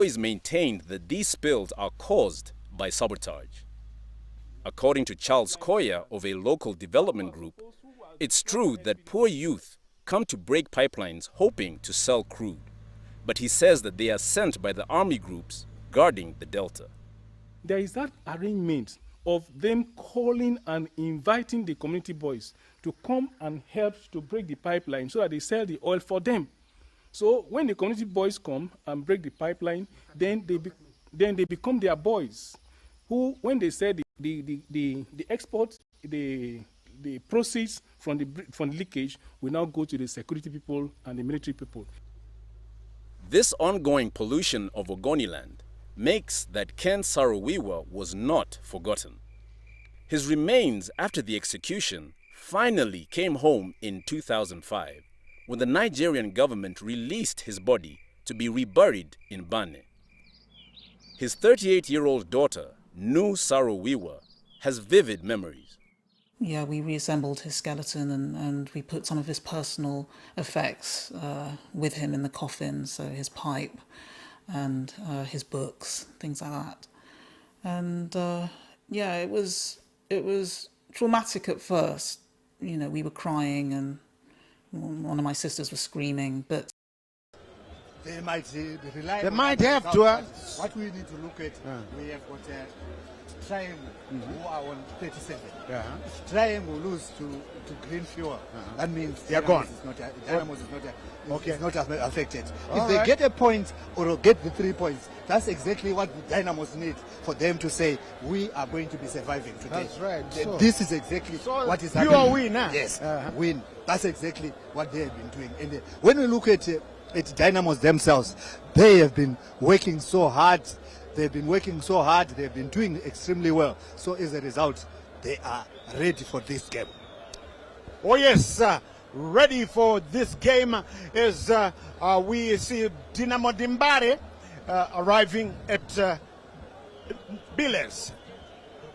Boys maintained that these spills are caused by sabotage. According to Charles Koya of a local development group, it's true that poor youth come to break pipelines hoping to sell crude, but he says that they are sent by the army groups guarding the delta. There is that arrangement of them calling and inviting the community boys to come and help to break the pipeline so that they sell the oil for them. So when the community boys come and break the pipeline, then they become their boys, who, when they sell the export, the proceeds from the leakage will now go to the security people and the military people. This ongoing pollution of Ogoniland makes that Ken Saro-Wiwa was not forgotten. His remains after the execution finally came home in 2005 when the Nigerian government released his body to be reburied in Bane. His 38-year-old daughter, Nu Saro-Wiwa, has vivid memories. Yeah, we reassembled his skeleton and we put some of his personal effects with him in the coffin, so his pipe and his books, things like that. And yeah, it was traumatic at first. You know, we were crying and one of my sisters was screaming, but they might rely. They might have to. What we need to look at, we have got a triangle who are on 37. If triangle lose to green fuel, that means they are gone. Dynamos is not affected. If they get a point or get the 3 points, that's exactly what the Dynamos need for them to say, we are going to be surviving today. That's right. This is exactly what is happening. Pure win, huh? Yes, win. That's exactly what they have been doing. And when we look at Dynamos themselves, they have been working so hard. They've been working so hard. They've been doing extremely well. So as a result, they are ready for this game. Oh yes, ready for this game is we see Dynamo Dimbare arriving at Biles.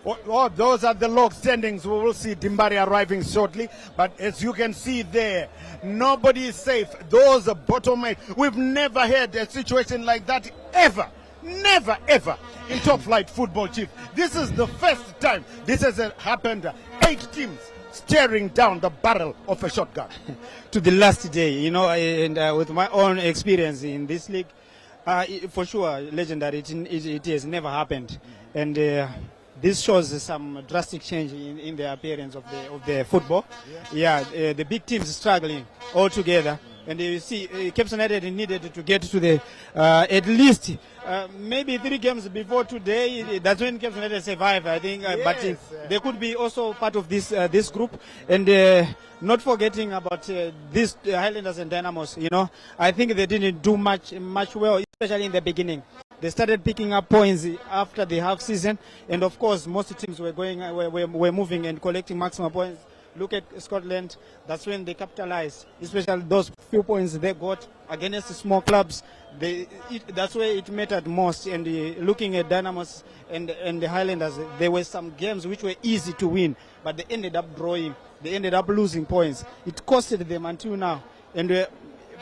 Oh, those are the log standings. We will see Dimbari arriving shortly. But as you can see there, nobody is safe. Those are bottom 8. We've never had a situation like that ever. Never, ever in top flight football, Chief. This is the first time this has happened. 8 teams staring down the barrel of a shotgun. To the last day, you know, and with my own experience in this league, for sure, legendary, it has never happened. And this shows some drastic change in the appearance of the football. Yeah, the big teams struggling all together. And you see, Cape United needed to get to the at least maybe 3 games before today. That's when Cape United survived, I think. Yes. But they could be also part of this group. And not forgetting about these Highlanders and Dynamos. You know, I think they didn't do much well, especially in the beginning. They started picking up points after the half season, and of course, most teams were moving and collecting maximum points. Look at Scotland. That's when they capitalized, especially those few points they got against the small clubs. That's where it mattered most. And looking at Dynamos and the Highlanders, there were some games which were easy to win, but they ended up drawing. They ended up losing points. It costed them until now. And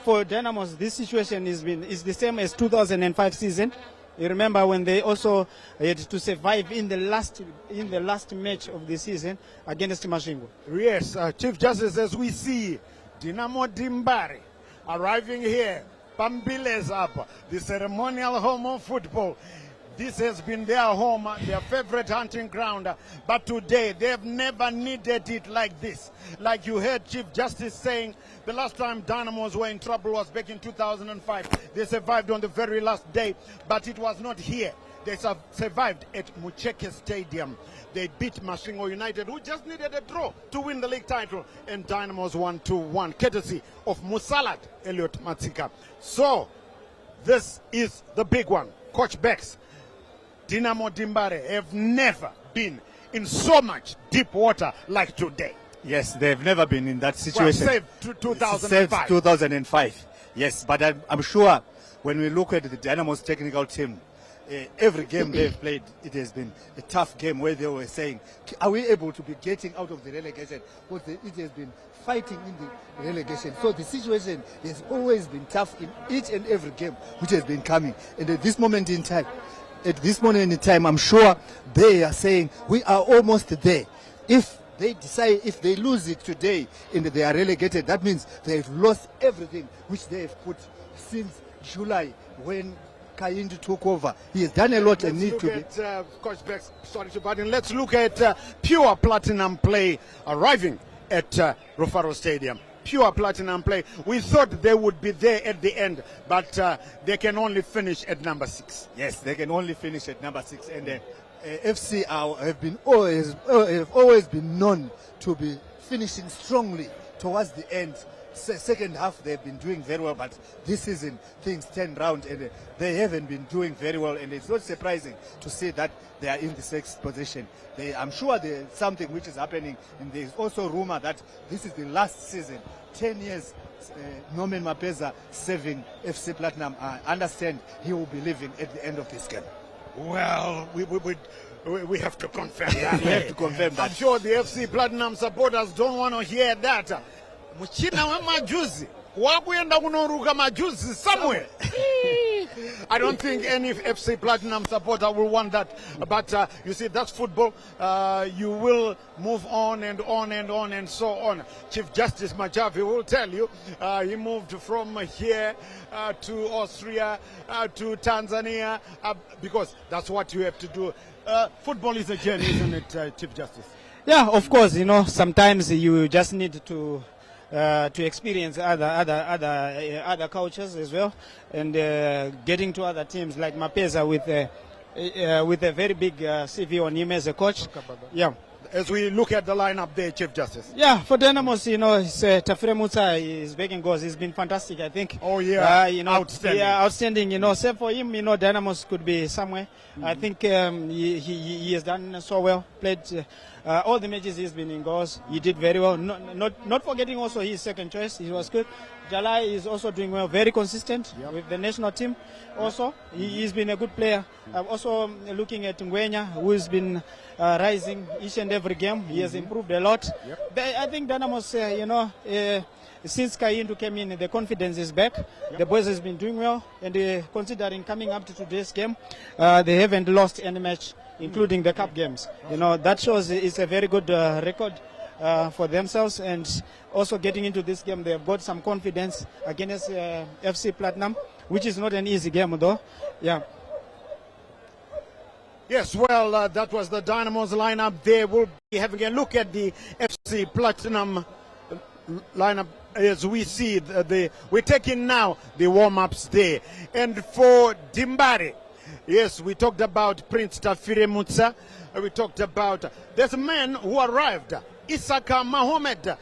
for Dynamos, this situation is the same as 2005 season. You remember when they also had to survive in the last match of the season against Mashingo. Yes, Chief Justice, as we see Dynamo Dimbari arriving here, Pambiles up, the ceremonial home of football. This has been their home, their favorite hunting ground. But today, they've never needed it like this. Like you heard Chief Justice saying, the last time Dynamos were in trouble was back in 2005. They survived on the very last day, but it was not here. They survived at Mucheke Stadium. They beat Mashingo United, who just needed a draw to win the league title. And Dynamos won 2-1, courtesy of Musalat Elliot Matsika. So, this is the big one. Coach Bex, Dynamo Dimbare have never been in so much deep water like today. Yes, they've never been in that situation. Well, saved 2005. Saved 2005. Yes, but I'm sure when we look at the Dynamos technical team, every game they've played, it has been a tough game where they were saying, are we able to be getting out of the relegation? Because it has been fighting in the relegation. So the situation has always been tough in each and every game which has been coming. And at this moment in time, I'm sure they are saying we are almost there. If they decide, if they lose it today and they are relegated, that means they've lost everything which they have put since July when Kayindi took over. He has done a lot and need to be. Coach Beck, sorry to butt in. Let's look at pure platinum play arriving at Rufaro Stadium. Pure platinum play. We thought they would be there at the end, but they can only finish at number 6. Yes, they can only finish at number 6, and FC have always been known to be finishing strongly towards the end. Second half they've been doing very well, but this season things turn round and they haven't been doing very well, and it's not surprising to see that they are in the 6th position. I'm sure there's something which is happening, and there's also rumor that this is the last season, 10 years Norman Mapeza serving FC Platinum. I understand he will be leaving at the end of this game. Well, we have to confirm that. We have to confirm that. I'm sure the FC Platinum supporters don't want to hear that. Muchina wa majuzi wakuenda kunoruka majuzi somewhere. I don't think any FC Platinum supporter will want that, but you see, that's football. You will move on and on and on and so on. Chief Justice Machavi will tell you he moved from here to Austria to Tanzania because that's what you have to do. Football is a journey, isn't it, Chief Justice? Yeah, of course. Sometimes you just need to experience other cultures as well, and getting to other teams like Mapeza with a very big CV on him as a coach. Yeah. As we look at the lineup there, Chief Justice. Yeah, for Dynamos, Tafire Musa is making goals. He's been fantastic, I think. Oh yeah, outstanding. Yeah, outstanding. Save for him, Dynamos could be somewhere. I think he has done so well. Played all the matches he's been in goals. He did very well. Not forgetting also his second choice. He was good. Jalai is also doing well, very consistent with the national team. Also, he's been a good player. I'm also looking at Ngwenya, who has been rising each and every game. He has improved a lot. I think Dynamos, since Kayindu came in, the confidence is back. The boys has been doing well, and considering coming up to today's game, they haven't lost any match, including the cup games. That shows it's a very good record for themselves, and also getting into this game, they have got some confidence against FC Platinum, which is not an easy game though. Yeah. Yes, well, that was the Dynamos lineup. They will be having a look at the FC Platinum lineup as we see we're taking now the warm-ups there. And for Dimbare, yes, we talked about Prince Tafire Mutsa. We talked about, there's a man who arrived, Isaka Mohamed,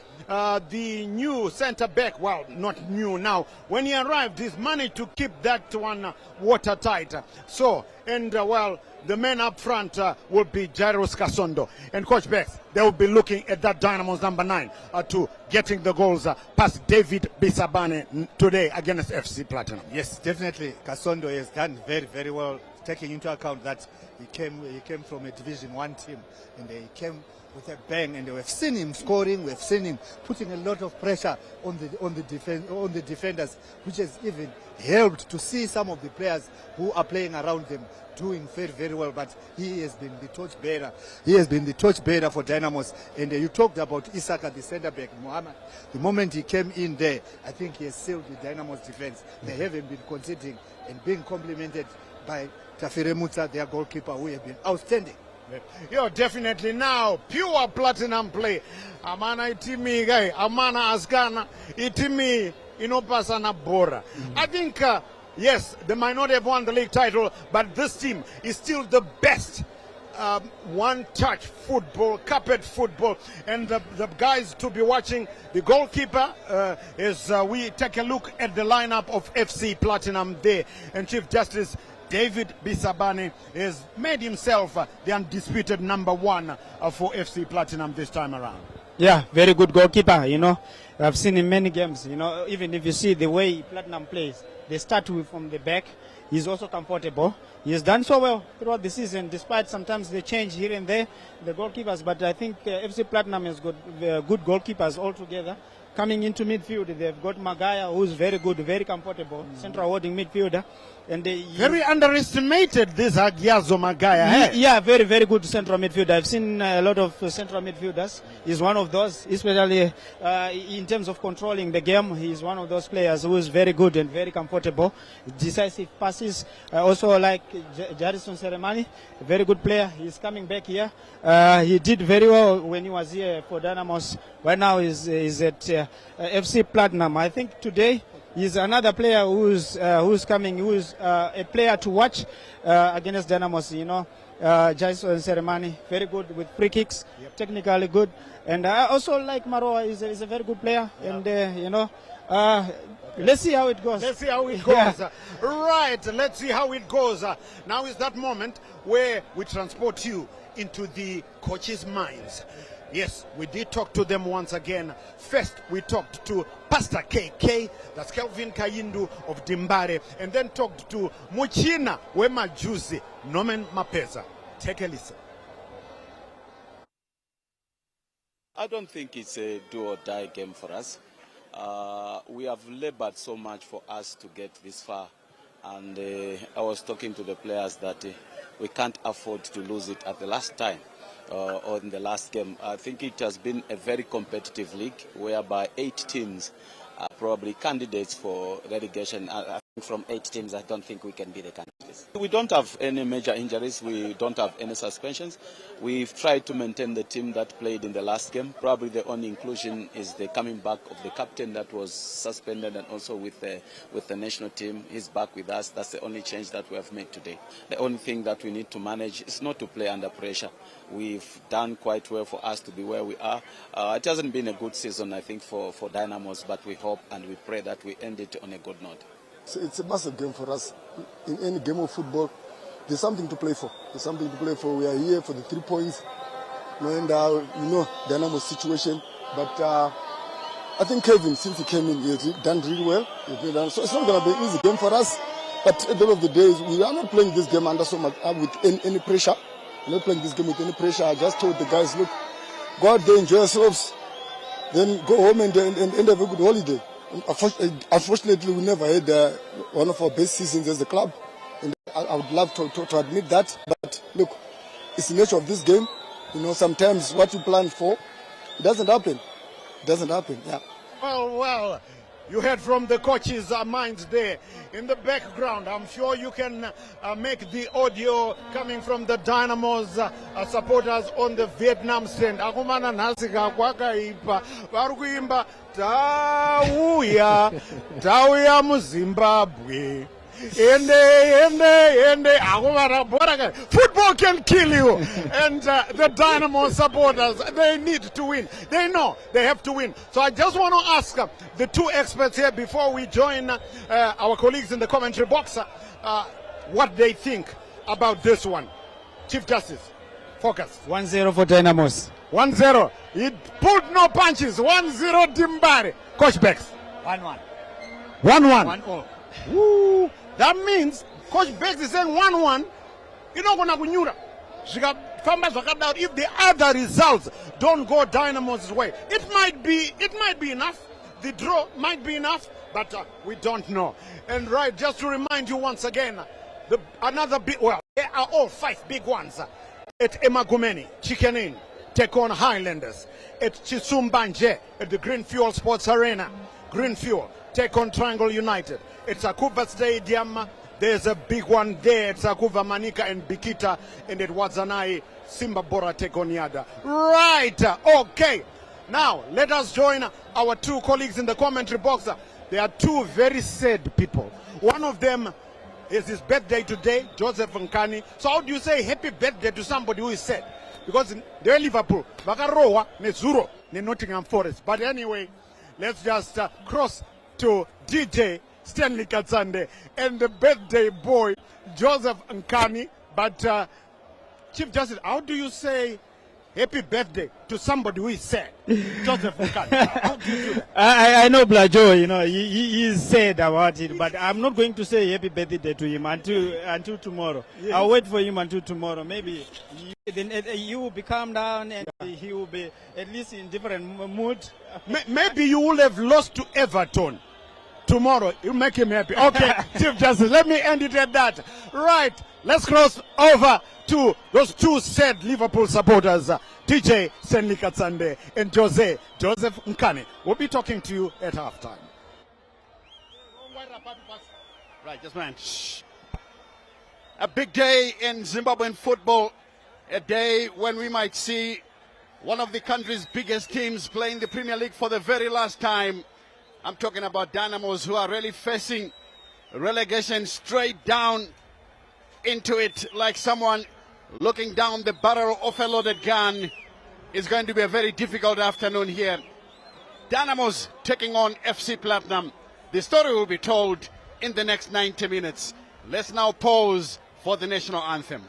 the new center-back. Well, not new now. When he arrived, he's managed to keep that one watertight. So, and the man up front will be Jairus Kasondo. And Coach Bex, they will be looking at that Dynamos number 9 to getting the goals past David Bisabane today against FC Platinum. Yes, definitely. Kasondo has done very, very well, taking into account that he came from a Division 1 team, and he came with a bang, and we've seen him scoring, we've seen him putting a lot of pressure on the defenders, which has even helped to see some of the players who are playing around them doing very, very well. But he has been the torchbearer. He has been the torchbearer for Dynamos. And you talked about Isaka, the centre back, Mohammed. The moment he came in there, I think he has sealed the Dynamos defense. They haven't been conceding, and being complimented by Tafire Mutsa, their goalkeeper, who has been outstanding. Yeah, definitely. Now, pure platinum play. Amana itimi guy, amana askana itimi inopasana bora. I think, yes, they might not have won the league title, but this team is still the best one-touch football, carpet football, and the guys to be watching, the goalkeeper, as we take a look at the lineup of FC Platinum there, and Chief Justice David Bisabane has made himself the undisputed number 1 for FC Platinum this time around. Yeah, very good goalkeeper, I've seen in many games, even if you see the way Platinum plays, they start from the back He's also comfortable. He has done so well throughout the season, despite sometimes the change here and there, the goalkeepers. But I think FC Platinum has got good goalkeepers altogether. Coming into midfield, they've got Magaya, who's very good, very comfortable, central holding midfielder. And very underestimated, this Agyazo Magaya. Yeah, very, very good central midfielder. I've seen a lot of central midfielders. He's one of those, especially in terms of controlling the game. He's one of those players who is very good and very comfortable. Decisive passes. Also like Jarrison Seremani, a very good player. He's coming back here. He did very well when he was here for Dynamos. Right now he's at FC Platinum. I think today he's another player who's coming, who's a player to watch against Dynamos. You know, Jason Seremani, very good with free kicks, technically good, and I also like Maroa. Is a very good player, and you know. Let's see how it goes. Let's see how it goes. Right, let's see how it goes. Now is that moment where we transport you into the coaches' minds. Yes, we did talk to them once again. First, we talked to Pastor KK, that's Kelvin Kayindu of Dimbare, and then talked to Muchina Wemajuzi, Norman Mapeza. Take a listen. I don't think it's a do or die game for us. We have labored so much for us to get this far, and I was talking to the players that we can't afford to lose it at the last time. Or in the last game. I think it has been a very competitive league whereby 8 teams are probably candidates for relegation. I think from 8 teams, I don't think we can be the candidates. We don't have any major injuries. We don't have any suspensions. We've tried to maintain the team that played in the last game. Probably the only inclusion is the coming back of the captain that was suspended, and also with the national team. He's back with us. That's the only change that we have made today. The only thing that we need to manage is not to play under pressure. We've done quite well for us to be where we are. It hasn't been a good season, I think, for Dynamos, but we hope and we pray that we end it on a good note. It's a massive game for us. In any game of football, there's something to play for. There's something to play for. We are here for the 3 points. And you know Dynamos situation. But I think Kevin, since he came in, he's done really well. So it's not going to be an easy game for us. But at the end of the day, we are not playing this game under so much with any pressure. We're not playing this game with any pressure. I just told the guys, look, go out there, enjoy yourselves, then go home and have a good holiday. Unfortunately, we never had one of our best seasons as a club. And I would love to admit that. But look, it's the nature of this game. You know, sometimes what you plan for, it doesn't happen. It doesn't happen, yeah. Well, you heard from the coaches' minds there in the background. I'm sure you can make the audio coming from the Dynamos supporters on the Vietnam stand. Akumana nasika kwakaipa varikuimba tauya muZimbabwe. Football can kill you. And the Dynamo supporters, they need to win. They know they have to win. So I just want to ask the two experts here before we join our colleagues in the commentary box what they think about this one. Chief Justice, focus. 1-0 for Dynamos. 1-0. He pulled no punches. 1-0 Dimbare. Coach Bex. 1-1. 1-1. 1-0. Woo. That means Coach Bex is saying 1-1. You're not gonna kunyura. If the other results don't go Dynamo's way, it might be enough. The draw might be enough, but we don't know. And right, just to remind you once again, another big, they are all 5 big ones. At Emagumeni, Chicken Inn, take on Highlanders. At Chisumbanje, at the Green Fuel Sports Arena, Green Fuel, take on Triangle United. It's Akuva Stadium. There's a big one there. It's Akuva Manika and Bikita. And at Wazanai, Simba Bora take on Yada. Right. Okay. Now, let us join our two colleagues in the commentary box. They are two very sad people. One of them is his birthday today, Joseph Nkani. So how do you say happy birthday to somebody who is sad? Because they're Liverpool. Bakaroa, Nezuro, ne Nottingham Forest. But anyway, let's just cross to DJ Stanley Katsande and the birthday boy, Joseph Nkani. But Chief Justice, how do you say happy birthday to somebody who is sad. Joseph Nkani. How do you do that? I know Blajo, you know, he is sad about it, but I'm not going to say happy birthday to him until tomorrow. Yeah. I'll wait for him until tomorrow. Maybe then he will be calm down and he will be at least in different mood. Maybe you will have lost to Everton. Tomorrow, you make him happy. Okay, Chief Justice, let me end it at that. Right, let's cross over to those two sad Liverpool supporters, DJ Stanley Katsande and Joseph Nkani. We'll be talking to you at halftime. Right, just man. Shh. A big day in Zimbabwean football. A day when we might see one of the country's biggest teams playing the Premier League for the very last time. I'm talking about Dynamos, who are really facing relegation straight down into it like someone looking down the barrel of a loaded gun. It's going to be a very difficult afternoon here. Dynamos taking on FC Platinum. The story will be told in the next 90 minutes. Let's now pause for the national anthem.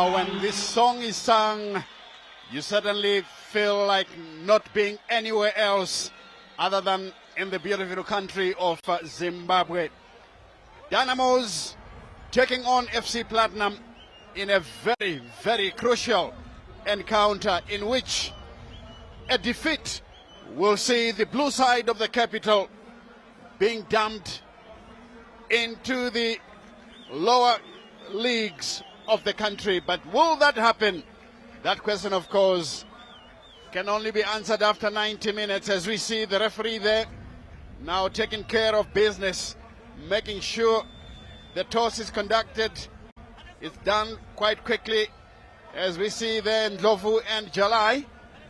When this song is sung, you suddenly feel like not being anywhere else other than in the beautiful country of Zimbabwe. Dynamos taking on FC Platinum in a very, very crucial encounter in which a defeat will see the blue side of the capital being dumped into the lower leagues of the country. But will that happen? That question, of course, can only be answered after 90 minutes, as we see the referee there now taking care of business, making sure the toss is conducted. It's done quite quickly, as we see there Ndlovu and Jalai,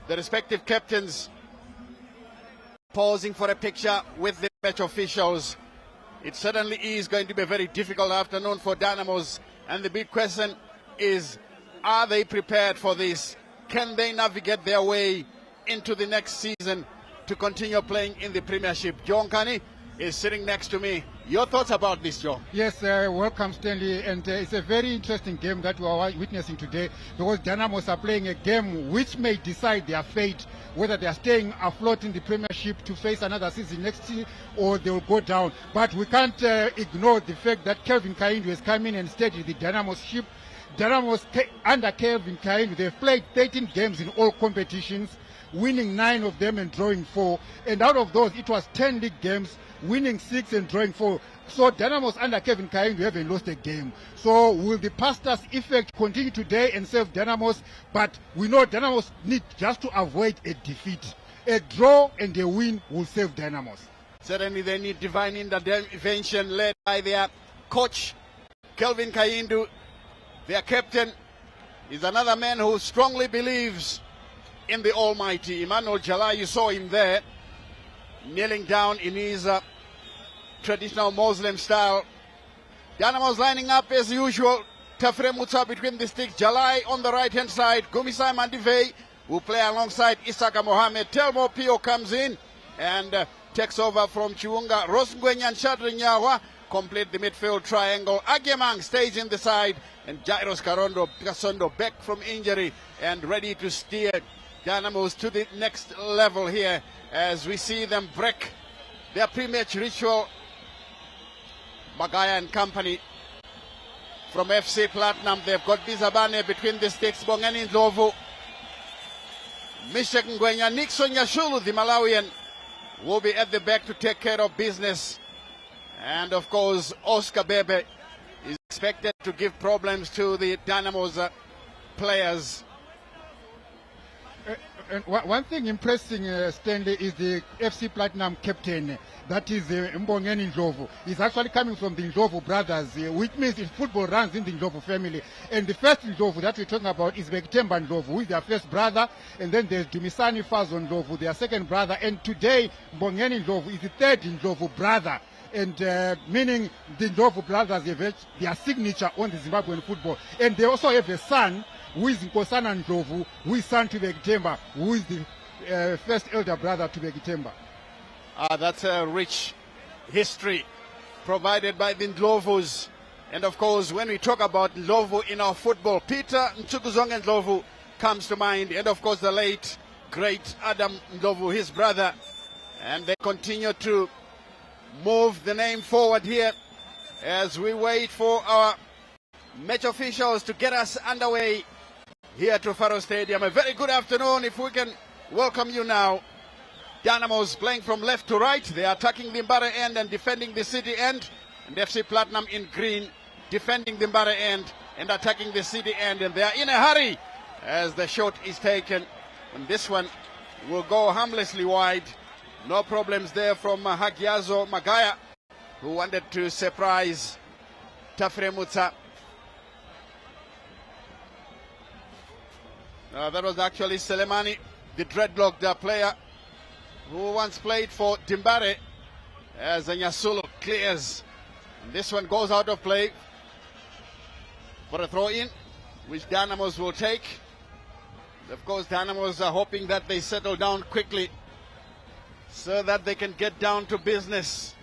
the respective captains, pausing for a picture with the match officials. It certainly is going to be a very difficult afternoon for Dynamos, and the big question is, are they prepared for this? Can they navigate their way into the next season to continue playing in the Premiership? John Kani is sitting next to me Your thoughts about this, Joe? Yes, welcome, Stanley. And it's a very interesting game that we are witnessing today, because Dynamos are playing a game which may decide their fate, whether they are staying afloat in the Premiership to face another season next year or they will go down. But we can't ignore the fact that Kelvin Kaindu has come in and steadied the Dynamos ship. Dynamos, under Kelvin Kaindu, they've played 13 games in all competitions, winning 9 of them and drawing 4. And out of those, it was 10 league games, winning 6 and drawing 4. So Dynamos under Kevin Kaindu haven't lost a game. So will the pastors effect continue today and save Dynamos? But we know Dynamos need just to avoid a defeat. A draw and a win will save Dynamos. Certainly they need divine intervention led by their coach, Kelvin Kaindu. Their captain is another man who strongly believes in the Almighty. Emmanuel Jalai, you saw him there, kneeling down in his traditional Muslim style. Dynamos lining up as usual. Tafre Muta between the sticks. Jalai on the right hand side. Gumisai Mandivei will play alongside Isaka Mohammed. Telmo Pio comes in and takes over from Chiunga. Rosngwenya and Shadri Nyawa complete the midfield triangle. Agemang stays in the side, and Jairos Kasondo back from injury and ready to steer Dynamos to the next level here as we see them break their pre-match ritual. Bagaya and company from FC Platinum. They've got Bizabane between the sticks. Bongani Ndlovu. Mishek Ngwenya. Nixon Yashulu, the Malawian, will be at the back to take care of business. And of course, Oscar Bebe is expected to give problems to the Dynamos players. And one thing impressing, Stanley, is the FC Platinum captain, that is Mbongeni Ndlovu. He's actually coming from the Ndlovu brothers, which means football runs in the Ndlovu family. And the first Ndlovu that we're talking about is Bekitemba Ndlovu, who is their first brother. And then there's Dumisani Fazo Ndlovu, their second brother. And today, Mbongeni Ndlovu is the third Ndlovu brother. And meaning the Ndlovu brothers have their signature on the Zimbabwean football. And they also have a son, who is Nkosana Ndlovu, who is son to Bekitemba, who is the first elder brother to Bekitemba. That's a rich history provided by the Ndlovus. And of course, when we talk about Ndlovu in our football, Peter Nchukuzonga Ndlovu comes to mind. And of course, the late, great Adam Ndlovu, his brother. And they continue to move the name forward here as we wait for our match officials to get us underway here to Rufaro Stadium. A very good afternoon. If we can welcome you now. Dynamos playing from left to right. They are attacking the Mbare end and defending the City end. And FC Platinum in green defending the Mbare end and attacking the City end. And they are in a hurry as the shot is taken. And this one will go harmlessly wide. No problems there from Hagiazo Magaya, who wanted to surprise Tafre Muta. That was actually Selemani, the dreadlocked player who once played for Dimbare, as Nyasulu clears. And this one goes out of play for a throw-in, which Dynamos will take. Of course, Dynamos are hoping that they settle down quickly so that they can get down to business.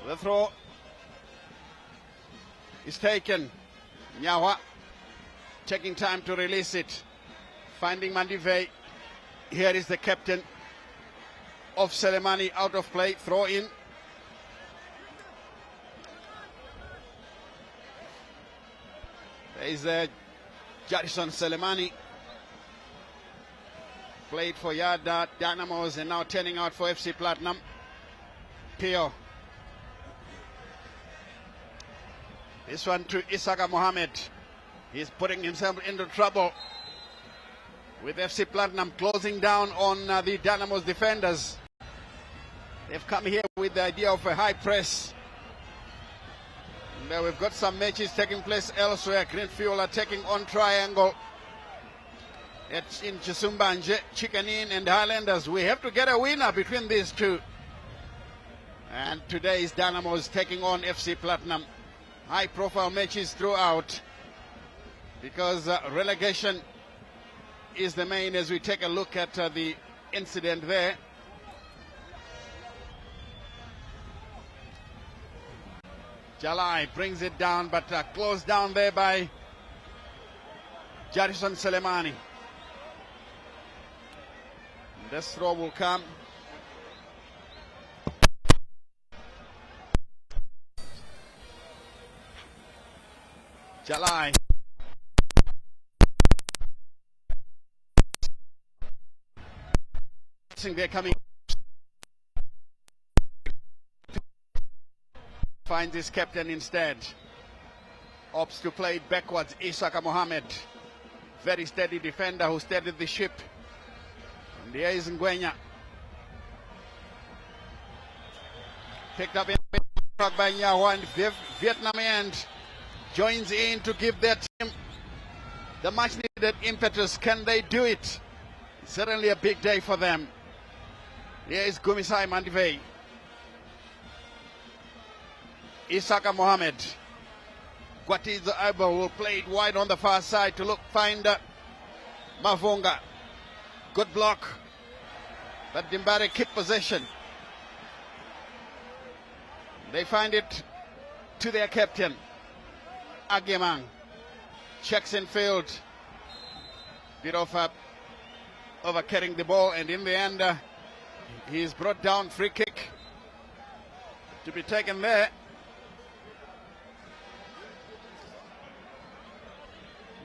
The throw is taken. Nyawa taking time to release it. Finding Mandivei. Here is the captain of Selemani out of play. Throw in. There is Jarison Selemani. Played for Yada Dynamos and now turning out for FC Platinum. Pio. This one to Isaka Mohammed. He's putting himself into trouble with FC Platinum closing down on the Dynamos defenders. They've come here with the idea of a high press. And we've got some matches taking place elsewhere. Greenfield are taking on triangle. It's in Chisumba and Chikanin and Highlanders. We have to get a winner between these two. And today's Dynamos taking on FC Platinum. High profile matches throughout because relegation is the main as we take a look at the incident there. Jalai brings it down, but closed down there by Jarison Selemani. This throw will come. Jalai. They're coming. Finds his captain instead. Opts to play it backwards. Isaka Mohammed. Very steady defender who steadied the ship. And here is Ngwenya. Picked up in by Nyawan. Vietnamian joins in to give their team the much needed impetus. Can they do it? Certainly a big day for them. Here is Gumisai Mandivei. Isaka Mohammed. Gwatiza Aibo will play it wide on the far side to find Mavunga. Good block. But Dimbare keep possession. They find it to their captain. Agemang. Checks in field. Bit of over carrying the ball, and in the end he's brought down. Free kick to be taken there.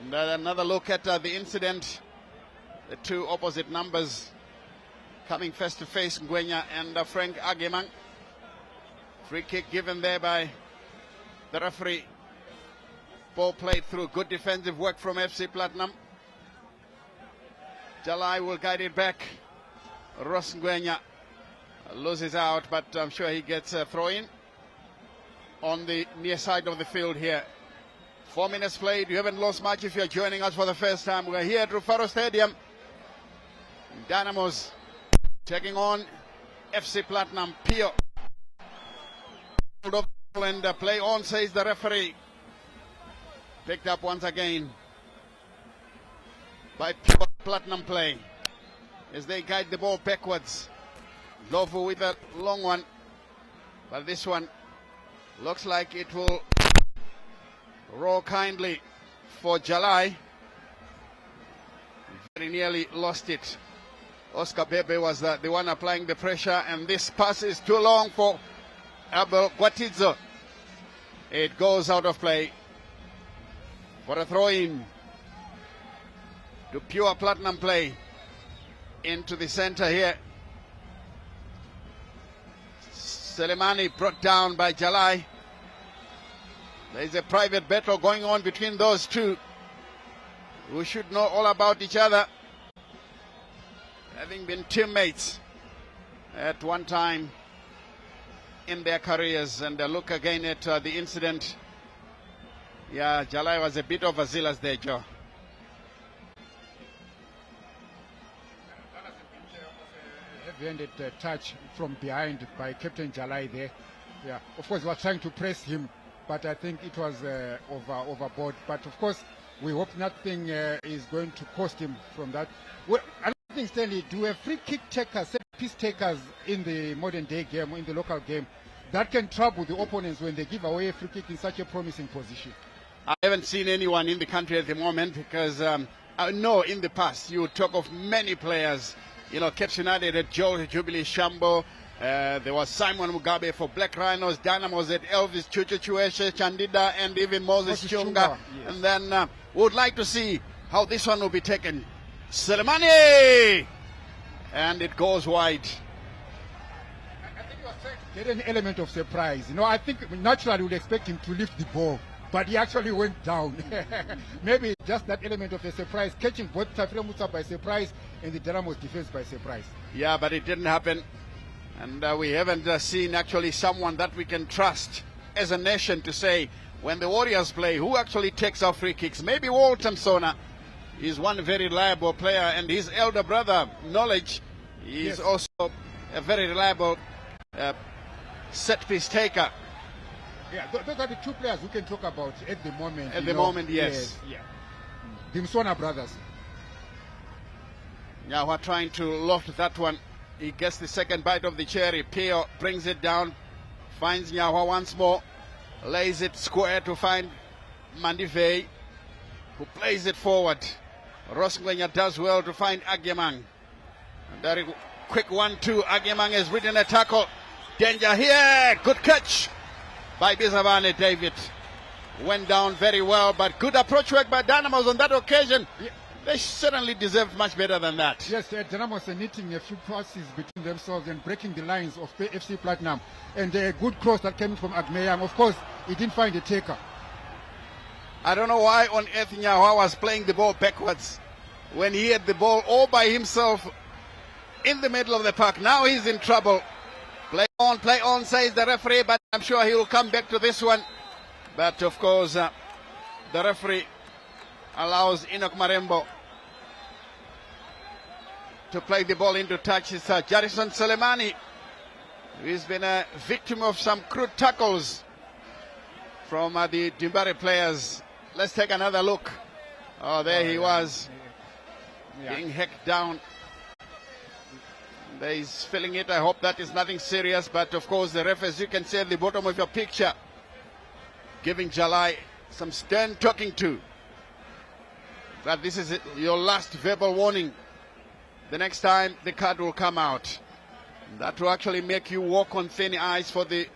And another look at the incident. The two opposite numbers coming face to face, Ngwenya and Frank Agemang. Free kick given there by the referee. Ball played through. Good defensive work from FC Platinum. Jalai will guide it back. Ross Ngwenya loses out, but I'm sure he gets a throw in on the near side of the field here. 4 minutes played. You haven't lost much if you're joining us for the first time. We're here at Rufaro Stadium. Dynamos taking on FC Platinum. Pio. And play on, says the referee. Picked up once again by Pio. Platinum play as they guide the ball backwards. Lovu with a long one, but this one looks like it will roll kindly for Jalai. Very nearly lost it. Oscar Bebe was the one applying the pressure, and this pass is too long for Abel Gwatidzo. It goes out of play for a throw-in to Pure Platinum play into the center here. Selemani brought down by Jalai. There is a private battle going on between those two, who should know all about each other, having been teammates at one time in their careers. And look again at the incident. Yeah, Jalai was a bit overzealous there, Joe. Heavy-handed touch from behind by Captain Jalai there. Yeah, of course, we were trying to press him, but I think it was overboard. But of course, we hope nothing is going to cost him from that. Well, another thing, Stanley, do a free kick takers, set piece takers in the modern day game, in the local game, that can trouble the opponents when they give away a free kick in such a promising position? I haven't seen anyone in the country at the moment, because I know in the past you would talk of many players. You know, Cape United had Joe Jubilee Shambo. There was Simon Mugabe for Black Rhinos. Dynamos had Elvis Chuchuchueshe, Chandida, and even Moses Chunga. Yes. And then we would like to see how this one will be taken. Selemani! And it goes wide. I think you are trying to get an element of surprise. You know, I think naturally we would expect him to lift the ball, but he actually went down. Maybe just that element of a surprise, catching both Tafila Musa by surprise and the Dynamos defense by surprise. Yeah, but it didn't happen. And we haven't seen actually someone that we can trust as a nation to say, when the Warriors play, who actually takes our free kicks. Maybe Walton Sona is one very reliable player, and his elder brother, Knowledge, is also a very reliable set-piece taker. Yeah, those are the two players we can talk about at the moment. At the moment, yes. Yeah. The Msona brothers. Nyawa trying to loft that one. He gets the second bite of the cherry. Pio brings it down, finds Nyawa once more, lays it square to find Mandivei, who plays it forward. Rosngwenya does well to find Agyemang. And very quick 1-2. Agyemang has ridden a tackle. Danger here. Good catch by Bizavane. David went down very well, but good approach work by Dynamos on that occasion. They certainly deserved much better than that. Yes, Dynamos are knitting a few passes between themselves and breaking the lines of FC Platinum. And a good cross that came from Agmeyang. Of course, he didn't find a taker. I don't know why on earth Nyawa was playing the ball backwards when he had the ball all by himself in the middle of the park. Now he's in trouble. Play on, says the referee, but I'm sure he will come back to this one. But of course, the referee allows Enoch Marembo to play the ball into touch. It's Jarison Soleimani, who's been a victim of some crude tackles from the Dimbare players. Let's take another look. Oh, there he was, being hacked down. He's feeling it. I hope that is nothing serious. But of course, the ref, as you can see at the bottom of your picture, giving Jalai some stern talking to. But this is your last verbal warning. The next time the card will come out. That will actually make you walk on thin ice for the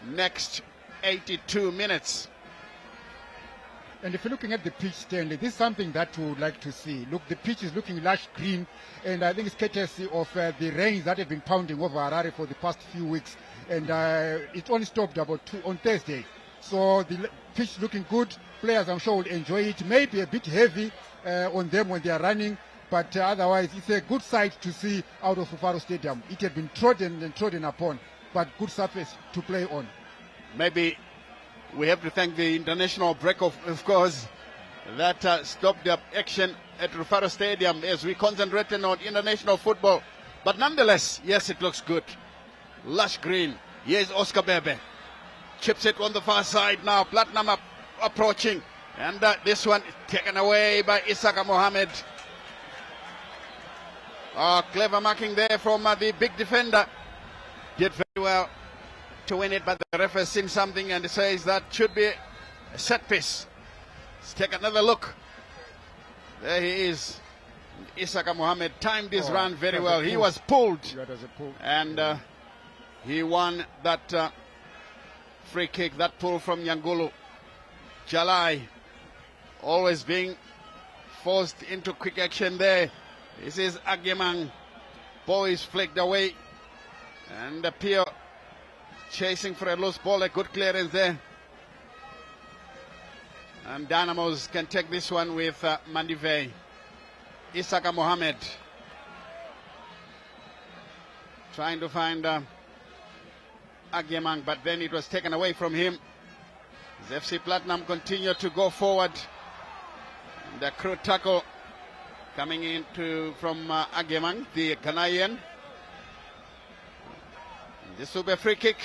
next 82 minutes. And if you're looking at the pitch, Stanley, this is something that we would like to see. Look, the pitch is looking lush green, and I think it's courtesy of the rains that have been pounding over Harare for the past few weeks. And it only stopped about 2 on Thursday. So the pitch is looking good. Players, I'm sure, will enjoy it. Maybe a bit heavy on them when they are running, but otherwise it's a good sight to see out of Rufaro Stadium. It had been trodden and trodden upon, but good surface to play on. Maybe we have to thank the international break, of course, that stopped the action at Rufaro Stadium as we concentrated on international football. But nonetheless, yes, it looks good. Lush green. Here's Oscar Bebe. Chips it on the far side now. Platinum approaching. And this one taken away by Isaka Mohammed. Clever marking there from the big defender. Did very well to win it, but the ref has seen something and says that should be a set piece. Let's take another look. There he is. Isaka Mohammed timed his run very well. He was pulled, and he won that free kick, that pull from Nyangulu. Jalai always being forced into quick action there. This is Agyemang. Ball is flicked away, and Pio chasing for a loose ball. A good clearance there. And Dynamos can take this one with Mandivei. Isaka Mohammed trying to find Agyemang, but then it was taken away from him. The FC Platinum continue to go forward. The crude tackle coming into from Agyemang, the Ghanaian. This will be a free kick.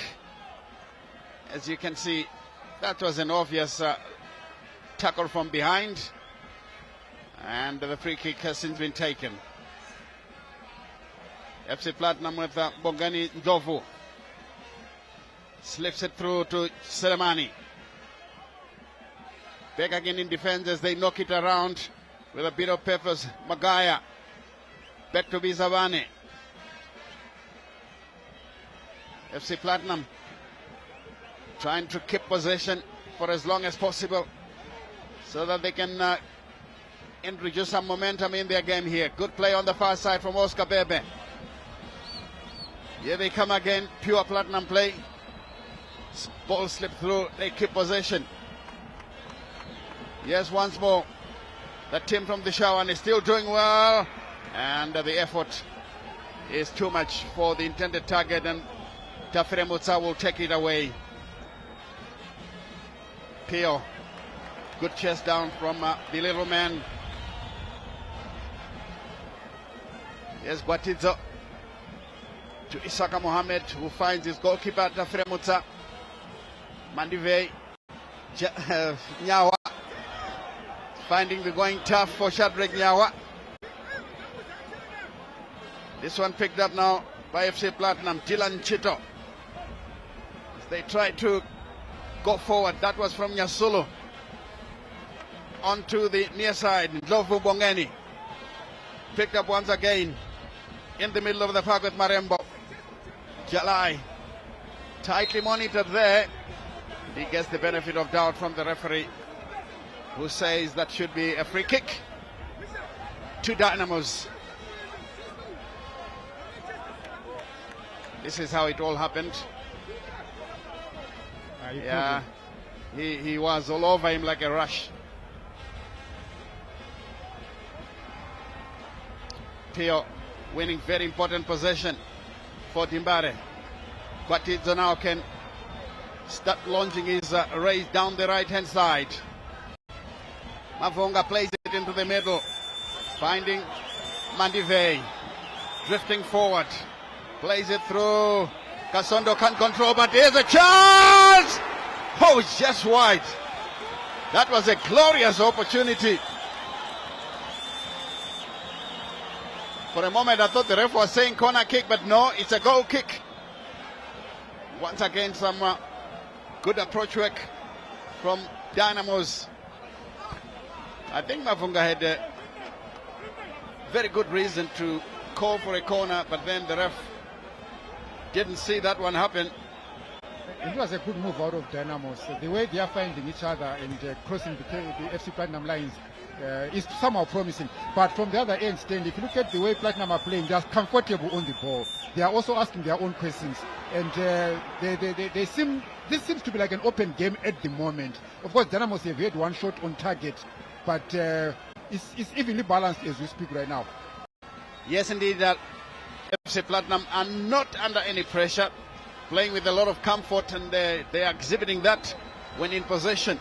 As you can see, that was an obvious tackle from behind, and the free kick has since been taken. FC Platinum with Bongani Ndovu. Slips it through to Selemani. Back again in defense as they knock it around with a bit of purpose. Magaya. Back to Bizavane. FC Platinum trying to keep possession for as long as possible so that they can introduce some momentum in their game here. Good play on the far side from Oscar Bebe. Here they come again. Pure Platinum play. Ball slipped through. They keep possession. Yes, once more. The team from the Shawan is still doing well. And the effort is too much for the intended target. And Tafere Mutsa will take it away. Pio. Good chest down from the little man. Yes, Gwatidzo to Isaka Mohammed, who finds his goalkeeper Tafere Mutsa. Mandivei. Nyawa finding the going tough for Shadrach Nyawa. This one picked up now by FC Platinum, Dylan Chito. As they try to go forward, that was from Nyasulu. Onto the near side, Ndlovu Bongeni. Picked up once again in the middle of the park with Marembo. Jalai, tightly monitored there. He gets the benefit of doubt from the referee, who says that should be a free kick to Dynamos. This is how it all happened. Yeah, he was all over him like a rush. Pio winning very important possession for Dimbare. Kwatidzo now can start launching his race down the right hand side. Mavunga plays it into the middle, finding Mandivei, drifting forward, plays it through. Kasondo can't control, but there's a chance! Oh, it's just wide. That was a glorious opportunity. For a moment I thought the ref was saying corner kick, but no, it's a goal kick. Once again, some good approach work from Dynamos. I think Mavunga had a very good reason to call for a corner, but then the ref didn't see that one happen. It was a good move out of Dynamos. The way they are finding each other and crossing the FC Platinum lines is somehow promising. But from the other end, Stanley, if you look at the way Platinum are playing, they are comfortable on the ball. They are also asking their own questions. And this seems to be like an open game at the moment. Of course, Dynamos have had one shot on target, but it's evenly balanced as we speak right now. Yes, indeed. FC Platinum are not under any pressure, playing with a lot of comfort, and they are exhibiting that when in possession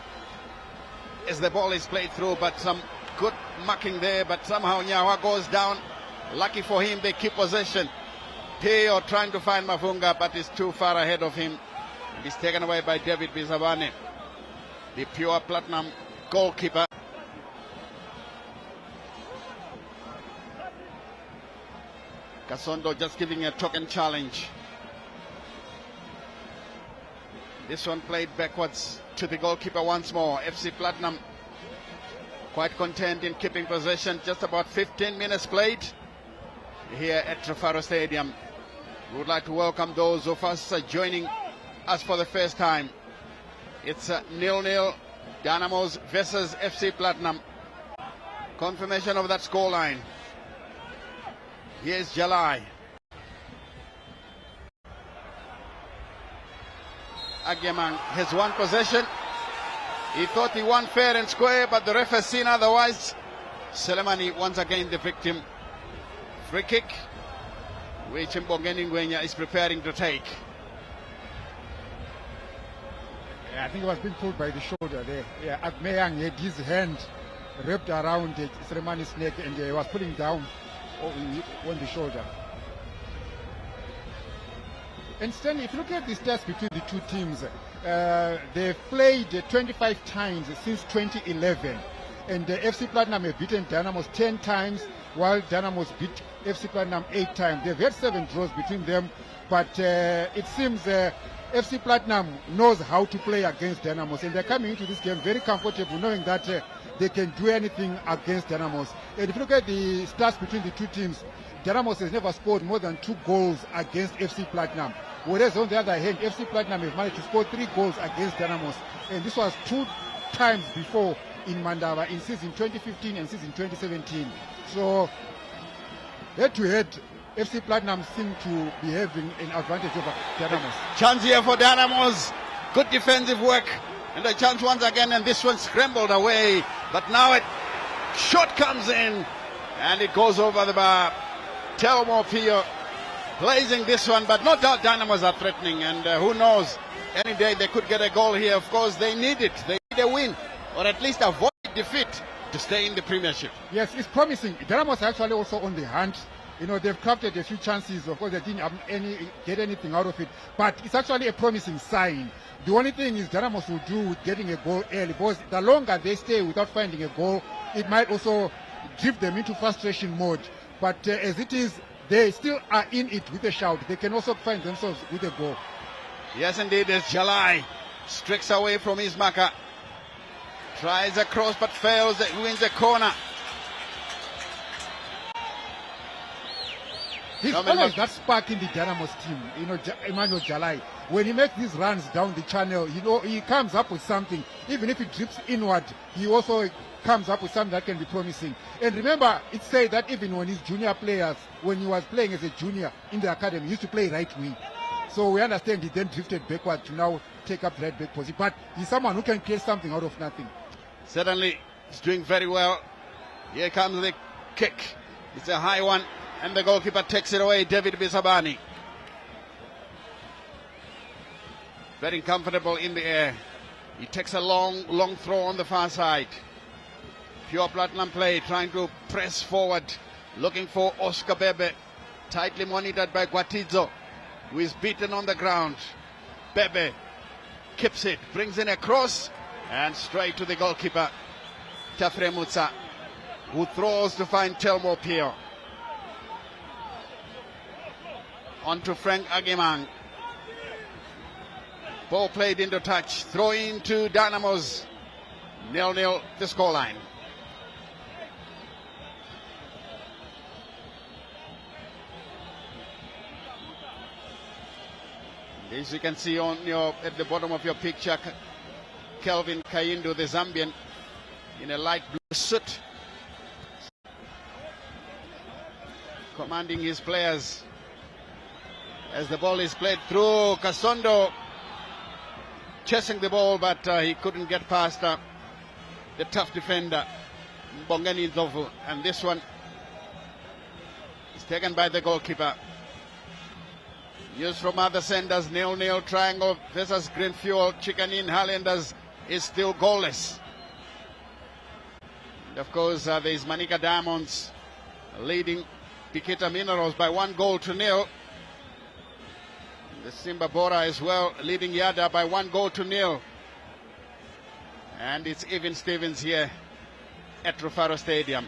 as the ball is played through. But some good marking there, but somehow Nyawa goes down. Lucky for him, they keep possession. Teo trying to find Mavunga, but is too far ahead of him. And he's taken away by David Bizabane, the pure Platinum goalkeeper. Kasondo just giving a token challenge. This one played backwards to the goalkeeper once more. FC Platinum quite content in keeping possession. Just about 15 minutes played here at Rufaro Stadium. We would like to welcome those of us joining us for the first time. It's 0-0, Dynamos versus FC Platinum. Confirmation of that scoreline. Here's Jalai. Agyemang has won possession. He thought he won fair and square, but the ref has seen otherwise. Selemani once again the victim. Free kick, which Mbongeni Ngwenya is preparing to take. Yeah, I think he was being pulled by the shoulder there. Yeah, Agyemang had his hand wrapped around Selemani's neck, and he was pulling down on the shoulder. And Stanley, if you look at the stats between the two teams, they've played 25 times since 2011, and FC Platinum have beaten Dynamos 10 times, while Dynamos beat FC Platinum 8 times. They've had 7 draws between them, but it seems FC Platinum knows how to play against Dynamos, and they're coming into this game very comfortable, knowing that they can do anything against Dynamos. And if you look at the stats between the two teams, Dynamos has never scored more than 2 goals against FC Platinum. Whereas on the other hand, FC Platinum have managed to score 3 goals against Dynamos. And this was 2 times before in Mandava, in season 2015 and season 2017. So, head to head, FC Platinum seem to be having an advantage over Dynamos. Chance here for Dynamos. Good defensive work. And a chance once again, and this one scrambled away. But now a shot comes in, and it goes over the bar. Telmo Pio blazing this one, but no doubt Dynamos are threatening, and who knows, any day they could get a goal here. Of course, they need it. They need a win, or at least avoid defeat to stay in the Premiership. Yes, it's promising. Dynamos are actually also on the hunt. You know, they've crafted a few chances. Of course, they didn't get anything out of it, but it's actually a promising sign. The only thing is Dynamos will do with getting a goal early, because the longer they stay without finding a goal, it might also drift them into frustration mode. But as it is, they still are in it with a shout. They can also find themselves with a goal. Yes, indeed, as Jalai streaks away from his marker. Tries a cross but fails, wins a corner. He's always that spark in the Dynamos team, you know, Emmanuel Jalai. When he makes these runs down the channel, you know, he comes up with something. Even if it drips inward, he also comes up with something that can be promising. And remember, it's said that even when his junior players, when he was playing as a junior in the academy, he used to play right wing. So we understand he then drifted backward to now take up right back position. But he's someone who can create something out of nothing. Certainly, he's doing very well. Here comes the kick. It's a high one, and the goalkeeper takes it away, David Bisabani. Very comfortable in the air. He takes a long throw on the far side. Pure platinum play, trying to press forward, looking for Oscar Bebe. Tightly monitored by Guatizo, who is beaten on the ground. Bebe keeps it, brings in a cross, and straight to the goalkeeper, Tafre Mutsa, who throws to find Telmo Pio. On to Frank Agemang. Ball played into touch. Throw into Dynamos. 0-0 the scoreline. As you can see on at the bottom of your picture, Kelvin Kayindu, the Zambian, in a light blue suit, commanding his players as the ball is played through. Kasondo chasing the ball, but he couldn't get past the tough defender, Bongani Ndovu, and this one is taken by the goalkeeper. Used from other senders, 0-0 triangle versus Green Fuel. Chicken in Highlanders is still goalless. And of course, there is Manika Diamonds leading Pikita Minerals by 1-0. The Simba Bora as well leading Yada by 1-0. And it's even Stevens here at Rufaro Stadium.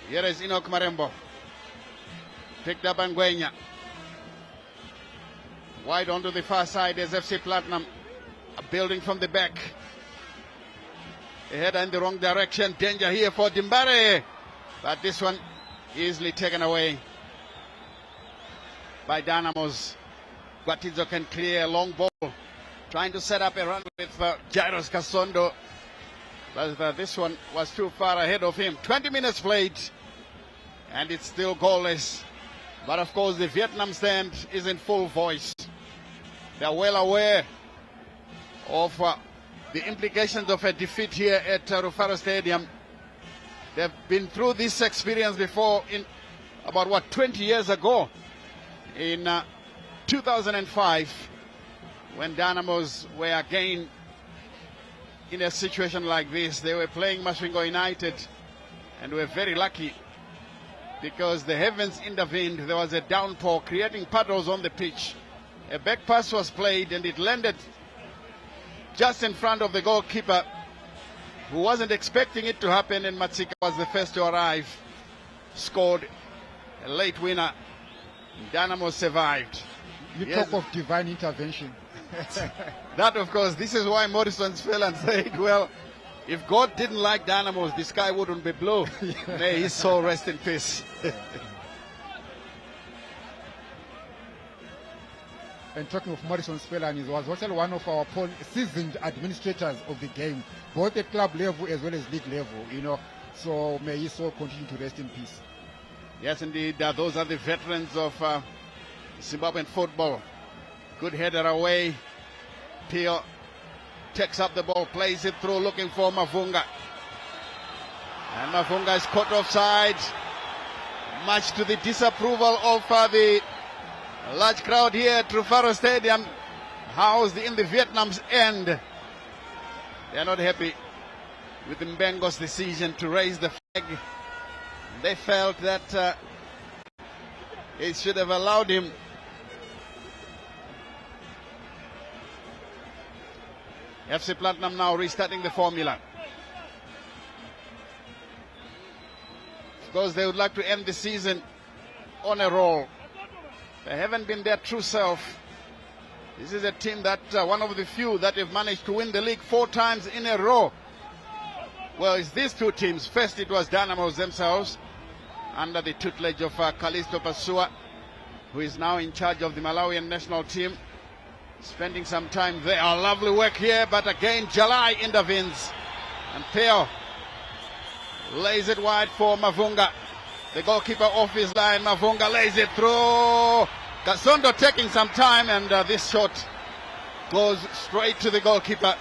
Here is Enoch Marembo. Picked up Nguenya. Wide onto the far side as FC Platinum building from the back. A header in the wrong direction. Danger here for Dimbare. But this one easily taken away by Dynamos. Guatizo can clear a long ball. Trying to set up a run with Jairus Kasondo. But this one was too far ahead of him. 20 minutes played. And it's still goalless. But of course the Vietnam stand is in full voice. They're well aware of the implications of a defeat here at Rufaro Stadium. They've been through this experience before in about 20 years ago in 2005 when Dynamos were again in a situation like this. They were playing Masvingo United and were very lucky because the heavens intervened. There was a downpour creating puddles on the pitch. A back pass was played and it landed just in front of the goalkeeper, who wasn't expecting it to happen, and Matsika was the first to arrive. Scored a late winner. Dynamo survived. You talk of divine intervention. That, of course, this is why Morrison fell and said, well, if God didn't like Dynamos, the sky wouldn't be blue. May his soul rest in peace. And talking of Morrison Spellan, he was also one of our seasoned administrators of the game, both at club level as well as league level, you know. So may his soul continue to rest in peace. Yes, indeed. Those are the veterans of Zimbabwean football. Good header away. Pio takes up the ball, plays it through, looking for Mavunga. And Mavunga is caught offside, much to the disapproval of the large crowd here at Rufaro Stadium, housed in the Vietnam's end. They are not happy with Mbengo's decision to raise the flag. They felt that it should have allowed him FC Platinum now restarting the formula. Of because they would like to end the season on a roll. They haven't been their true self. This is a team that one of the few that have managed to win the league 4 times in a row. Well, it's these two teams. First it was Dynamos themselves under the tutelage of Callisto Pasua, who is now in charge of the Malawian national team, spending some time there. Lovely work here, but again Jalai intervenes, and Theo lays it wide for Mavunga. The goalkeeper off his line. Mavunga lays it through. Kasondo taking some time, and this shot goes straight to the goalkeeper.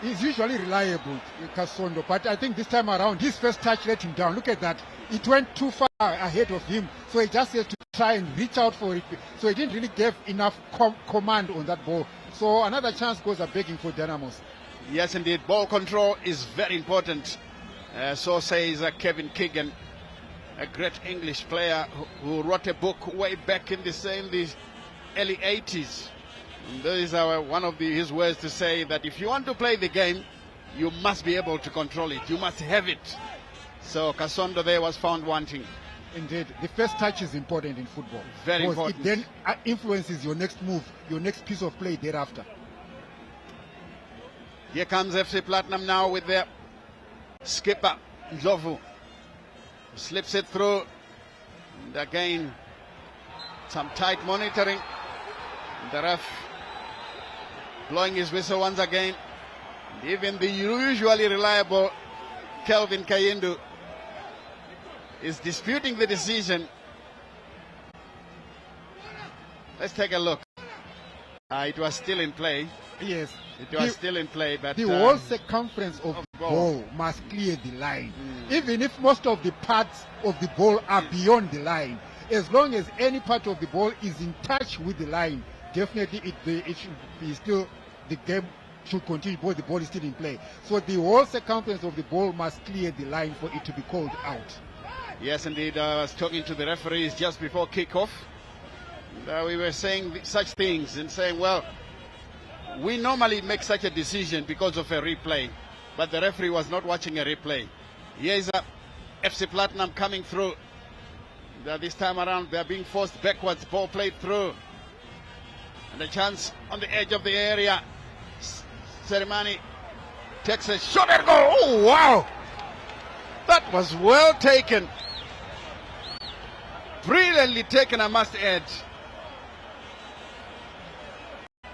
He's usually reliable, Kasondo, but I think this time around his first touch let him down. Look at that. It went too far ahead of him, so he just has to try and reach out for it. So he didn't really give enough command on that ball. So another chance goes a begging for Dynamos. Yes, indeed. Ball control is very important. So says Kevin Keegan, a great English player who wrote a book way back in the early 80s. And this is one of his words to say that if you want to play the game, you must be able to control it. You must have it. So Kasondo there was found wanting. Indeed, the first touch is important in football. Very because important. It then influences your next move, your next piece of play thereafter. Here comes FC Platinum now with their skipper, Ndlovu. Slips it through. And again, some tight monitoring. The ref blowing his whistle once again. And even the usually reliable Kelvin Kayindu is disputing the decision. Let's take a look. It was still in play. Yes. It was still in play, but the whole circumference of the ball must clear the line. Even if most of the parts of the ball are beyond the line, as long as any part of the ball is in touch with the line, definitely it should be still, the game should continue because the ball is still in play. So the whole circumference of the ball must clear the line for it to be called out. Yes, indeed. I was talking to the referees just before kickoff. We were saying such things and saying, well, we normally make such a decision because of a replay, but the referee was not watching a replay. Here is FC Platinum coming through. This time around, they are being forced backwards. Ball played through. And a chance on the edge of the area. Serimani takes a shot and goal. Oh, wow! That was well taken. Brilliantly taken, I must add.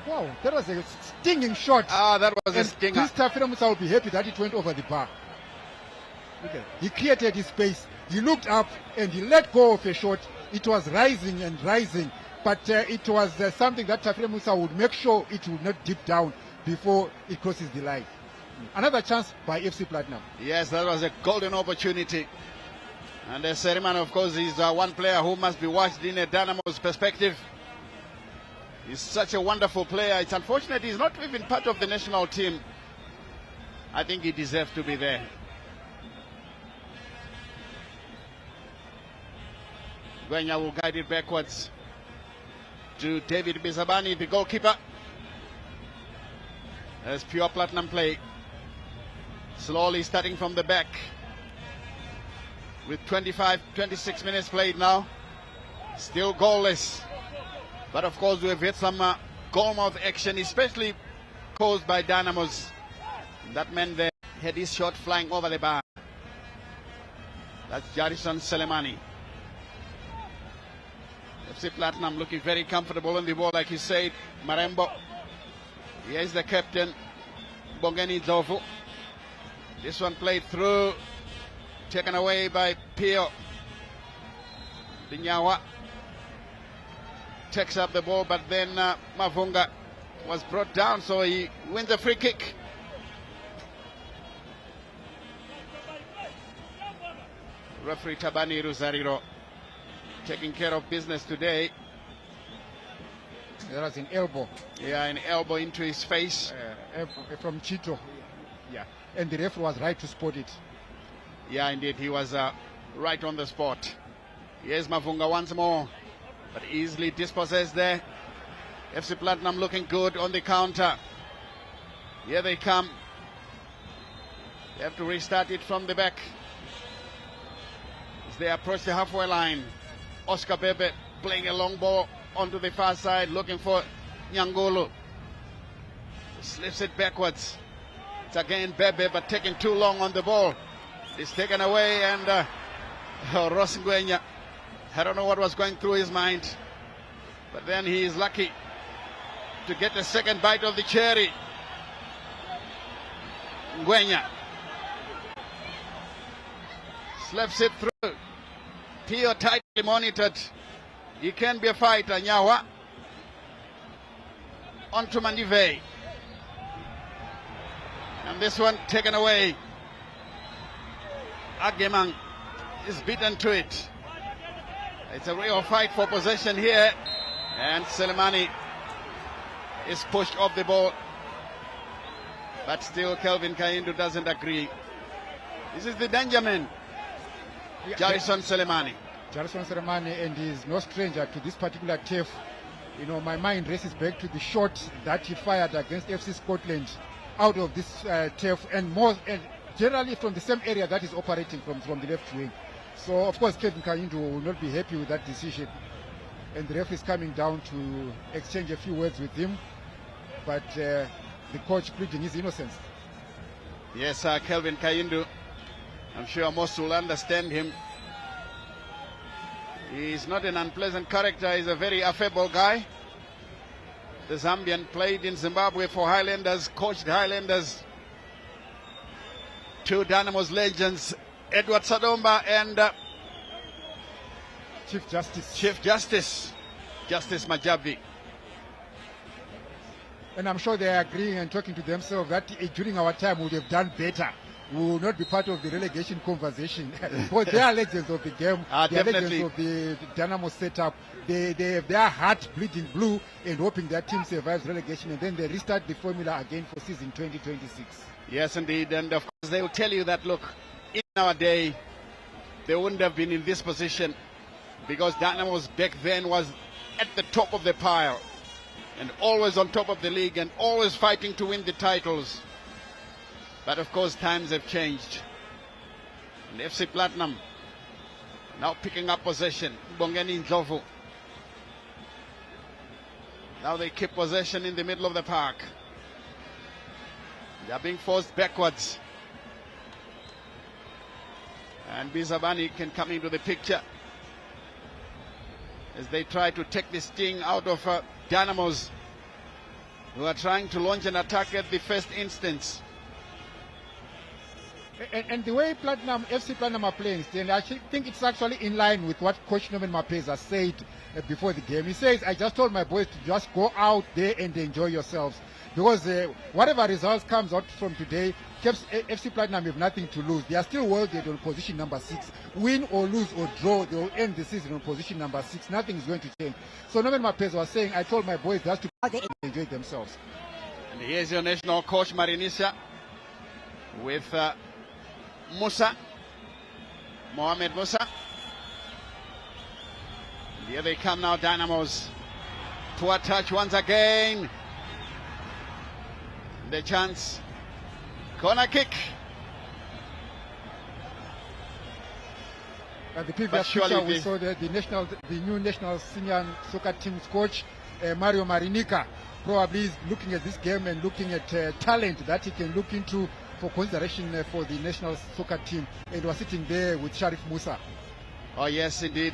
Wow, that was a stinging shot. That was a stinger. Mr. Musa will be happy that it went over the bar. Okay. He created his space. He looked up and he let go of a shot. It was rising and rising, but it was something that Tafire Musa would make sure it would not dip down before it crosses the line. Another chance by FC Platinum. Yes, that was a golden opportunity. And Seriman, of course, is one player who must be watched in a Dynamos perspective. He's such a wonderful player. It's unfortunate he's not even part of the national team. I think he deserves to be there. Gwenya will guide it backwards to David Bizabani, the goalkeeper. As pure Platinum play. Slowly starting from the back. With 26 minutes played now. Still goalless. But of course we've had some goal-mouth action, especially caused by Dynamos. That man there had his shot flying over the bar. That's Jarison Selemani. FC Platinum looking very comfortable on the ball, like you said. Marembo. Here's the captain, Bongeni Ndlovu. This one played through, taken away by Pio. Dinyawa takes up the ball, but then Mavunga was brought down, so he wins a free kick. Referee Tabani Ruzariro taking care of business today. There was an elbow. Yeah, an elbow into his face. From Chito. Yeah, and the referee was right to spot it. Yeah, indeed, he was right on the spot. Here's Mavunga once more, but easily dispossessed there. FC Platinum looking good on the counter. Here they come. They have to restart it from the back. as they approach the halfway line. Oscar Bebe playing a long ball onto the far side, looking for Nyangolo. Slips it backwards. It's again Bebe, but taking too long on the ball. It's taken away, and Ross Ngwenya, I don't know what was going through his mind, but then he is lucky to get the second bite of the cherry. Ngwenya slaps it through. Tio tightly monitored. He can be a fighter. Nyawa onto Manive. And this one taken away. Agemang is beaten to it. It's a real fight for possession here. And Selemani is pushed off the ball. But still Kelvin Kaindu doesn't agree. This is the danger man. Jarison Selemani. Jarison Selemani, and he is no stranger to this particular turf. You know, my mind races back to the shot that he fired against FC Scotland out of this turf, and generally from the same area that is operating from the left wing. So, of course, Kevin Kaindu will not be happy with that decision. And the ref is coming down to exchange a few words with him. But the coach pleading his innocence. Yes, Kelvin Kaindu. I'm sure most will understand him. He's not an unpleasant character. He's a very affable guy. The Zambian played in Zimbabwe for Highlanders, coached Highlanders. Two Dynamos legends, Edward Sadomba and Chief Justice Justice Majabi. And I'm sure they are agreeing and talking to themselves that during our time we would have done better. We will not be part of the relegation conversation. Because they are legends of the game. They are legends of the Dynamo setup. They have their heart bleeding blue and hoping their team survives relegation, and then they restart the formula again for season 2026. Yes, indeed. And of course, they will tell you that, look, in our day, they wouldn't have been in this position because Dynamos back then was at the top of the pile and always on top of the league and always fighting to win the titles. But of course, times have changed. And FC Platinum now picking up possession. Bongeni Ndlovu. Now they keep possession in the middle of the park. They are being forced backwards. And Bizabani can come into the picture as they try to take the sting out of Dynamos, who are trying to launch an attack at the first instance. And the way FC Platinum are playing, Stanley, I think it's actually in line with what Coach Norman Mapeza said before the game. He says, I just told my boys to just go out there and enjoy yourselves. Because whatever results comes out from today, FC Platinum have nothing to lose. They are still worldly on position number 6. Win or lose or draw, they will end the season on position number 6. Nothing is going to change. So Norman Mapeza was saying, I told my boys just to enjoy themselves. And here's your national coach, Marinisa, with Musa, Mohamed Musa. And here they come now, Dynamos. Poor touch once again. The chance. Corner kick. At the previous picture, we saw the new national senior soccer team's coach, Mario Marinica, probably is looking at this game and looking at talent that he can look into for consideration for the national soccer team, and was sitting there with Sharif Musa. Oh yes, indeed.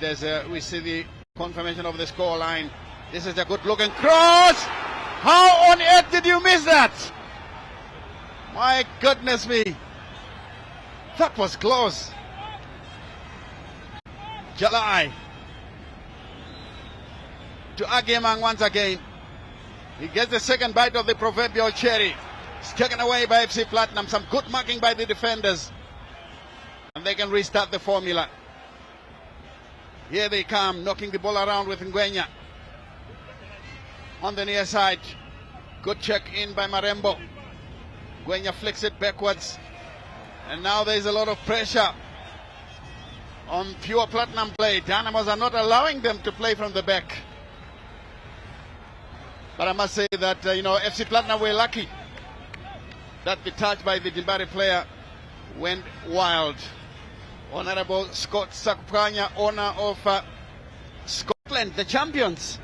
We see the confirmation of the score line. This is a good-looking cross. How on earth did you miss that? My goodness me, that was close. Jalai to Agemang once again. He gets the second bite of the proverbial cherry. It's taken away by FC Platinum. Some good marking by the defenders. And they can restart the formula. Here they come, knocking the ball around with Ngwenya. On the near side. Good check in by Marembo. Ngwenya flicks it backwards. And now there's a lot of pressure on pure Platinum play. Dynamos are not allowing them to play from the back. But I must say that, FC Platinum were lucky that the touch by the Dimbari player went wild. Honorable Scott Sakupanya, owner of Scotland, the champions,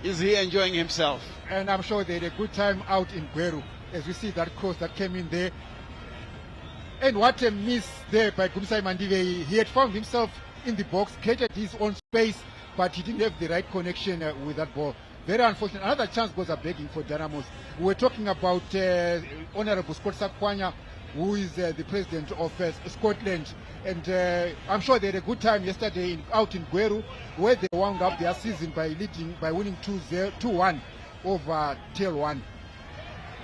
is here enjoying himself. And I'm sure they had a good time out in Gweru, as we see that cross that came in there. And what a miss there by Gumsai Mandive. He had found himself in the box, created his own space, but he didn't have the right connection with that ball. Very unfortunate. Another chance goes up begging for Dynamos. We were talking about Honorable Scott Sakupanya, who is the president of Scotland. And I'm sure they had a good time yesterday out in Gweru, where they wound up their season by winning 2-1 over Tail 1.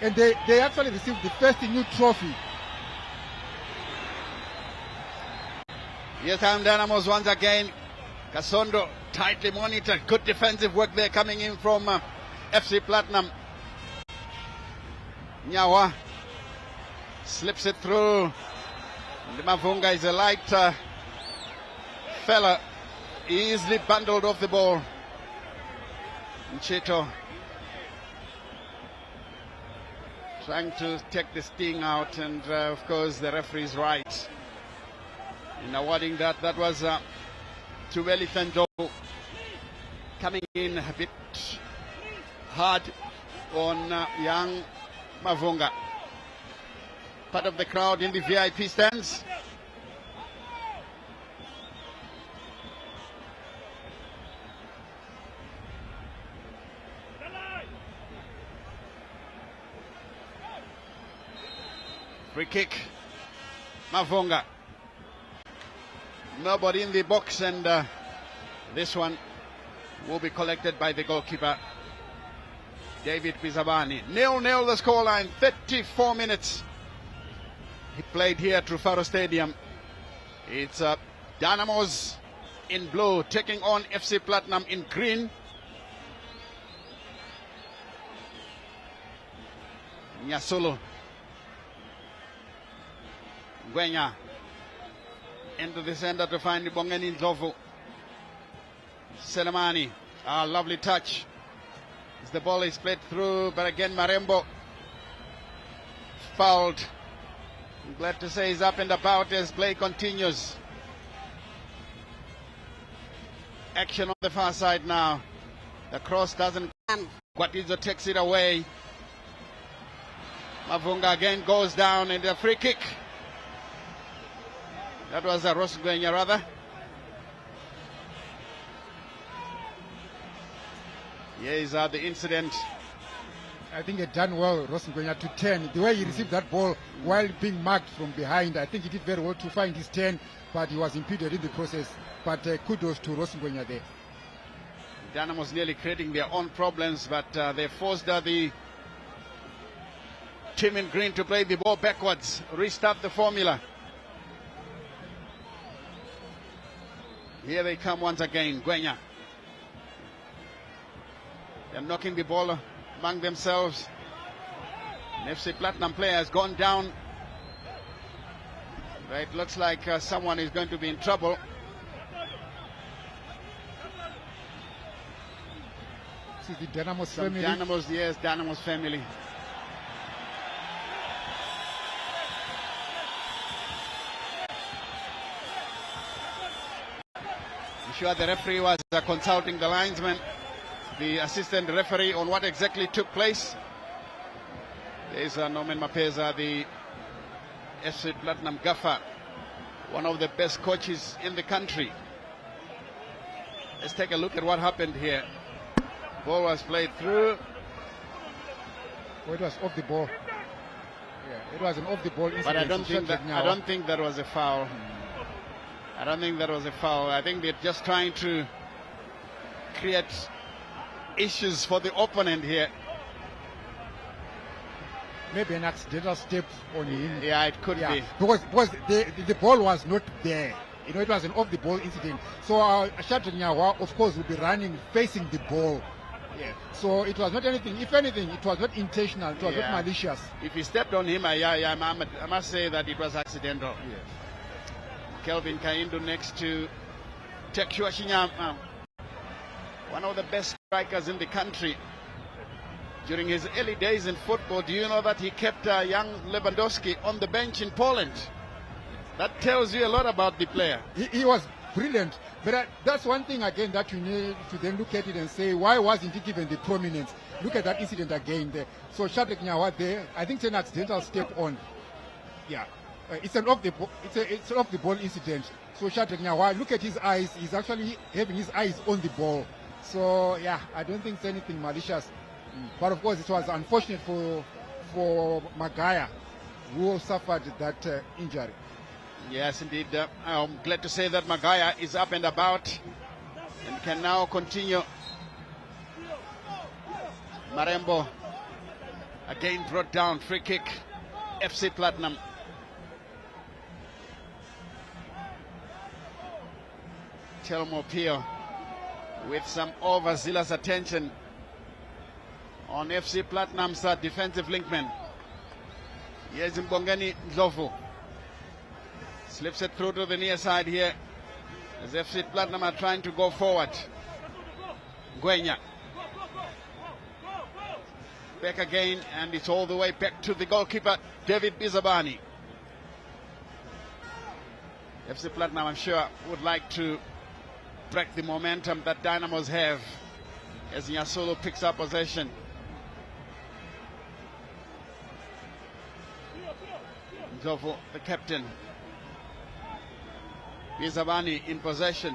And they actually received the first new trophy. Here come Dynamos once again. Kasondo tightly monitored. Good defensive work there coming in from FC Platinum. Nyawa slips it through. Mavunga is a light fella, easily bundled off the ball. Nchito trying to take the sting out, and of course the referee is right in awarding that. That was Tuweli Thando coming in a bit hard on young Mavunga. Part of the crowd in the VIP stands. Free kick, Mavunga. Nobody in the box, and this one will be collected by the goalkeeper, David Pizabani. 0-0 the scoreline, 34 minutes. He played here at Rufaro Stadium. It's Dynamos in blue taking on FC Platinum in green. Nyasulu. Gwenya into the center to find Bongeni Nzovu. Selemani, a lovely touch as the ball is played through, but again Marembo fouled. I'm glad to say he's up and about as play continues. Action on the far side now. The cross doesn't come. Guatizo takes it away. Mavunga again goes down, and a free kick. That was a Rosengwenya rather. Here's the incident. I think he done well, Rosengwenya, to turn. The way he received that ball while being marked from behind, I think he did very well to find his turn, but he was impeded in the process. But kudos to Rosengwenya there. Dynamos nearly creating their own problems, but they forced the team in green to play the ball backwards, restart the formula. Here they come once again, Gwenya. They're knocking the ball among themselves. An FC Platinum player has gone down. It looks like someone is going to be in trouble. This is the Dynamos family. Dynamos, yes, Dynamos family. I'm sure the referee was consulting the linesman, the assistant referee, on what exactly took place. There's Norman Mapeza, the FC Platinum gaffer, one of the best coaches in the country. Let's take a look at what happened here. Ball was played through. Oh, it was off the ball. Yeah, it was an off the ball incident. But I don't think that was a foul. I don't think that was a foul. I think they're just trying to create issues for the opponent here. Maybe an accidental step on him. Yeah, it could be. Because the ball was not there. You know, it was an off the ball incident. So Shatranyawa, of course, will be running facing the ball. Yeah. So it was not anything. If anything, it was not intentional. It was not malicious. If he stepped on him, I must say that it was accidental. Yes. Kelvin Kaindu next to Tekshua Shinyama, one of the best strikers in the country. During his early days in football, do you know that he kept young Lewandowski on the bench in Poland? That tells you a lot about the player. He was brilliant. But that's one thing again that you need to then look at it and say, why wasn't he given the prominence? Look at that incident again there. So Shadrack Nyawa there, I think it's an accidental step on. Yeah, it's an off the ball. It's an off the ball incident. So Shadrack Nyawa, look at his eyes. He's actually having his eyes on the ball. So yeah, I don't think it's anything malicious. But of course, it was unfortunate for Magaya, who suffered that injury. Yes, indeed. I'm glad to say that Magaya is up and about and can now continue. Marembo again brought down, free kick, FC Platinum. Telmo Pio with some overzealous attention on FC Platinum's defensive linkman. Here's Mbongani Ndlovu. Slips it through to the near side here as FC Platinum are trying to go forward. Gwenya. Back again, and it's all the way back to the goalkeeper, David Bizabani. FC Platinum, I'm sure, would like to break the momentum that Dynamos have as Nyasolo picks up possession. Ndlovu, the captain. Bizabani in possession,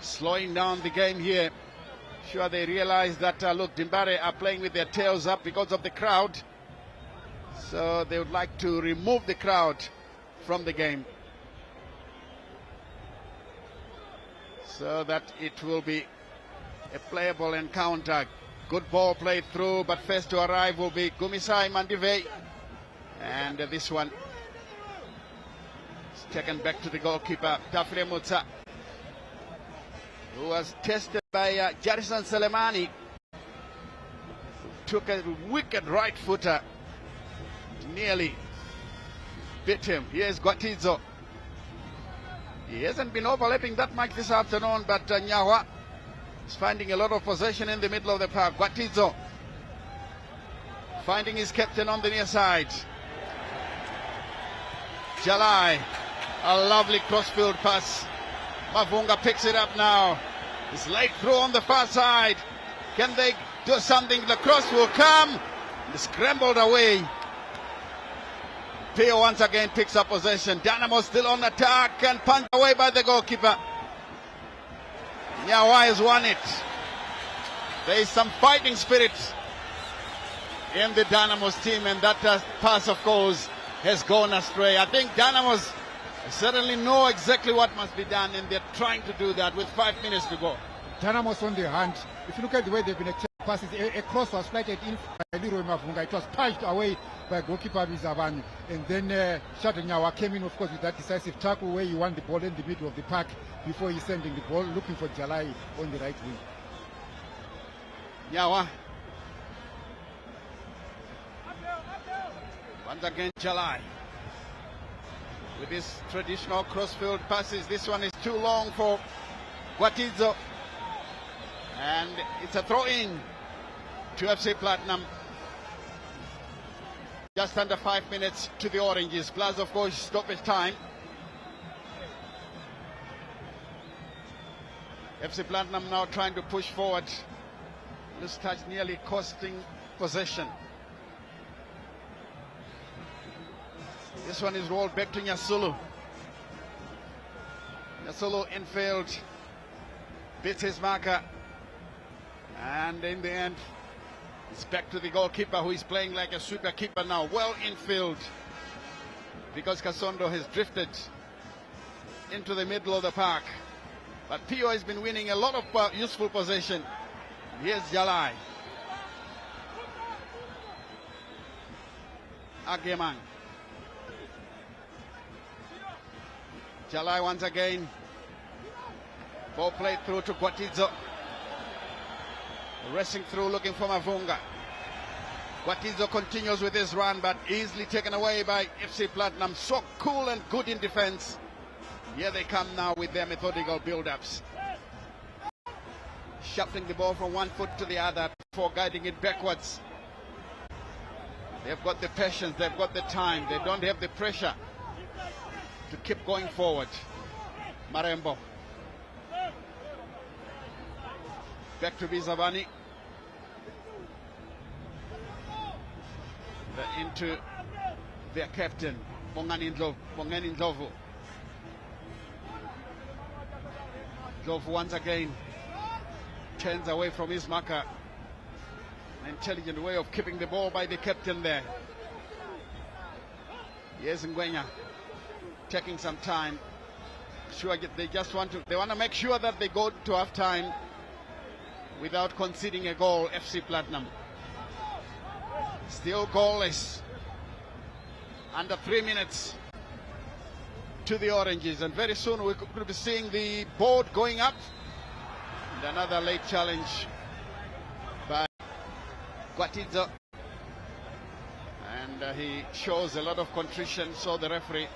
slowing down the game here. Sure, they realize that, look, Dimbare are playing with their tails up because of the crowd. So they would like to remove the crowd from the game, so that it will be a playable encounter. Good ball played through, but first to arrive will be Gumisai Mandive. And this one is taken back to the goalkeeper, Tafre Mutsa, who was tested by Jarison Selemani. Took a wicked right footer, nearly bit him. Here's Gwatizo. He hasn't been overlapping that much this afternoon, but Nyawa is finding a lot of possession in the middle of the park. Gwatizo finding his captain on the near side. Jalai, a lovely crossfield pass. Mavunga picks it up now. It's laid through on the far side. Can they do something? The cross will come. It's scrambled away. Pio once again picks up possession. Dynamo still on attack and punched away by the goalkeeper. Nyawa has won it. There is some fighting spirit in the Dynamos team, and that pass, of course, has gone astray. I think Dynamos certainly know exactly what must be done, and they're trying to do that with 5 minutes to go. Dynamos on the hand. If you look at the way they've been exchanging passes, a cross was flighted in by Leroy Mavunga. It was punched away by goalkeeper Bizabani. And then Shadrack Nyawa came in, of course, with that decisive tackle where he won the ball in the middle of the park before he's sending the ball, looking for Jalai on the right wing. Nyawa. Once again, Jalai. With his traditional crossfield passes, this one is too long for Gwatizo. And it's a throw-in to FC Platinum. Just under 5 minutes to the Oranges, plus of course stoppage time. FC Platinum now trying to push forward. This touch nearly costing possession. This one is rolled back to Nyasulu. Nyasulu infield, beats his marker, and in the end it's back to the goalkeeper, who is playing like a super keeper now, well infield, because Kasondo has drifted into the middle of the park. But Pio has been winning a lot of useful possession. Here's Jalai. Agemang. Jalai once again. Ball played through to Gwatizo. Racing through, looking for Mavunga. Gwatizo continues with his run, but easily taken away by FC Platinum. So cool and good in defense. Here they come now with their methodical build-ups. Shuffling the ball from one foot to the other before guiding it backwards. They've got the patience, they've got the time, they don't have the pressure. to keep going forward. Marembo. Back to Bizabani. Into their captain, Bongani Ndlovu. Ndlovu once again turns away from his marker. An intelligent way of keeping the ball by the captain there. Yes, Ngwenya taking some time. Sure, they want to make sure that they go to half time without conceding a goal. FC Platinum still goalless. Under 3 minutes to the Oranges, and very soon we could be seeing the board going up. And another late challenge by Guatizo, and he shows a lot of contrition. So the referee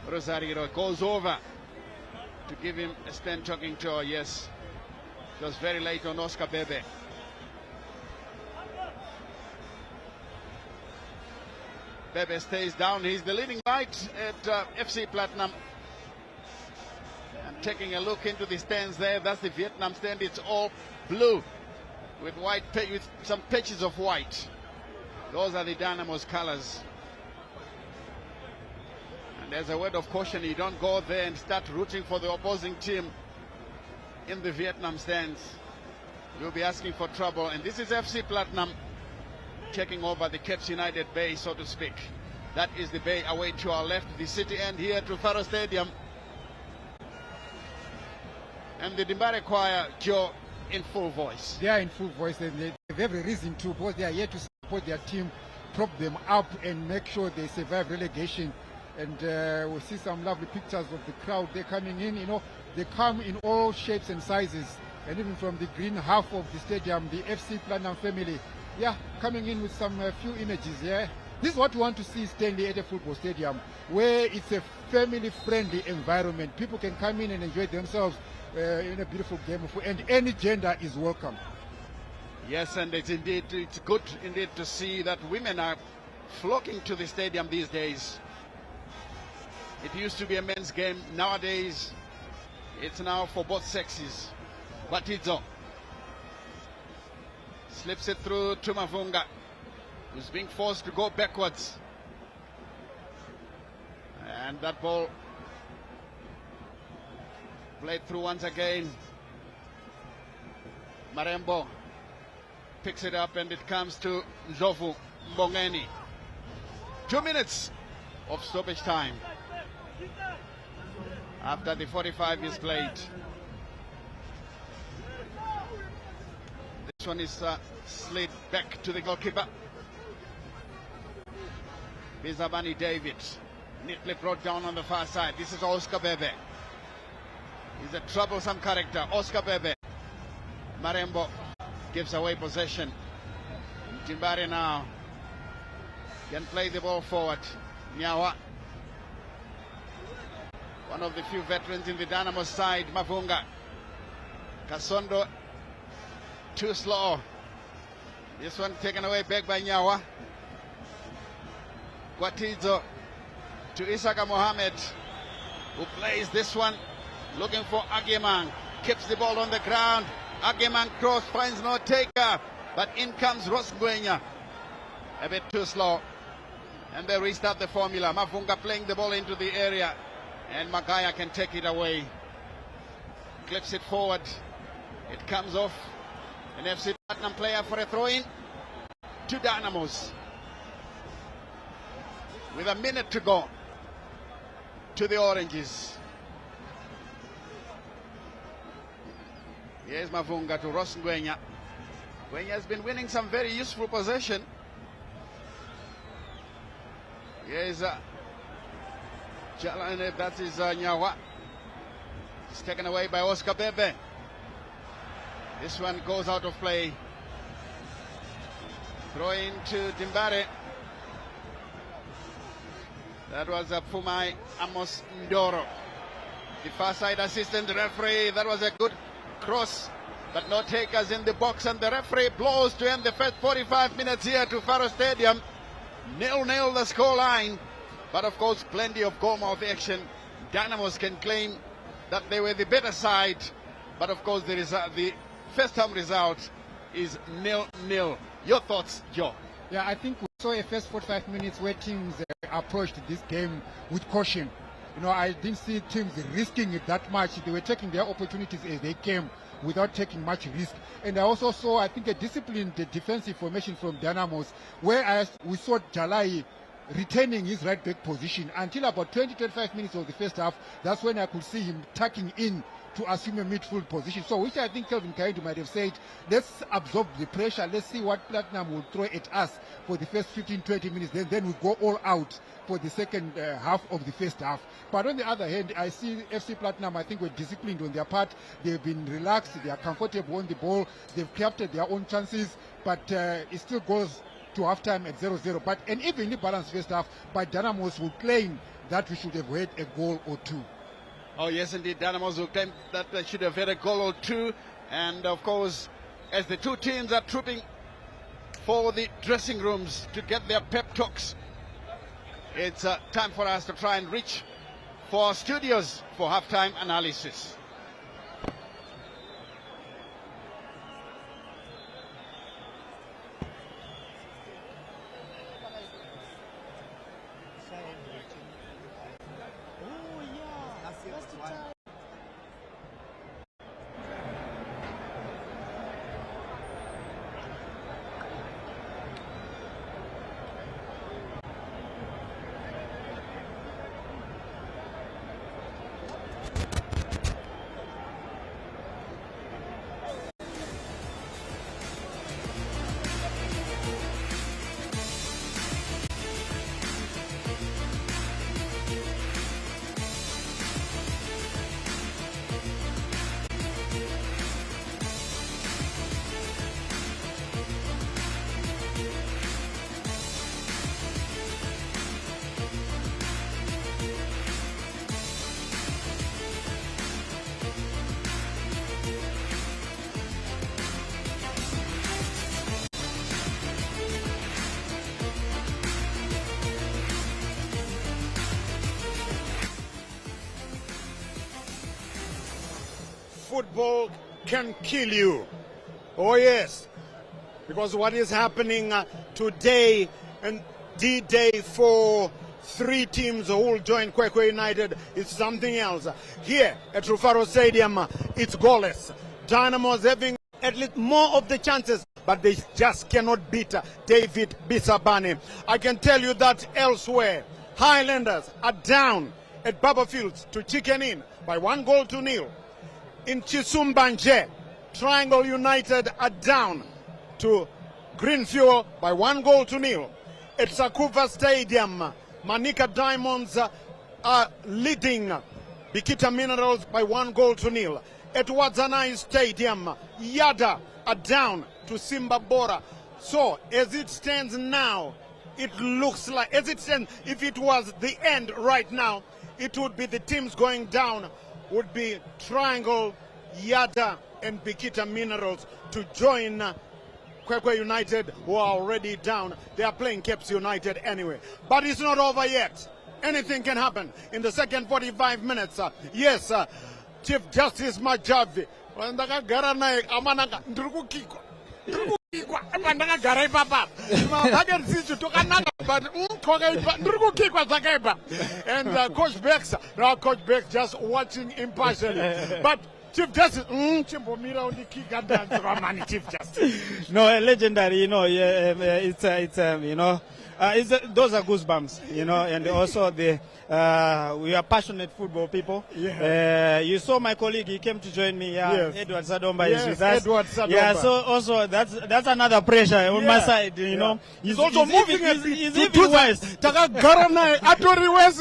Rosario goes over to give him a stand talking to. Yes, it was very late on Oscar Bebe. Bebe stays down. He's the leading light at FC Platinum. And taking a look into the stands there, that's the Vietnam stand. It's all blue with white, with some patches of white. Those are the Dynamos colors. And as a word of caution, you don't go there and start rooting for the opposing team in the Vietnam stands. You'll be asking for trouble. And this is FC Platinum taking over the Cape United Bay, so to speak. That is the bay away to our left, the city end here at Rufaro Stadium. And the Dimbare choir, Joe, in full voice. They are in full voice, and they have every reason to, because they are here to support their team, prop them up and make sure they survive relegation. And we see some lovely pictures of the crowd. They're coming in, you know, they come in all shapes and sizes. And even from the green half of the stadium, the FC Platinum family, yeah, coming in with some few images. Yeah, this is what we want to see, Stanley, at a football stadium, where it's a family-friendly environment. People can come in and enjoy themselves in a beautiful game of football, and any gender is welcome. Yes, and it's good indeed to see that women are flocking to the stadium these days. It used to be a men's game. Nowadays, it's now for both sexes. Batizo slips it through to Mavunga, who's being forced to go backwards. And that ball played through once again. Marembo picks it up, and it comes to Ndlovu Mbongeni. 2 minutes of stoppage time after the 45 is played. This one is slid back to the goalkeeper. Bizabani David, neatly brought down on the far side. This is Oscar Bebe. He's a troublesome character. Oscar Bebe. Marembo gives away possession. Timbare now can play the ball forward. Nyawa, one of the few veterans in the Dynamo side. Mavunga. Kasondo, too slow. This one taken away back by Nyawa. Guatizo to Isaka Mohammed, who plays this one, looking for Agemang. Keeps the ball on the ground. Agemang cross, finds no taker, but in comes Rosgwenya. A bit too slow, and they restart the formula. Mavunga playing the ball into the area, and Magaya can take it away. Clips it forward. It comes off. An FC Platinum player for a throw-in to Dynamos. With a minute to go to the Oranges. Here's Mavunga to Ross Ngwenya. Ngwenya has been winning some very useful possession. Here's Jalane, that is Nyawa. It's taken away by Oscar Bebe. This one goes out of play. Throw in to Dimbare. That was Pumai Amos Ndoro, the far side assistant referee. That was a good cross, but no takers in the box, and the referee blows to end the first 45 minutes here to Faro Stadium. 0-0 the score line. But of course, plenty of goal-mouth action. Dynamos can claim that they were the better side. But of course, the first half result is 0-0. Your thoughts, Joe? Yeah, I think we saw a first 45 minutes where teams approached this game with caution. You know, I didn't see teams risking it that much. They were taking their opportunities as they came without taking much risk. And I also saw, I think, a disciplined defensive formation from Dynamos, whereas we saw Jalai retaining his right back position until about 20-25 minutes of the first half. That's when I could see him tucking in to assume a midfield position. So which I think Kelvin Kaidu might have said, let's absorb the pressure, let's see what Platinum will throw at us for the first 15-20 minutes, then we go all out for the second half of the first half. But on the other hand, I see FC Platinum, I think, were disciplined on their part. They've been relaxed, they are comfortable on the ball, they've captured their own chances, but it still goes to halftime at 0-0. But an evenly balanced first half, but Dynamos will claim that we should have had a goal or two. Oh yes, indeed, Dynamos will claim that they should have had a goal or two. And of course, as the two teams are trooping for the dressing rooms to get their pep talks, it's time for us to try and reach for our studios for halftime analysis. Football can kill you. Oh yes, because what is happening today and D-Day for three teams who will join Kwekwe United is something else. Here at Rufaro Stadium, it's goalless. Dynamos having at least more of the chances, but they just cannot beat David Bisabane. I can tell you that elsewhere, Highlanders are down at Baba Fields to Chicken Inn by 1-0. In Chisumbanje, Triangle United are down to Green Fuel by 1-0. At Sakuva Stadium, Manika Diamonds are leading Bikita Minerals by 1-0. At Wadzanai Stadium, Yada are down to Simba Bora. So, as it stands now, it looks like, as it stands, if it was the end right now, it would be the teams going down would be Triangle, Yada, and Bikita Minerals to join Kwekwe United, who are already down. They are playing Caps United anyway. But it's not over yet. Anything can happen in the second 45 minutes. Yes, Chief Justice Majavi. And Coach Bex, now Coach Bex just watching impartially. But Chief Justice, Chief Justice. No, a legendary, you know, you know, those are goosebumps, you know, and also we are passionate football people. Yeah. You saw my colleague; he came to join me. Yes. Edward Sadomba Yes, is with us. Edward Sadomba. Yeah, so also that's another pressure on my side. You know, he's also moving a bit. He's even worse. He's even worse.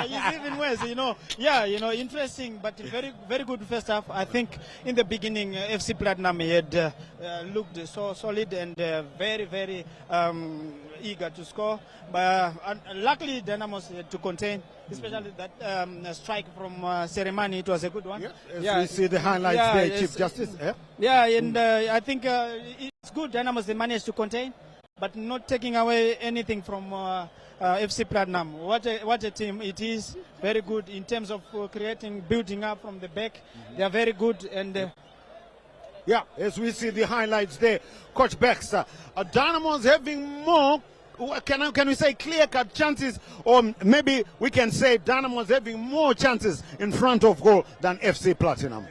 He's even worse. You know, yeah, you know, interesting, but very, very good first half. I think in the beginning, FC Platinum had looked so solid and very, very eager to score, but luckily Dynamos had to contain, especially that strike from Seremani. It was a good one. Yes, we see the highlights there, Chief Justice. Yeah, and I think it's good Dynamos they managed to contain. but not taking away anything from FC Platinum. What a team it is. Very good in terms of creating, building up from the back. They are very good. And yeah, as we see the highlights there, Coach Bex, Dynamos having more, can we say clear-cut chances, or maybe we can say Dynamos having more chances in front of goal than FC Platinum?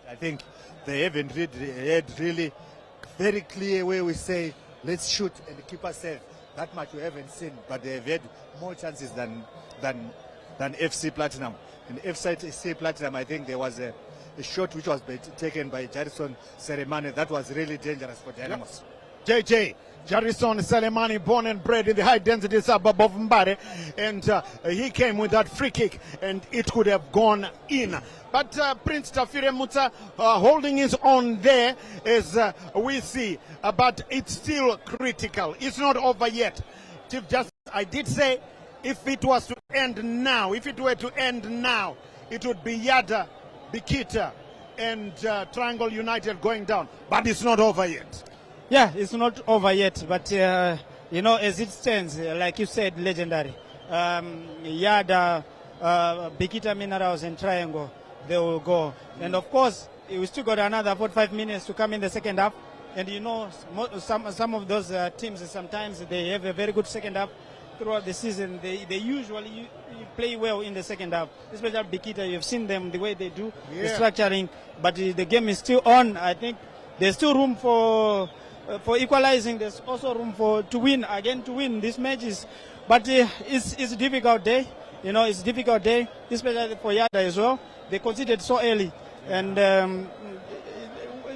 I think they haven't had really very clear where we say, let's shoot and keep us safe. That much we haven't seen, but they've had more chances than FC Platinum. In FC Platinum, I think there was a shot which was taken by Jarrison Seremane that was really dangerous for Dynamos. JJ, Jarrison Selemani, born and bred in the high-density suburb of Mbare, and he came with that free kick, and it could have gone in. But Prince Tafire Muta holding his own there, as we see, but it's still critical. It's not over yet. Chief Justice, I did say if it was to end now, if it were to end now, it would be Yada, Bikita, and Triangle United going down. But it's not over yet. yeah, it's not over yet. But, you know, as it stands, like you said, legendary. Yada, Bikita Minerals and Triangle, they will go. And of course, we still got another 45 minutes to come in the second half. And you know, some of those teams, sometimes they have a very good second half throughout the season. They usually play well in the second half, especially Bikita. You've seen them, the way they do, the structuring. But the game is still on. I think there's still room for equalizing. There's also room to win these matches. But it's a difficult day. You know, it's a difficult day, especially for Yada as well. They conceded so early. And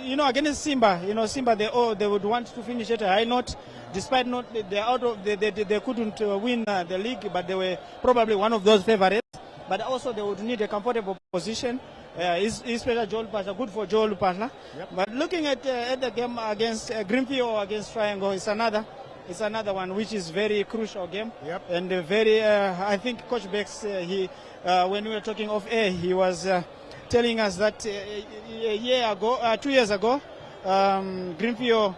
you know, against Simba, Simba, they would want to finish at a high note, despite they couldn't win the league, but they were probably one of those favorites. But also they would need a comfortable position. Especially Joel Pasha, good for Joel Pasha. Yep. But looking at the game against Greenfield or against Triangle, it's another one which is very crucial game. Yep. And very, I think Coach Bex, when we were talking off air, he was telling us that 2 years ago, Greenfield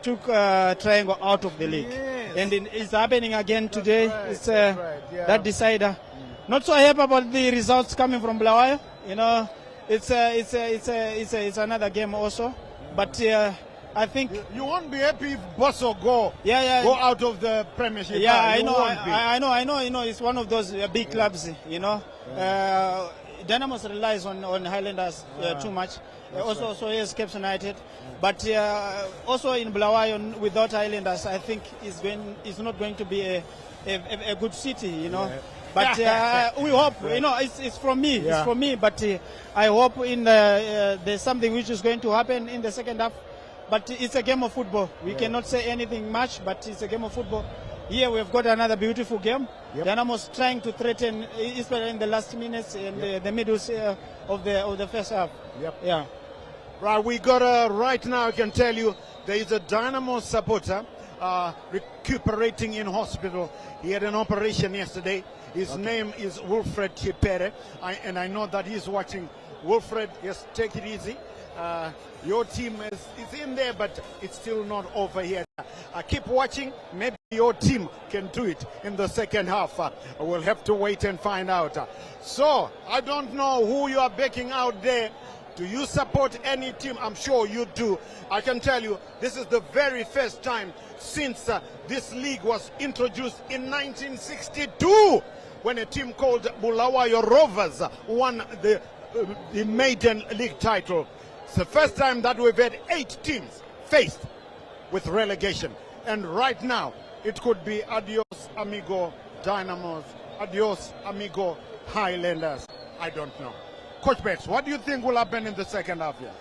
took Triangle out of the league. Yes. And it's happening again today. That's right. It's that decider. Not so happy about the results coming from Blawayo. You know, it's another game also. But I think you won't be happy if Bosso go out of the Premiership. Yeah, I know. You know, it's one of those big clubs. You know, Dynamos relies on Highlanders too much. Also yes, Cape United, but also in Blawayo without Highlanders, I think it's not going to be a good city. You know. Yeah. But we hope, you know, it's from me. Yeah. It's from me. But I hope there's something which is going to happen in the second half. But it's a game of football. We cannot say anything much, but it's a game of football. Here we've got another beautiful game. Yep. Dynamos trying to threaten, especially in the last minutes and the middle of the first half. Yep. Yeah. Right. We got right now. I can tell you there is a Dynamo supporter recuperating in hospital. He had an operation yesterday. His name is Wilfred Chipere, and I know that he's watching. Wilfred, yes, take it easy. Your team is in there, but it's still not over here. Keep watching. Maybe your team can do it in the second half. We'll have to wait and find out. So, I don't know who you are backing out there. Do you support any team? I'm sure you do. I can tell you, this is the very first time since this league was introduced in 1962, when a team called Bulawayo Rovers won the maiden league title. It's the first time that we've had 8 teams faced with relegation. And right now, it could be adios, amigo, Dynamos, adios, amigo, Highlanders. I don't know. Coach Bex, what do you think will happen in the second half here?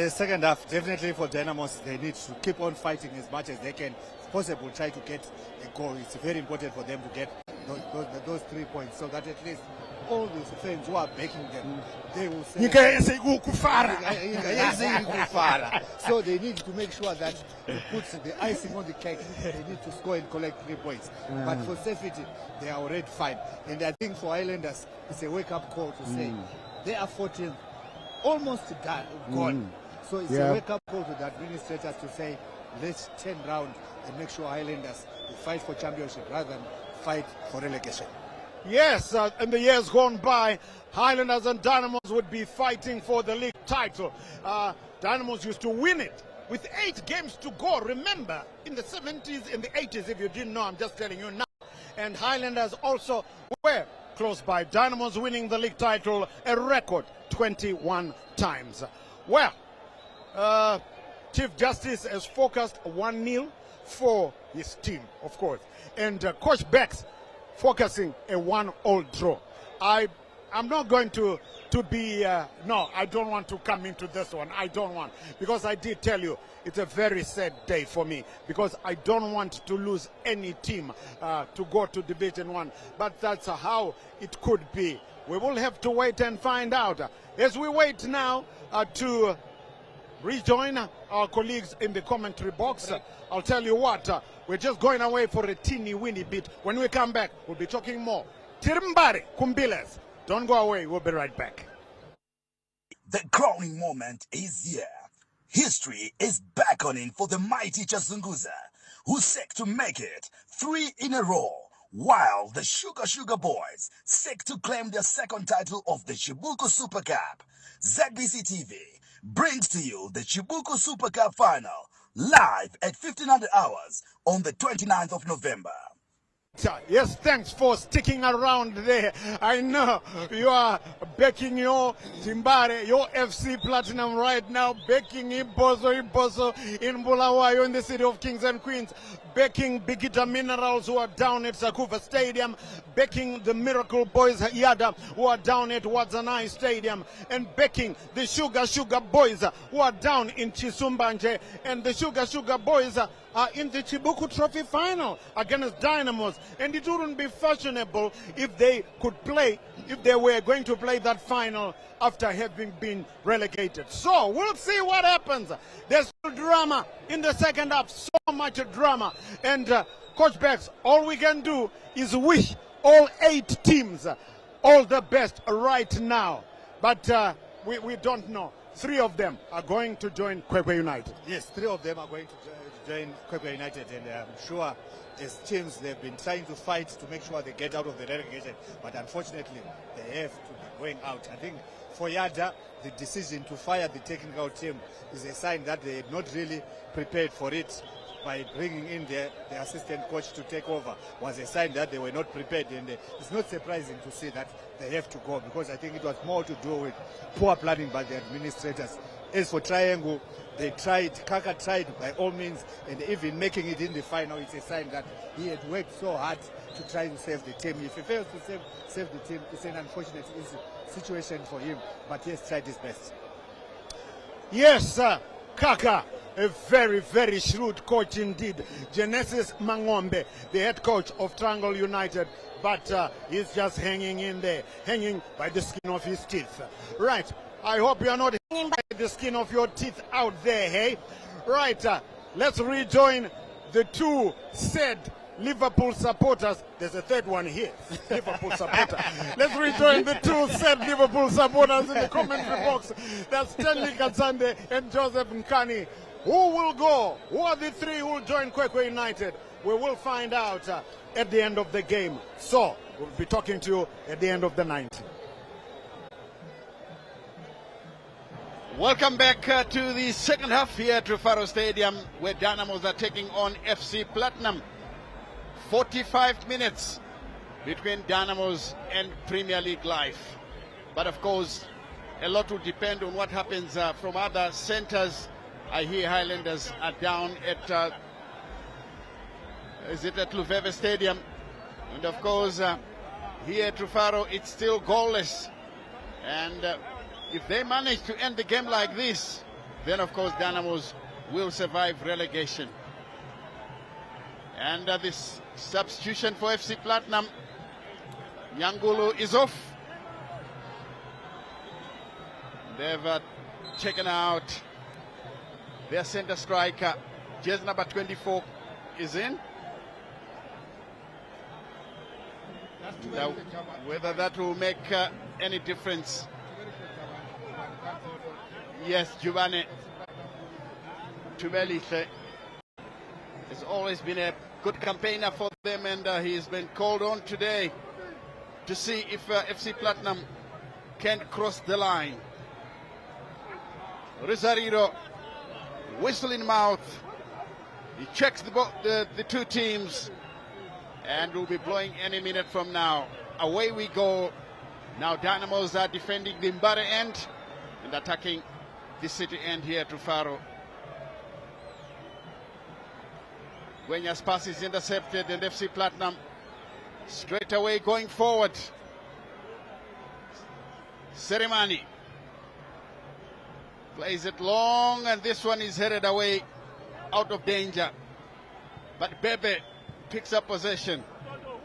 Second half, definitely for Dynamos, they need to keep on fighting as much as they can. If possible, try to get a goal. It's very important for them to get those 3 points, so that at least all these fans who are backing them, they will say, so they need to make sure that it puts the icing on the cake. They need to score and collect 3 points. But for safety, they are already fine. And I think for Islanders, it's a wake-up call to say they are 14th, almost gone. So it's a wake-up call to the administrators to say, let's turn round and make sure Highlanders will fight for championship rather than fight for relegation. Yes, in the years gone by, Highlanders and Dynamos would be fighting for the league title. Dynamos used to win it with 8 games to go. Remember, in the 70s, in the 80s, if you didn't know, I'm just telling you now. And Highlanders also were close by. Dynamos winning the league title a record 21 times. Well, Chief Justice has focused 1-0 for his team, of course. And Coach Beck's focusing a 1-all draw. I'm not going to be, no, I don't want to come into this one. I don't want, because I did tell you, it's a very sad day for me, because I don't want to lose any team to go to Division 1. But that's how it could be. We will have to wait and find out. As we wait now to rejoin our colleagues in the commentary box, I'll tell you what, we're just going away for a teeny-weeny bit. When we come back, we'll be talking more. Tirimbari Kumbiles. Don't go away. We'll be right back. The crowning moment is here. History is beckoning for the mighty Chazunguza, who seek to make it 3 in a row, while the Sugar Boys seek to claim their second title of the Chibuku Super Cup. ZBC TV brings to you the Chibuku Super Cup final, live at 1500 hours on the 29th of November. Yes, thanks for sticking around there. I know you are backing your Zimbabwe, your FC Platinum right now, backing Ibozo in Bulawayo in the city of Kings and Queens, backing Bigita Minerals who are down at Sakuva Stadium, backing the Miracle Boys Yada who are down at Wadzanai Stadium, and backing the Sugar Boys who are down in Chisumbanje, and the Sugar Boys are in the Chibuku Trophy final against Dynamos. And it wouldn't be fashionable if they could play, if they were going to play that final after having been relegated. So we'll see what happens. There's still drama in the second half, so much drama. And Coach Bex, all we can do is wish all 8 teams all the best right now. But we don't know. 3 of them are going to join Kwekwe United. Yes, 3 of them are going to join Kwekwe United, and I'm sure as teams they've been trying to fight to make sure they get out of the relegation, but unfortunately they have to be going out. I think for Yada, the decision to fire the technical team is a sign that they had not really prepared for it. By bringing in the assistant coach to take over was a sign that they were not prepared, and it's not surprising to see that they have to go, because I think it was more to do with poor planning by the administrators. As for Triangle, they tried, Kaka tried by all means, and even making it in the final, it's a sign that he had worked so hard to try to save the team. If he fails to save the team, it's an unfortunate situation for him, but he has tried his best. Yes, Kaka, a very, very shrewd coach indeed. Genesis Mangombe, the head coach of Triangle United, but he's just hanging in there, hanging by the skin of his teeth. Right, I hope you are not hanging by the skin of your teeth out there, hey? Right, let's rejoin the 2 said Liverpool supporters. There's a third one here, Liverpool supporter. Let's rejoin the 2 said Liverpool supporters in the commentary box. That's Stanley Katsande and Joseph Nkani. Who will go? Who are the 3 who will join Kwekwe United? We will find out at the end of the game. So, we'll be talking to you at the end of the 90. Welcome back to the second half here at Rufaro Stadium, where Dynamos are taking on FC Platinum. 45 minutes between Dynamos and Premier League life. But of course, a lot will depend on what happens from other centers. I hear Highlanders are down at, is it at Luveve Stadium? And of course, here at Rufaro, it's still goalless. And if they manage to end the game like this, then of course Dynamos will survive relegation. And this substitution for FC Platinum, Nyangulu is off. They've taken out their center striker. Jersey number 24 is in. Now, whether that will make any difference. Yes, Giovanni Tumelite has always been a good campaigner for them, and he's been called on today to see if FC Platinum can cross the line. Rosarito, whistle in mouth. He checks the two teams, and will be blowing any minute from now. Away we go. Now Dynamos are defending the Mbare end and attacking the city end here at Rufaro. Gwenya's pass is intercepted, and FC Platinum straight away going forward. Seremani plays it long, and this one is headed away out of danger. But Bebe picks up possession.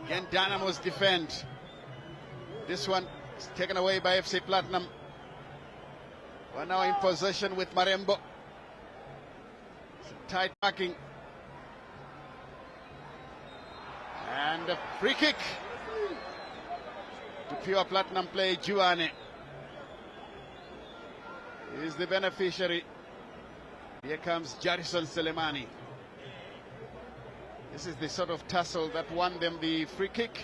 Again, Dynamos defend. This one is taken away by FC Platinum. We're now in possession with Marembo. Some tight marking. And a free kick to pure Platinum play. Juane is the beneficiary. Here comes Jarison Selemani. This is the sort of tussle that won them the free kick.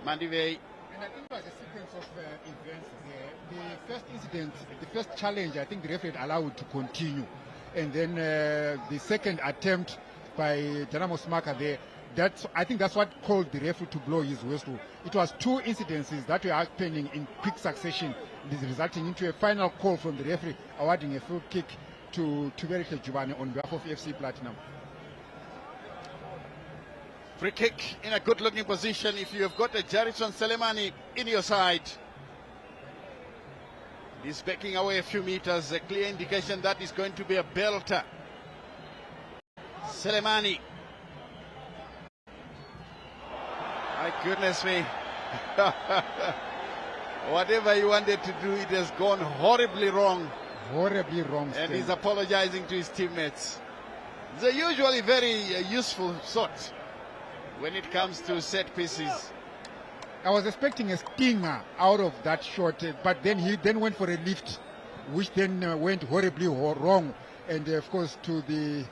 Mandivei. And I think it was a sequence of events there. The first incident, the first challenge, I think the referee allowed to continue. And then the second attempt by Dynamos marker there, I think that's what called the referee to blow his whistle. It was two incidences that were happening in quick succession, resulting into a final call from the referee awarding a free kick to Verite Jubane on behalf of FC Platinum. Free kick in a good-looking position if you have got a Jarison Selemani in your side. He's backing away a few meters, a clear indication that is going to be a belter. Selemani. My goodness me. Whatever he wanted to do, it has gone horribly wrong. Horribly wrong. And he's apologizing to his teammates. They're usually very useful sort when it comes to set pieces. I was expecting a stinger out of that shot, but then he went for a lift, which then went horribly wrong, and of course to the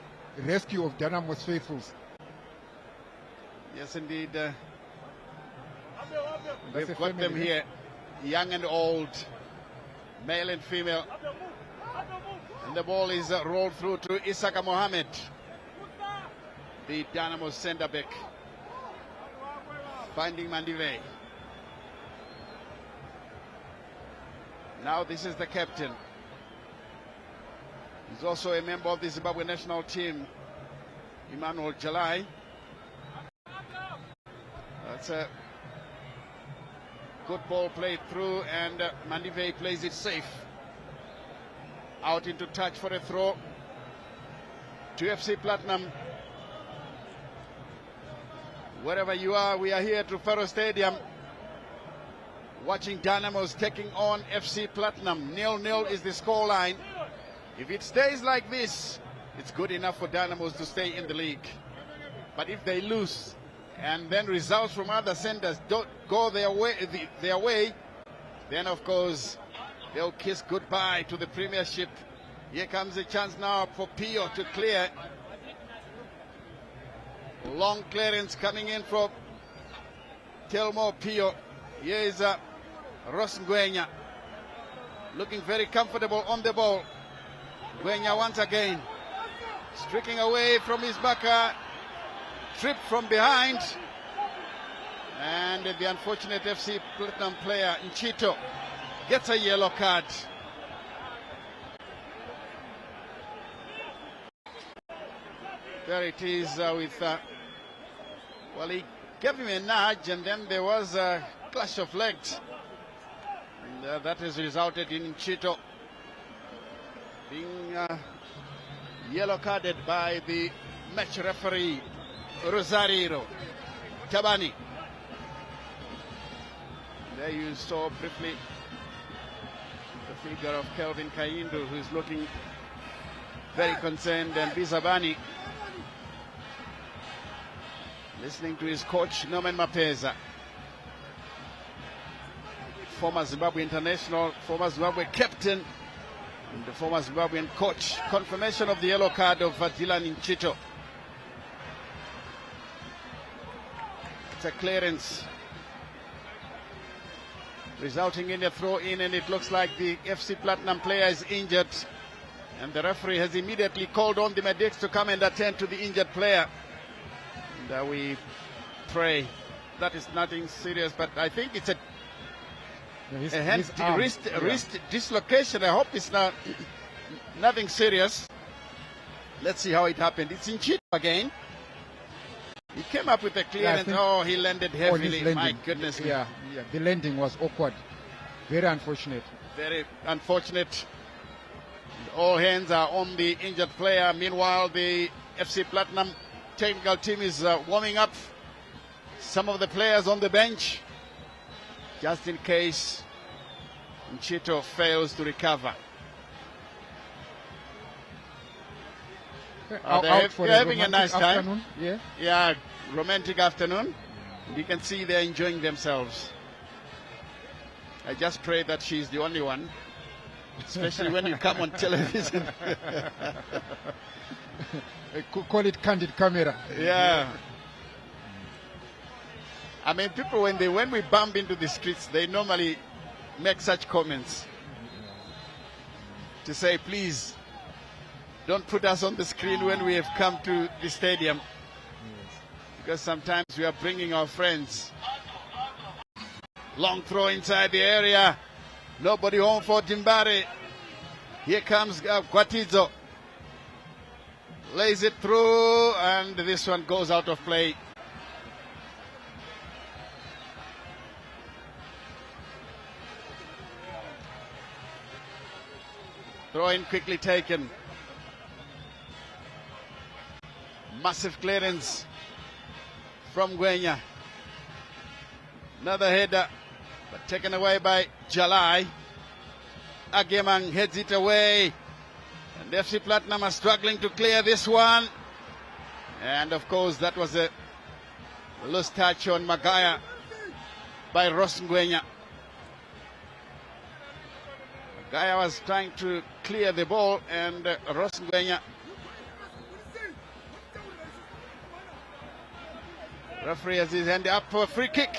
rescue of Dynamos faithfuls. Yes, indeed. We've got them here, young and old, male and female. And the ball is rolled through to Isaka Mohammed, the Dynamo centre back, finding Mandivei. Now this is the captain. He's also a member of the Zimbabwe national team, Emmanuel Jalai. That's a good ball played through, and Mandivei plays it safe. Out into touch for a throw to FC Platinum. Wherever you are, we are here at Rufaro Stadium watching Dynamos taking on FC Platinum. 0-0 is the scoreline. If it stays like this, it's good enough for Dynamos to stay in the league. But if they lose, and then results from other centers don't go their way, then of course they'll kiss goodbye to the Premiership. Here comes a chance now for Pio to clear. Long clearance coming in from Telmo Pio. Here is Ross Ngwenya, looking very comfortable on the ball. Ngwenya once again streaking away from his backer. Trip from behind, and the unfortunate FC Platinum player Nchito gets a yellow card. There it is with well, he gave him a nudge, and then there was a clash of legs, and that has resulted in Nchito being yellow carded by the match referee Rosario Tabani. There you saw briefly the figure of Kelvin Kayindu, who's looking very concerned, and Bizabani listening to his coach Norman Mapeza, former Zimbabwe international, former Zimbabwe captain, and the former Zimbabwean coach. Confirmation of the yellow card of Dylan Nchito. It's a clearance resulting in a throw-in, and it looks like the FC Platinum player is injured, and the referee has immediately called on the medics to come and attend to the injured player. And we pray that is nothing serious, but I think it's a wrist dislocation. I hope it's not nothing serious. Let's see how it happened. It's in Chito again. He came up with a clearance. Oh, he landed heavily. My goodness me. Yeah, the landing was awkward. Very unfortunate. Very unfortunate. All hands are on the injured player. Meanwhile, the FC Platinum technical team is warming up some of the players on the bench, just in case Chito fails to recover. They're having a nice time. Yeah, romantic afternoon. You can see they're enjoying themselves. I just pray that she's the only one, especially when you come on television. Call it candid camera. Yeah. I mean, people, when we bump into the streets, they normally make such comments to say, please, don't put us on the screen when we have come to the stadium. Because sometimes we are bringing our friends. Long throw inside the area. Nobody home for Dimbare. Here comes Guatizo. Lays it through, and this one goes out of play. Throw in quickly taken. Massive clearance from Gwenya. Another header, but taken away by Jalai. Agemang heads it away. And FC Platinum are struggling to clear this one. And of course, that was a loose touch on Magaya by Ross Gwenya. Magaya was trying to clear the ball, and Ross Gwenya. Referee has his hand up for a free kick.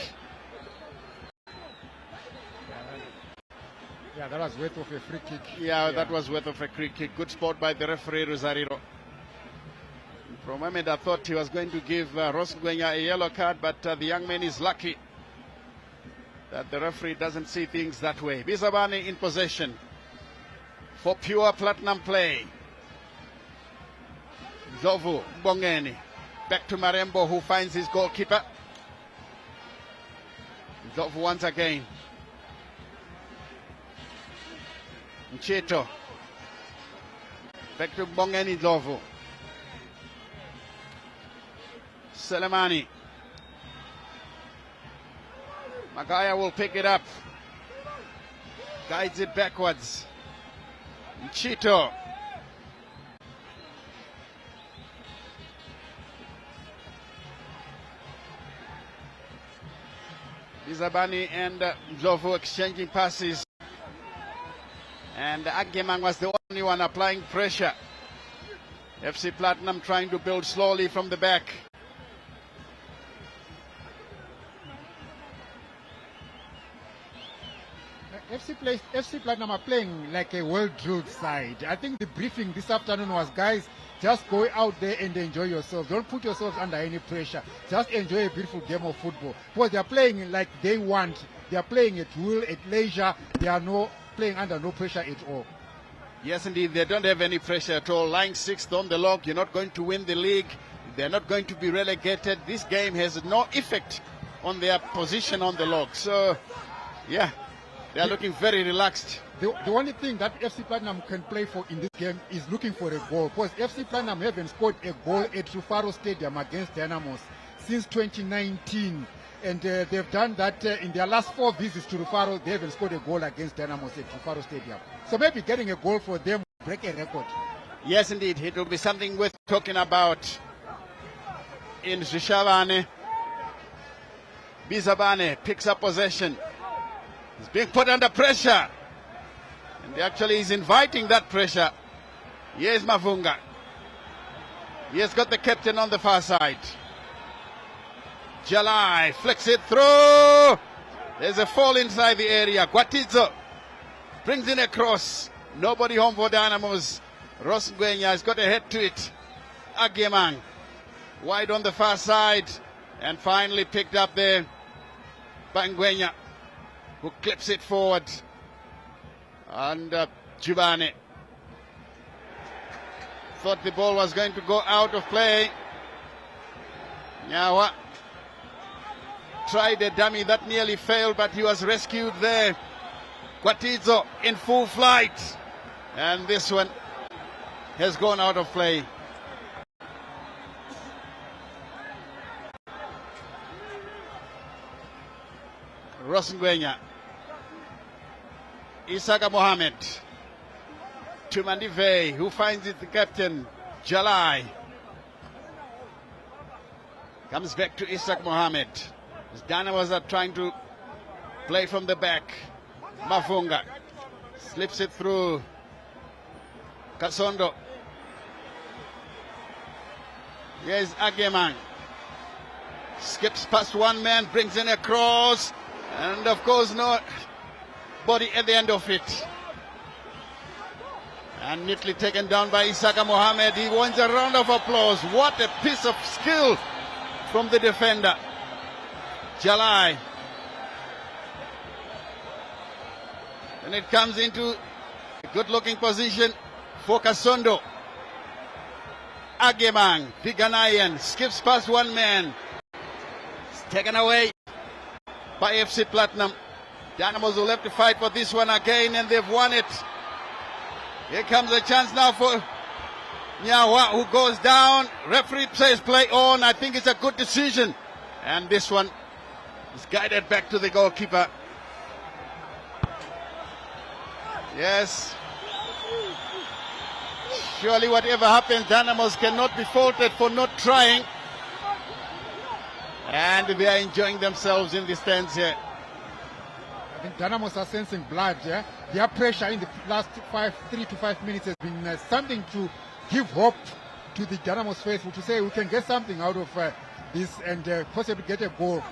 Yeah, that was worth of a free kick. Yeah, that was worth of a free kick. Good spot by the referee, Rosario. For a moment, I thought he was going to give Ross Gwenya a yellow card, but the young man is lucky that the referee doesn't see things that way. Bizabane in possession for pure Platinum play. Zovu Bongeni. Back to Marembo, who finds his goalkeeper. Zovu once again. Chito. Back to Bongeni Zovu. Selemani. Magaya will pick it up. Guides it backwards. Chito. Bizabani and Zovu exchanging passes. And Agemang was the only one applying pressure. FC Platinum trying to build slowly from the back. FC Platinum are playing like a well-drilled side. I think the briefing this afternoon was, guys, just go out there and enjoy yourselves. Don't put yourselves under any pressure. Just enjoy a beautiful game of football. Because they are playing like they want. They are playing at will, at leisure. They are playing under no pressure at all. Yes, indeed, they don't have any pressure at all. Lying sixth on the log, you're not going to win the league. They're not going to be relegated. This game has no effect on their position on the log. So, yeah, they're looking very relaxed. The only thing that FC Platinum can play for in this game is looking for a goal. Because FC Platinum haven't scored a goal at Rufaro Stadium against Dynamos since 2019. And they've done that in their last 4 visits to Rufaro. They haven't scored a goal against Dynamos at Rufaro Stadium. So maybe getting a goal for them will break a record. Yes, indeed. It will be something worth talking about in Zhishavane. Bizabane picks up possession. He's being put under pressure. And actually he's inviting that pressure. Here's Mavunga. He has got the captain on the far side. Jalai flicks it through. There's a fall inside the area. Gwatidzo brings in a cross. Nobody home for Dynamos. Ross Ngwenya has got a head to it. Agemang wide on the far side and finally picked up there by Ngwenya, who clips it forward. And Jubane thought the ball was going to go out of play. Nyawa tried a dummy that nearly failed, but he was rescued there. Gwatidzo in full flight, and this one has gone out of play. Rosengwenya, Isaka Mohammed to Mandivei, who finds it the captain, Jalai. Comes back to Isak Mohammed. As Dynamos are trying to play from the back. Mafunga slips it through. Kasondo. Here's Agemang. Skips past one man, brings in a cross. And of course, no body at the end of it. And neatly taken down by Isaka Mohammed. He wants a round of applause. What a piece of skill from the defender. Jalai. And it comes into a good-looking position for Kasondo. Agemang, the Ghanaian, skips past one man. It's taken away by FC Platinum. Dynamos will have to fight for this one again, and they've won it. Here comes a chance now for Nyawa, who goes down. Referee says play on. I think it's a good decision. And this one is guided back to the goalkeeper. Yes. Surely whatever happens, Dynamos cannot be faulted for not trying. And they are enjoying themselves in the stands here. I think Dynamos are sensing blood. Yeah? Their pressure in the last 3 to 5 minutes has been something to give hope to the Dynamos faithful, to say we can get something out of this and possibly get a goal.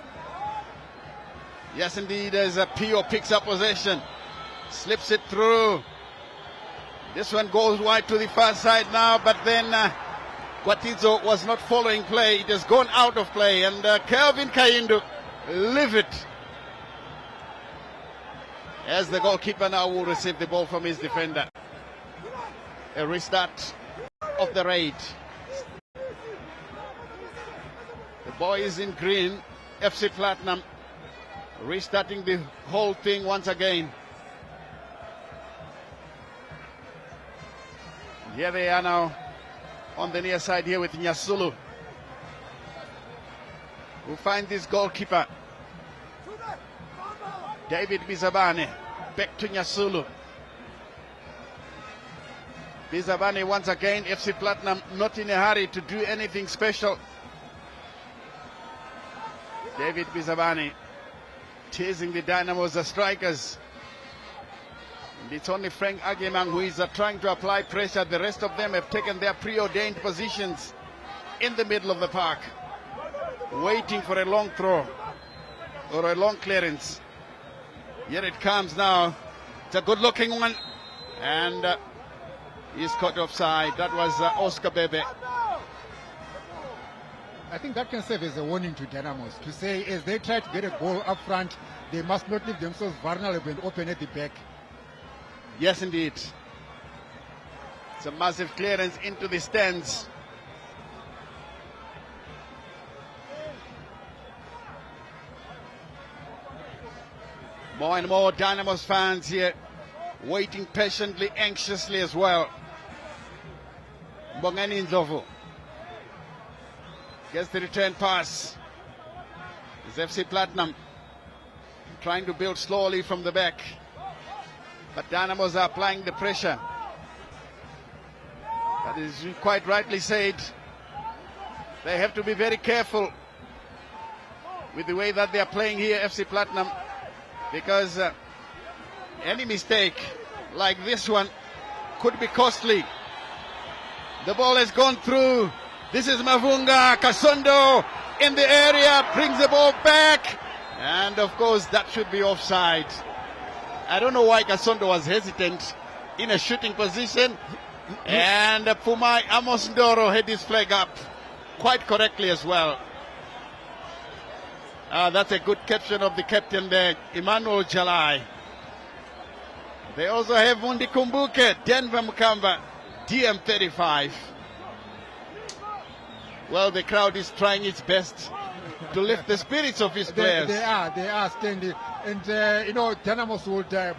Yes, indeed, as Pio picks up possession, slips it through. This one goes wide to the far side now, but then Gwatidzo was not following play. It has gone out of play, and Kelvin Kaindu leave it. As the goalkeeper now will receive the ball from his defender. A restart of the raid. The boys in green, FC Platinum, restarting the whole thing once again. Here they are now on the near side here with Nyasulu, who finds this goalkeeper. David Bizabane, back to Nyasulu. Bizabane once again, FC Platinum not in a hurry to do anything special. David Bizabane teasing the Dynamos, the strikers. And it's only Frank Agemang who is trying to apply pressure. The rest of them have taken their preordained positions in the middle of the park, waiting for a long throw or a long clearance. Here it comes now. It's a good looking one, and he's caught offside. That was Oscar Bebe. I think that can serve as a warning to Dynamos, to say as they try to get a goal up front, they must not leave themselves vulnerable and open at the back. Yes, indeed. It's a massive clearance into the stands. More and more Dynamos fans here, waiting patiently, anxiously as well. Bongani Ndlovu gets the return pass. It's FC Platinum trying to build slowly from the back, but Dynamos are applying the pressure. But as you quite rightly said, they have to be very careful with the way that they are playing here, FC Platinum, because any mistake like this one could be costly. The ball has gone through. This is Mavunga. Kasondo in the area, brings the ball back, and of course that should be offside. I don't know why Kasondo was hesitant in a shooting position, and Pumai Amos Ndoro had his flag up quite correctly as well. That's a good caption of the captain there, Emmanuel Jalai. They also have Mundi Kumbuke, Denver Mukamba, DM35. Well, the crowd is trying its best to lift the spirits of his players. They are standing. And, Dynamos would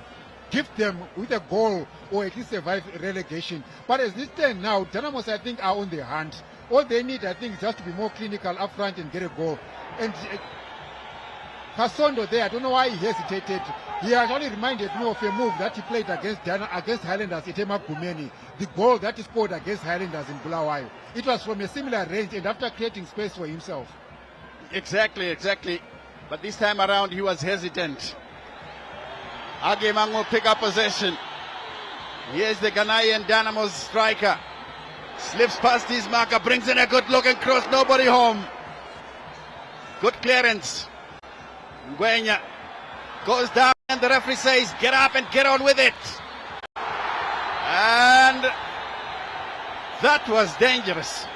gift them with a goal or at least survive relegation. But as this stand now, Dynamos, I think, are on the hunt. All they need, I think, is just to be more clinical up front and get a goal. And Kasondo there, I don't know why he hesitated. He actually reminded me of a move that he played against Highlanders at Ema Gumeni. The goal that he scored against Highlanders in Bulawayo. It was from a similar range and after creating space for himself. Exactly. But this time around he was hesitant. Agemang will pick up possession. Here's the Ghanaian Dynamos striker. Slips past his marker, brings in a good looking cross, nobody home. Good clearance. Ngwenya goes down and the referee says get up and get on with it. And that was dangerous.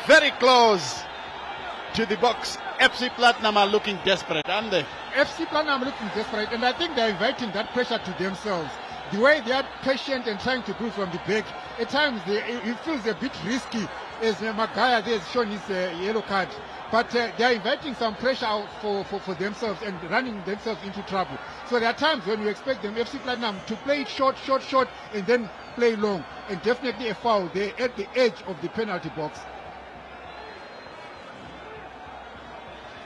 Very close to the box. FC Platinum are looking desperate, aren't they? FC Platinum are looking desperate, and I think they're inviting that pressure to themselves. The way they are patient and trying to do from the back, at times it feels a bit risky, as Magaya has shown his yellow card. But they are inviting some pressure out for themselves and running themselves into trouble. So there are times when you expect them, FC Platinum, to play it short, and then play long. And definitely a foul. They're at the edge of the penalty box.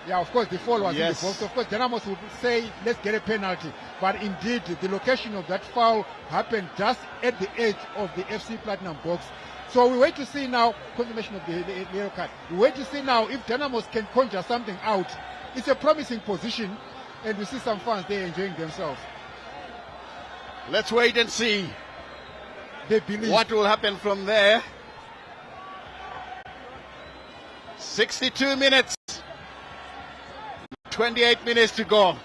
Yeah, of course, the foul was in the box. Of course, Dynamos would say, let's get a penalty. But indeed, the location of that foul happened just at the edge of the FC Platinum box. So we wait to see now, confirmation of the yellow card. We wait to see now if Dynamos can conjure something out. It's a promising position, and we see some fans there enjoying themselves. Let's wait and see they believe what will happen from there. 62 minutes. 28 minutes to go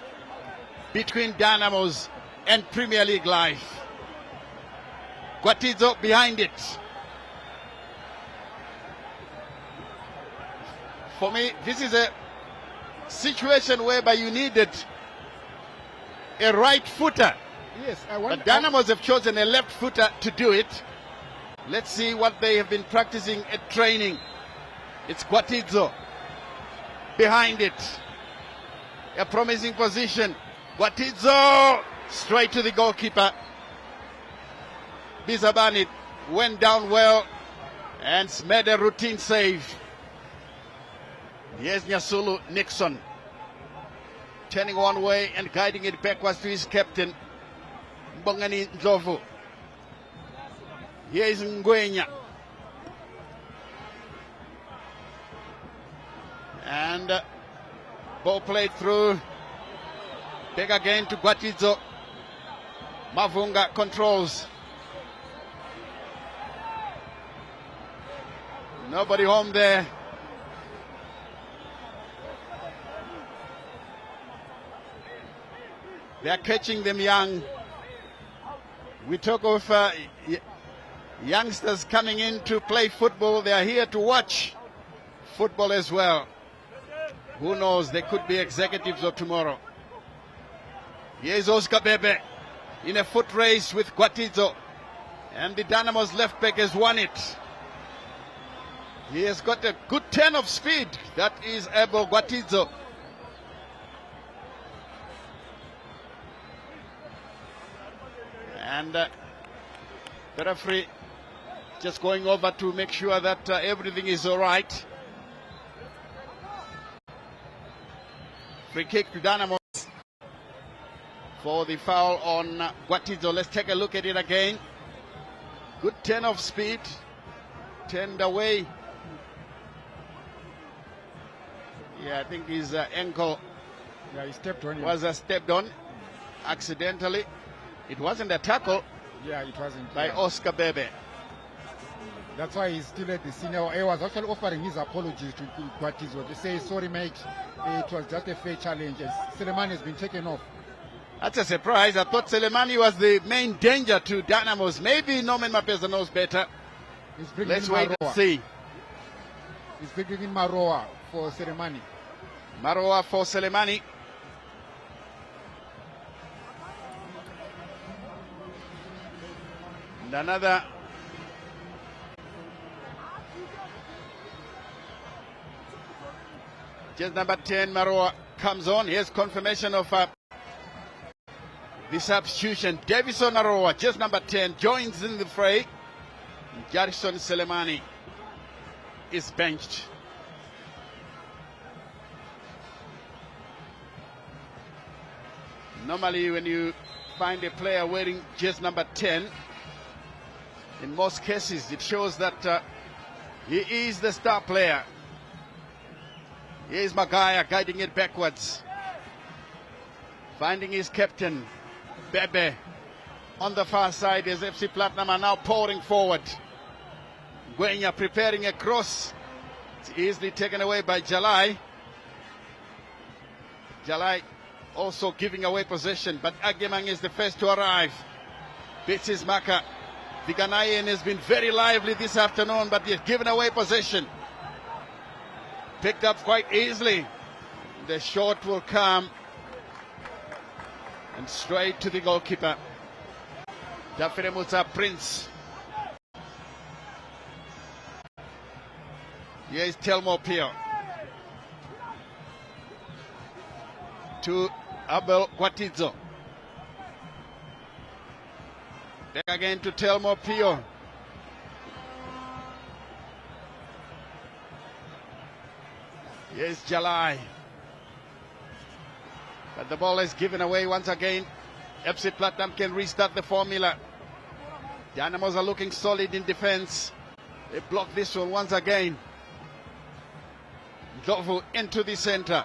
between Dynamos and Premier League Life. Gwatizo behind it. For me, this is a situation whereby you needed a right footer. Yes, but Dynamos have chosen a left footer to do it. Let's see what they have been practicing at training. It's Gwatizo behind it. A promising position. Gwatizo straight to the goalkeeper. Bizabani went down well and made a routine save. Here's Nyasulu Nixon turning one way and guiding it backwards to his captain Mbongani Ndlovu. Here is Ngwenya. And ball played through. Back again to Gwatizo. Mavunga controls. Nobody home there. They are catching them young. We talk of youngsters coming in to play football. They are here to watch football as well. Who knows, they could be executives of tomorrow. Here's Oscar Bebe in a foot race with Gwatizo. And the Dynamos left back has won it. He has got a good turn of speed. That is Ebo Gwatizo. And the referee just going over to make sure that everything is all right. Free kick to Dynamos for the foul on Gwatizo. Let's take a look at it again. Good turn of speed. Turned away. Yeah, I think his ankle he stepped on was stepped on accidentally. It wasn't a tackle. Yeah, it wasn't. By Oscar Bebe. That's why he's still at the senior. He was actually offering his apologies to Gwatizo to say, sorry mate, it was just a fair challenge. And Selemani has been taken off. That's a surprise. I thought Selemani was the main danger to Dynamos. Maybe Norman Mapeza knows better. Let's wait and see. He's bringing in Maroa for Selemani. Maroa for Selemani. And another just number 10, Maroa comes on. Here's confirmation of the substitution. Davison Maroa, just number 10, joins in the fray. Garrison Selemani is benched. Normally when you find a player wearing just number 10, in most cases it shows that he is the star player. Here's Magaya guiding it backwards. Finding his captain, Bebe. On the far side is FC Platinum are now pouring forward. Gwenya preparing a cross. It's easily taken away by Jalai. Jalai also giving away possession, but Agemang is the first to arrive. Beats his marker. The Ghanaian has been very lively this afternoon, but he's given away possession. Picked up quite easily. The shot will come and straight to the goalkeeper. Dafere Musa Prince. Here is Telmo Pio. To Abel Gwatizo. Back again to Telmo Pio. Here's Jalai. But the ball is given away once again. FC Platinum can restart the formula. Dynamos are looking solid in defense. They block this one once again. Dovu into the center.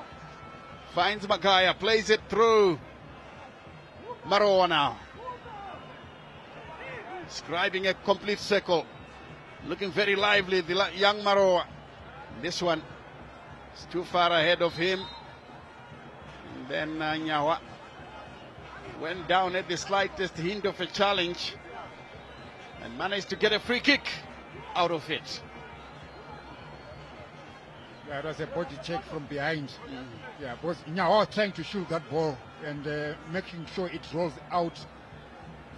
Finds Magaya, plays it through. Maroa now. Scribing a complete circle. Looking very lively, the young Maroa. This one is too far ahead of him. And then Nyawa went down at the slightest hint of a challenge and managed to get a free kick out of it. Yeah, it was a body check from behind. Yeah, because Nyawa was trying to shoot that ball and making sure it rolls out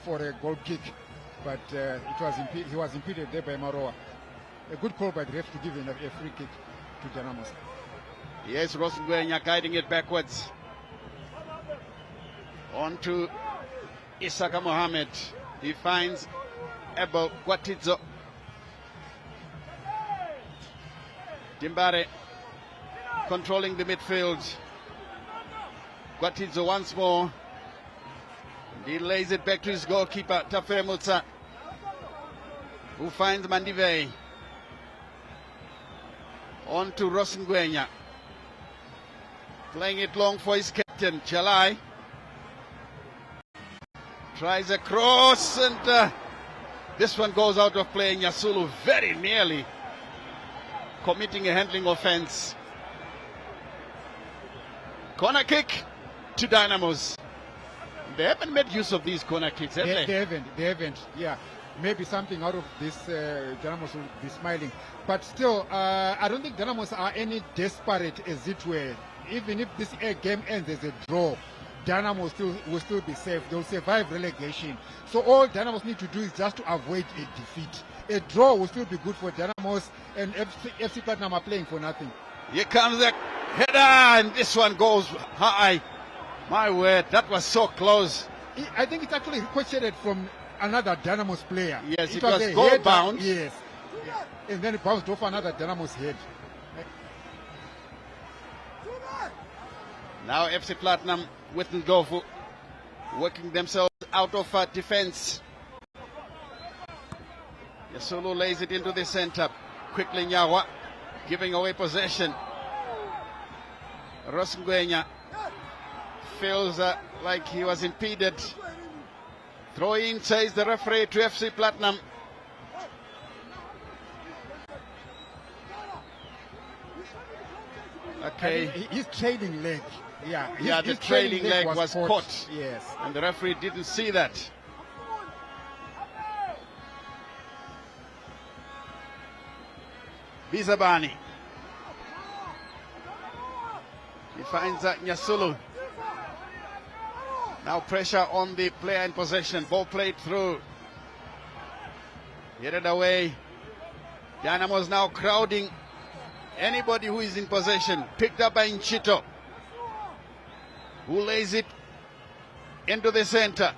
for a goal kick. But he was impeded there by Maroa. A good call by the ref to give him a free kick to Dynamos. Yes, Rosengwenya guiding it backwards. On to Isaka Mohammed. He finds Abel Gwatizo. Dimbare controlling the midfield. Gwatizo once more. He lays it back to his goalkeeper, Tafere Mutsa, who finds Mandive. On to Rosengwenya. Playing it long for his captain, Jalai. Tries a cross and this one goes out of play. Nyasulu very nearly committing a handling offense. Corner kick to Dynamos. They haven't made use of these corner kicks, have they? They haven't, yeah. Maybe something out of this, Dynamos will be smiling. But still, I don't think Dynamos are any desperate as it were. Even if this game ends as a draw, Dynamo will still be safe. They'll survive relegation. So all Dynamos need to do is just to avoid a defeat. A draw will still be good for Dynamos, and FC Platinum are playing for nothing. Here comes the header, and this one goes high. My word, that was so close. I think it's actually ricocheted from another Dynamos player. Yes, it was goal bound. Yes. Yeah. And then it bounced off another Dynamos head. Now FC Platinum with Ndovu working themselves out of defense. Yasulu lays it into the center. Quickly Nyawa giving away possession. Rosengwenya feels like he was impeded. Throw in, says the referee to FC Platinum. Okay. His trailing leg. Yeah. The trailing leg was caught. Yes. And the referee didn't see that. Bizabani. He finds Nyasulu. Now pressure on the player in possession. Ball played through. Headed away. Dynamos now crowding anybody who is in possession. Picked up by Nchito, who lays it into the center.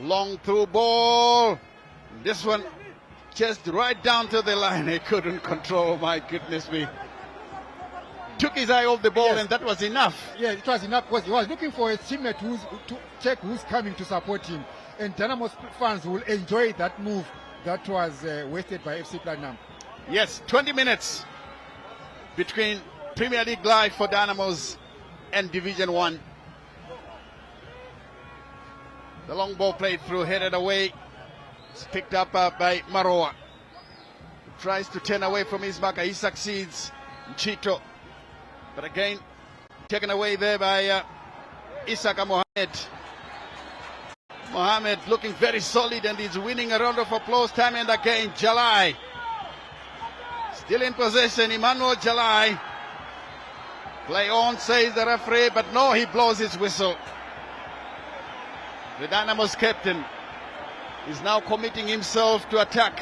Long through ball. This one just right down to the line. He couldn't control. My goodness me. Took his eye off the ball, Yes. and that was enough. Yeah, it was enough because he was looking for a teammate to check who's coming to support him. And Dynamos fans will enjoy that move that was wasted by FC Platinum. Yes, 20 minutes between Premier League live for Dynamos and Division 1. The long ball played through, headed away. It's picked up by Maroa. Tries to turn away from his marker. He succeeds. Nchito. But again, taken away there by Isaka Mohamed. Mohamed looking very solid and he's winning a round of applause time and again. Jalai. Still in possession, Emmanuel Jalai. Play on, says the referee, but no, he blows his whistle. The Dynamos captain is now committing himself to attack.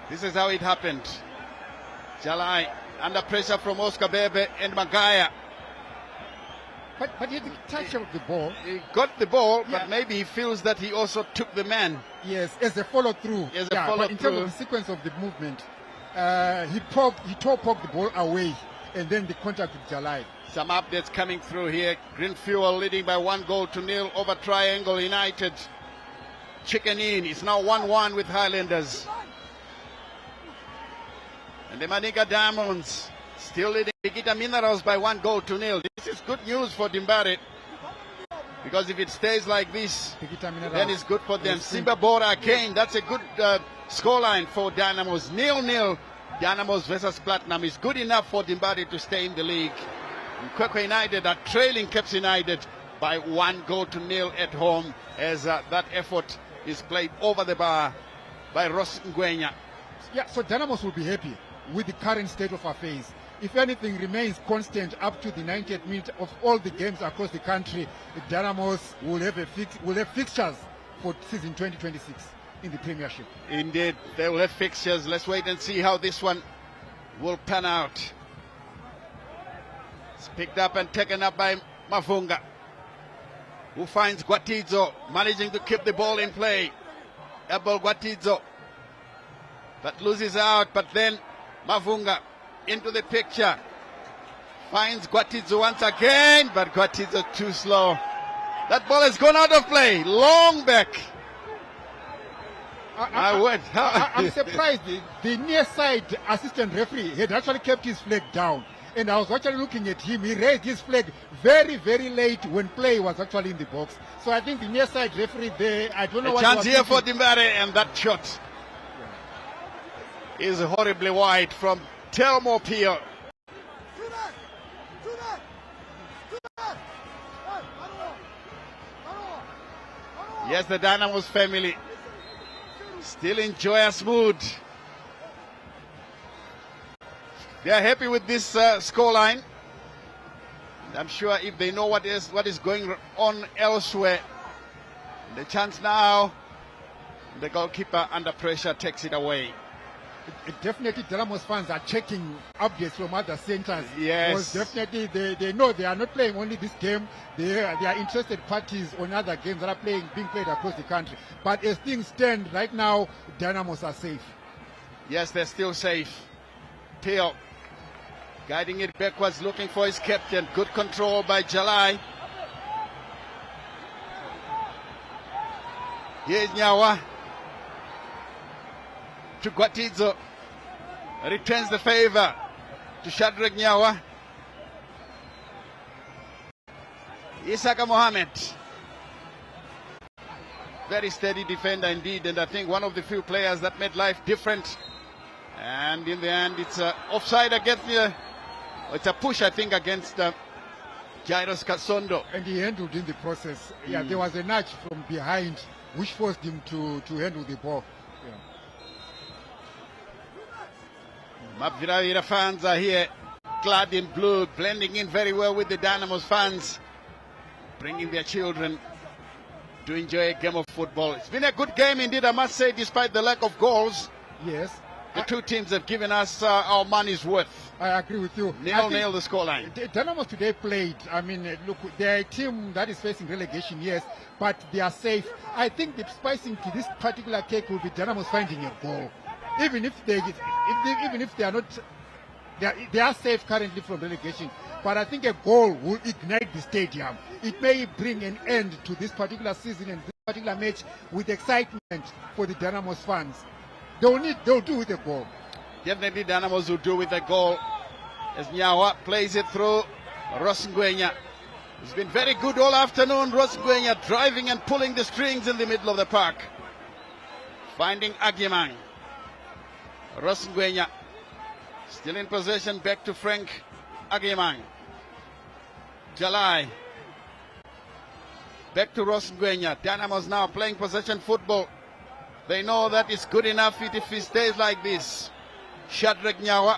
This is how it happened. Jalai under pressure from Oscar Bebe and Magaya. But he had the touch of the ball. He got the ball, Yeah. but maybe he feels that he also took the man. Yes, as a follow-through. As a But in follow-through. terms of the sequence of the movement, he poked the ball away, and then the contact with Jalai. Some updates coming through here. Green Fuel leading by 1-0 over Triangle United. Chicken in. It's now 1-1 with Highlanders. And the Maniga Diamonds still leading Bigita Minerals by 1-0. This is good news for Dimbare. Because if it stays like this, then it's good for them. Simba Bora again. That's a good scoreline for Dynamos. 0-0. Dynamos versus Platinum is good enough for Dimbare to stay in the league. And Kwekwe United are trailing Cape United by 1-0 at home as that effort is played over the bar by Ross Ngwenya. Yeah, so Dynamos will be happy with the current state of affairs. If anything remains constant up to the 90th minute of all the games across the country, Dynamos will have fixtures for season 2026 in the Premiership. Indeed, they will have fixtures. Let's wait and see how this one will pan out. It's picked up and taken up by Mavunga, who finds Guatizo, managing to keep the ball in play. Abel Guatizo, but loses out, but then Mavunga into the picture. Finds Guatizo once again, but Guatizo too slow. That ball has gone out of play. Long back. I'm surprised the near side assistant referee had actually kept his flag down. And I was actually looking at him. He raised his flag very, very late when play was actually in the box. So I think the near side referee there, I don't know what chance he here was for thinking. Dimbare, and that shot is horribly wide from Telmo Pio. Yes, the Dynamos family still in joyous mood. They are happy with this scoreline. I'm sure if they know what is going on elsewhere, the chance now, the goalkeeper under pressure takes it away. Definitely Dynamos fans are checking updates from other centers. Yes. Because definitely they know they are not playing only this game. They are interested parties on other games that are being played across the country. But as things stand right now, Dynamos are safe. Yes, they're still safe. Theo guiding it backwards, looking for his captain. Good control by Jalai. Here's Nyawa to Guatizo. Returns the favor to Shadrach Nyawa. Isaka Mohamed. Very steady defender indeed, and I think one of the few players that made life different. And in the end, it's offside against it's a push, I think, against Jairus Kasondo. And he handled in the process. Yeah, there was a nudge from behind which forced him to handle the ball. Reburying fans are here, clad in blue, blending in very well with the Dynamos fans, bringing their children to enjoy a game of football. It's been a good game indeed, I must say, despite the lack of goals. Yes. The two teams have given us our money's worth. I agree with you. Nil-nil the scoreline. Dynamos today played, I mean, look, they're a team that is facing relegation, yes, but they are safe. I think the spicing to this particular cake will be Dynamos finding a goal. Even if they are not, they are safe currently from relegation. But I think a goal will ignite the stadium. It may bring an end to this particular season and this particular match with excitement for the Dynamos fans. They'll do with a goal. Definitely Dynamos will do with a goal. As Nyawa plays it through Rosengwenya. It's been very good all afternoon. Rosengwenya driving and pulling the strings in the middle of the park. Finding Agyemang. Rosengwenya still in possession, back to Frank Agyemang. Jalai. Back to Rosengwenya. Dynamos now playing possession football. They know that it's good enough if it stays like this. Shadrach Nyawa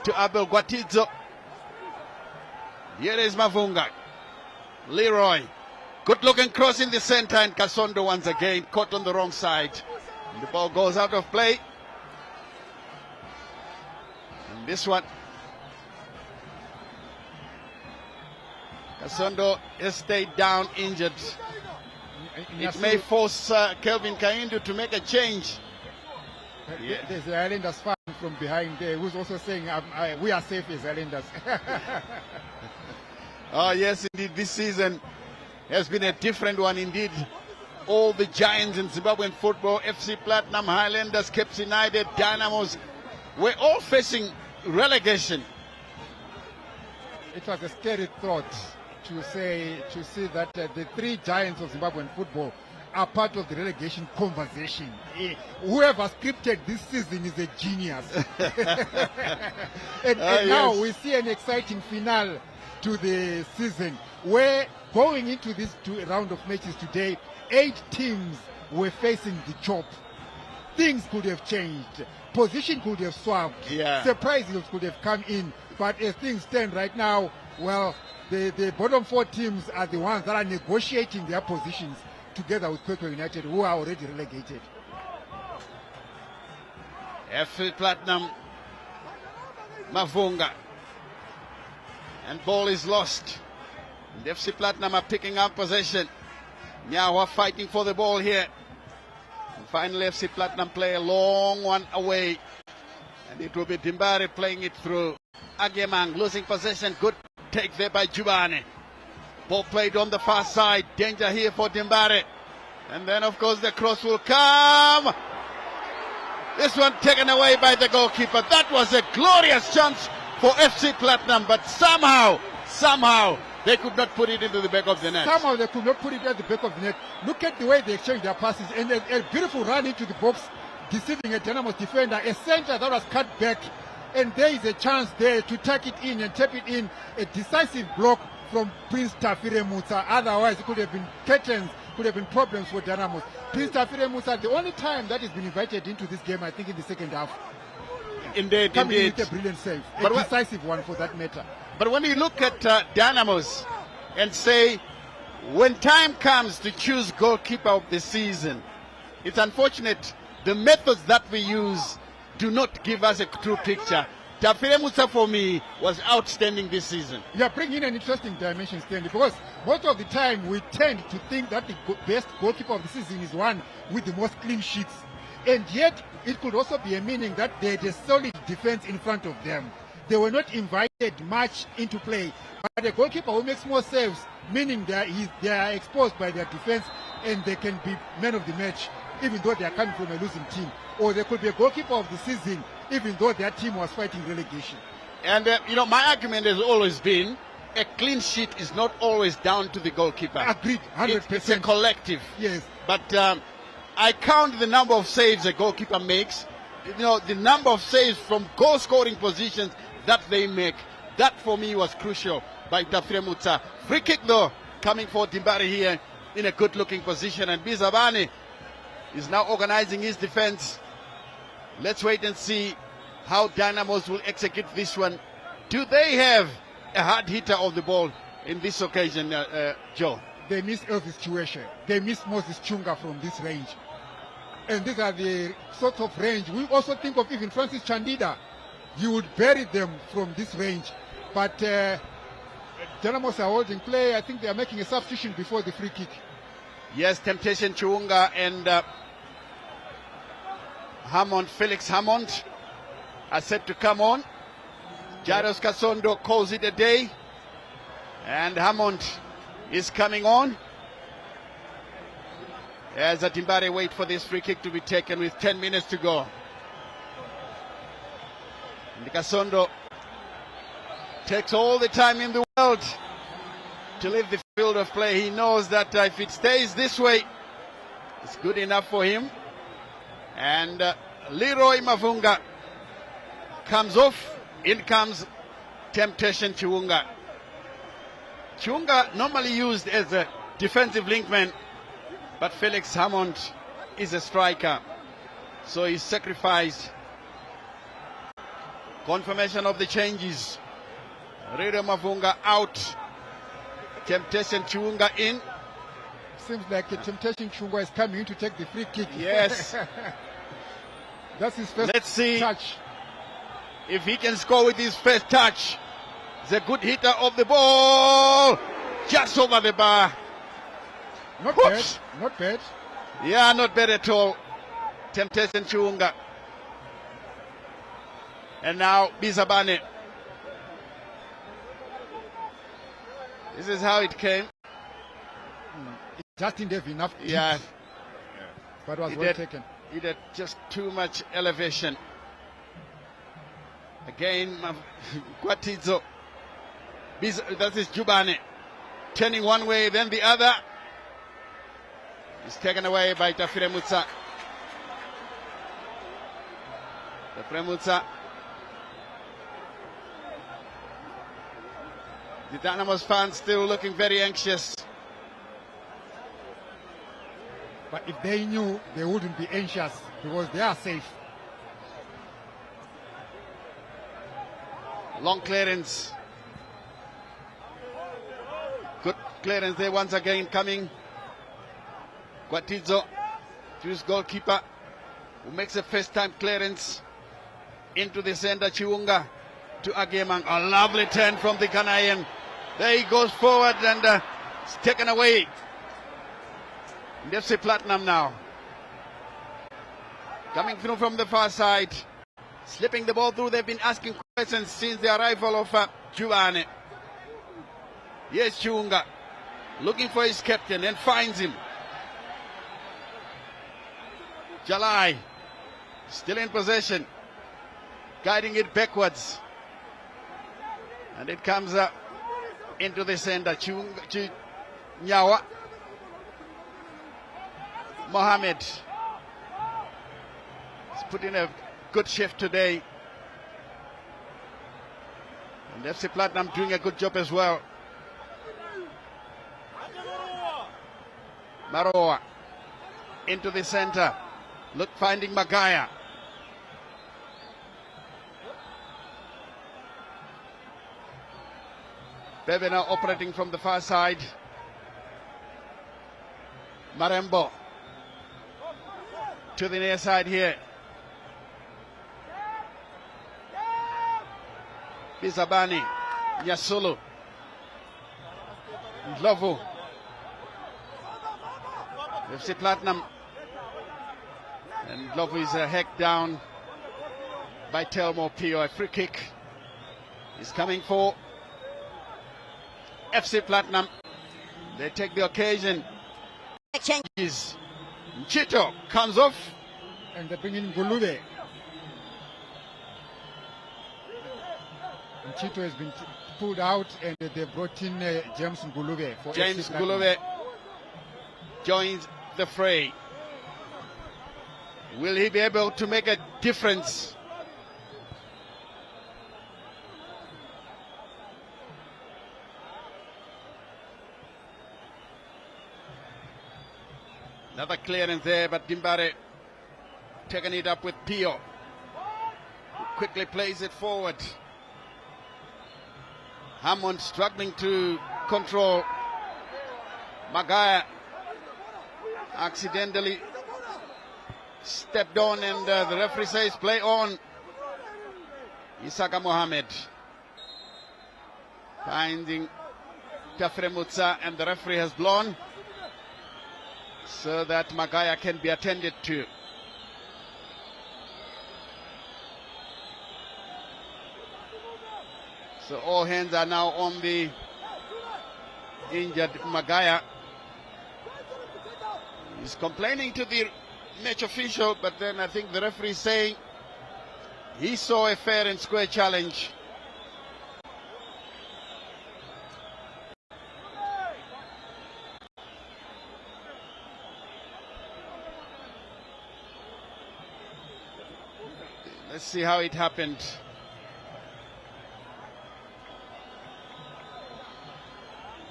to Abel Guatizo. Here is Mavunga. Leroy. Good looking cross in the center, and Kasondo once again caught on the wrong side. And the ball goes out of play. And this one, Kasondo has stayed down injured. It may force Kelvin Kaindu to make a change. There's the Islanders fan from behind there who's also saying we are safe as Islanders. Oh yes, indeed, this season has been a different one indeed. All the giants in Zimbabwean football, FC Platinum, Highlanders, Cape United, Dynamos, we're all facing relegation. It was a scary thought to see that the three giants of Zimbabwean football are part of the relegation conversation. Whoever scripted this season is a genius. and now we see an exciting finale to the season, where going into this round of matches today, 8 teams were facing the chop. Things could have changed. Position could have swapped. Surprises could have come in. But as things stand right now, well, the bottom 4 teams are the ones that are negotiating their positions together with Catle United, who are already relegated. FC Platinum, Mavunga. And ball is lost. And FC Platinum are picking up possession. Nyawa fighting for the ball here. And finally FC Platinum play a long one away. And it will be Dimbare playing it through. Agyemang losing possession. Good take there by Jubane. Ball played on the far side. Danger here for Dimbare. And then of course the cross will come. This one taken away by the goalkeeper. That was a glorious chance for FC Platinum, but somehow they could not put it into the back of the net. Somehow they could not put it at the back of the net. Look at the way they exchanged their passes, and a beautiful run into the box, deceiving a Dynamos defender, a center that was cut back, and there is a chance there to tuck it in and tap it in. A decisive block from Prince Tafire Musa. Otherwise it could have been curtains, could have been problems for Dynamos. Prince Tafire Musa, the only time that he's been invited into this game, I think in the second half. Indeed. With a brilliant save, a decisive one for that matter. But when you look at Dynamos and say, when time comes to choose goalkeeper of the season, it's unfortunate the methods that we use do not give us a true picture. Tafire Musa for me was outstanding this season. You are bringing an interesting dimension, Stanley, because most of the time we tend to think that the best goalkeeper of the season is one with the most clean sheets. And yet, it could also be a meaning that they had a solid defense in front of them. They were not invited much into play. But a goalkeeper who makes more saves, meaning they are exposed by their defense and they can be man of the match, even though they are coming from a losing team. Or they could be a goalkeeper of the season, even though their team was fighting relegation. And, my argument has always been a clean sheet is not always down to the goalkeeper. Agreed, 100%. It's a collective. Yes. But I count the number of saves a goalkeeper makes. You know, the number of saves from goal-scoring positions that they make. That for me was crucial by Tafremutsa. Free kick though, coming for Dimbari here in a good-looking position, and Bizabane is now organizing his defense. Let's wait and see how Dynamos will execute this one. Do they have a hard hitter of the ball in this occasion, Joe? They miss every situation. They miss Moses Chunga from this range. And these are the sort of range. We also think of even Francis Chandida. You would bury them from this range. But Dynamos are holding play. I think they are making a substitution before the free kick. Yes, Temptation Chunga and Hammond, Felix Hammond are set to come on. Jaros Kasondo calls it a day. And Hammond is coming on. As Atimbare wait for this free kick to be taken with 10 minutes to go. And Kasondo takes all the time in the world to leave the field of play. He knows that if it stays this way, it's good enough for him. And Leroy Mavunga comes off. In comes Temptation Chiwunga. Chiwunga normally used as a defensive linkman, but Felix Hammond is a striker, so he's sacrificed. Confirmation of the changes. Leroy Mavunga out. Temptation Chiwunga in. Seems like Temptation Chunga is coming in to take the free kick. Yes. That's his first Let's see touch. If he can score with his first touch. He's a good hitter of the ball. Just over the bar. Not Oops. bad. Not bad. Yeah, not bad at all. Temptation Chunga. And now Bizabane. This is how it came. Just didn't have enough. Yeah. But was He well did. taken. He had just too much elevation. Again, Kwatizo. That is Jubane. Turning one way, then the other. Is taken away by Tafiremutsa. Tafiremutsa. The Dynamos fans still looking very anxious. But if they knew, they wouldn't be anxious because they are safe. Long clearance. Good clearance there once again coming. Guatizo to his goalkeeper, who makes a first time clearance into the center. Chiwunga to Agemang. A lovely turn from the Ghanaian. There he goes forward and it's taken away. FC Platinum now. Coming through from the far side. Slipping the ball through. They've been asking questions since the arrival of Giovanni. Yes, Chiwunga looking for his captain and finds him. Jalai still in possession, guiding it backwards, and it comes up into the center. Nyawa Mohammed has put in a good shift today, and FC Platinum doing a good job as well. Maroa into the center. Look, finding Magaya. Bebe now operating from the far side. Marembo to the near side here. Bizabani, Nyasulu, Ndlovu. FC Platinum. And Ndlovu is hacked down by Telmo Pio. A free kick is coming for FC Platinum. They take the occasion. Changes. Chito comes off. And they bring in Ngulube. And Chito has been pulled out, and they brought in James Ngulube. For James Ngulube joins the fray. Will he be able to make a difference? Another clearance there, but Dimbare taking it up with Pio, who quickly plays it forward. Hammond struggling to control. Magaya accidentally stepped on, and the referee says play on. Isaka Mohammed finding Tafre Mutsa, and the referee has blown so that Magaya can be attended to. So all hands are now on the injured Magaya. He's complaining to the match official, but then I think the referee is saying he saw a fair and square challenge. Let's see how it happened.